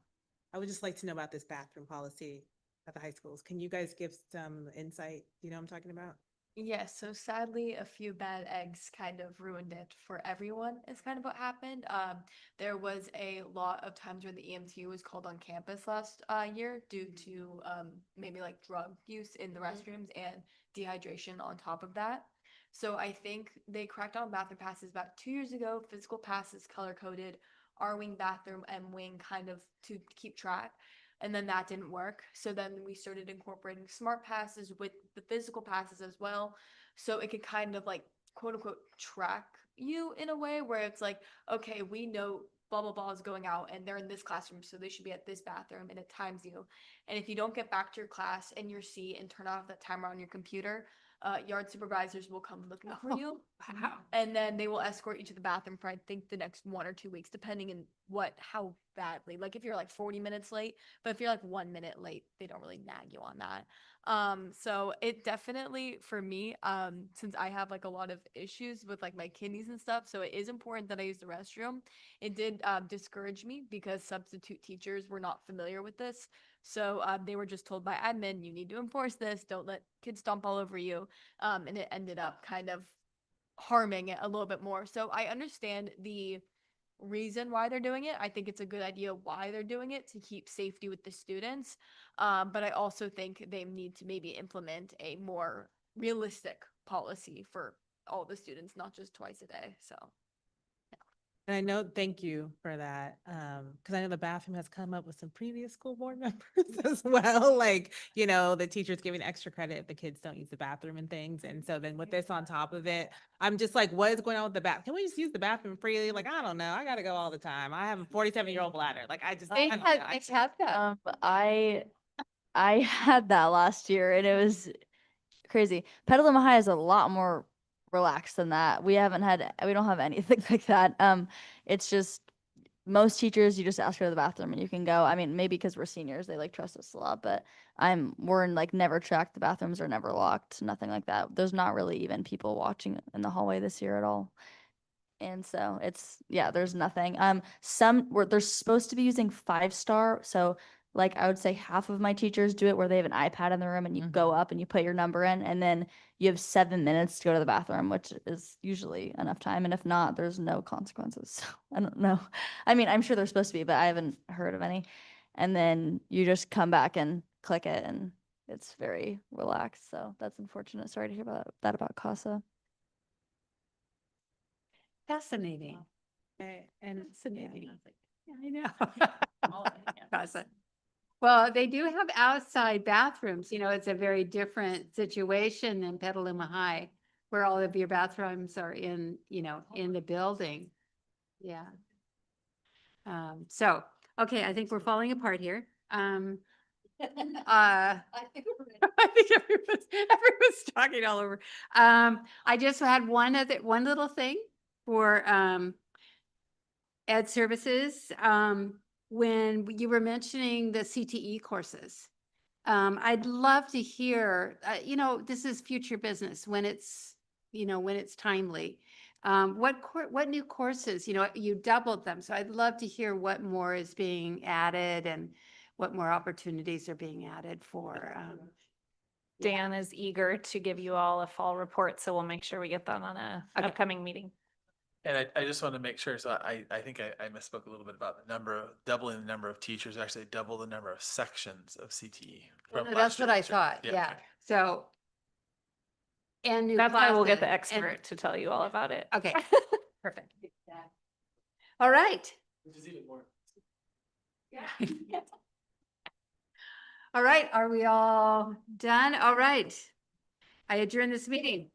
I would just like to know about this bathroom policy at the high schools. Can you guys give some insight? You know what I'm talking about? Yes, so sadly, a few bad eggs kind of ruined it for everyone, is kind of what happened. There was a lot of times when the EMT was called on campus last year due to maybe like drug use in the restrooms and dehydration on top of that. So I think they cracked on bathroom passes about 2 years ago. Physical passes color coded, our wing bathroom, M wing, kind of to keep track. And then that didn't work. So then we started incorporating smart passes with the physical passes as well. So it could kind of like quote unquote track you in a way where it's like, okay, we know blah blah blah is going out and they're in this classroom, so they should be at this bathroom, and it times you. And if you don't get back to your class in your seat and turn off that timer on your computer, yard supervisors will come looking for you. Wow. And then they will escort you to the bathroom for, I think, the next 1 or 2 weeks, depending on how badly. Like if you're like 40 minutes late, but if you're like 1 minute late, they don't really nag you on that. So it definitely, for me, since I have like a lot of issues with like my kidneys and stuff, so it is important that I use the restroom. It did discourage me because substitute teachers were not familiar with this. So they were just told by admin, you need to enforce this. Don't let kids stomp all over you. And it ended up kind of harming it a little bit more. So I understand the reason why they're doing it. I think it's a good idea why they're doing it to keep safety with the students. But I also think they need to maybe implement a more realistic policy for all the students, not just twice a day. So. And I know, thank you for that. Because I know the bathroom has come up with some previous school board members as well. Like, you know, the teachers giving extra credit if the kids don't use the bathroom and things. And so then with this on top of it, I'm just like, what is going on with the bathroom? Can we just use the bathroom freely? Like, I don't know. I got to go all the time. I have a 47-year-old bladder. Like, I just, I don't know. I had that last year and it was crazy. Petaluma High is a lot more relaxed than that. We don't have anything like that. It's just most teachers, you just ask for the bathroom and you can go. I mean, maybe because we're seniors, they like trust us a lot, but we're like never checked. The bathrooms are never locked, nothing like that. There's not really even people watching in the hallway this year at all. And so there's nothing. They're supposed to be using 5-star. So like I would say half of my teachers do it where they have an iPad in the room and you go up and you put your number in and then you have 7 minutes to go to the bathroom, which is usually enough time. And if not, there's no consequences. So I don't know. I mean, I'm sure they're supposed to be, but I haven't heard of any. And then you just come back and click it and it's very relaxed. So that's unfortunate. Sorry to hear about that about CASA. Fascinating. And Fascinating. Yeah, I know. Casa. Well, they do have outside bathrooms. You know, it's a very different situation than Petaluma High, where all of your bathrooms are in the building. Yeah. So, okay, I think we're falling apart here. I think everyone's talking all over. I just had one little thing for ed services. When you were mentioning the CTE courses, I'd love to hear, this is future business when it's timely. What new courses, you doubled them. So I'd love to hear what more is being added and what more opportunities are being added for. Dan is eager to give you all a fall report, so we'll make sure we get that on a upcoming meeting. And I just want to make sure, so I think I misspoke a little bit about doubling the number of teachers, actually double the number of sections of CTE. Well, from no, last that's what year. I thought, yeah. okay. So. And new That's why we'll get the classes and- expert to tell you all about it. Okay, perfect. All right. Which is even more. All right, are we all done? All right. I adjourn this meeting.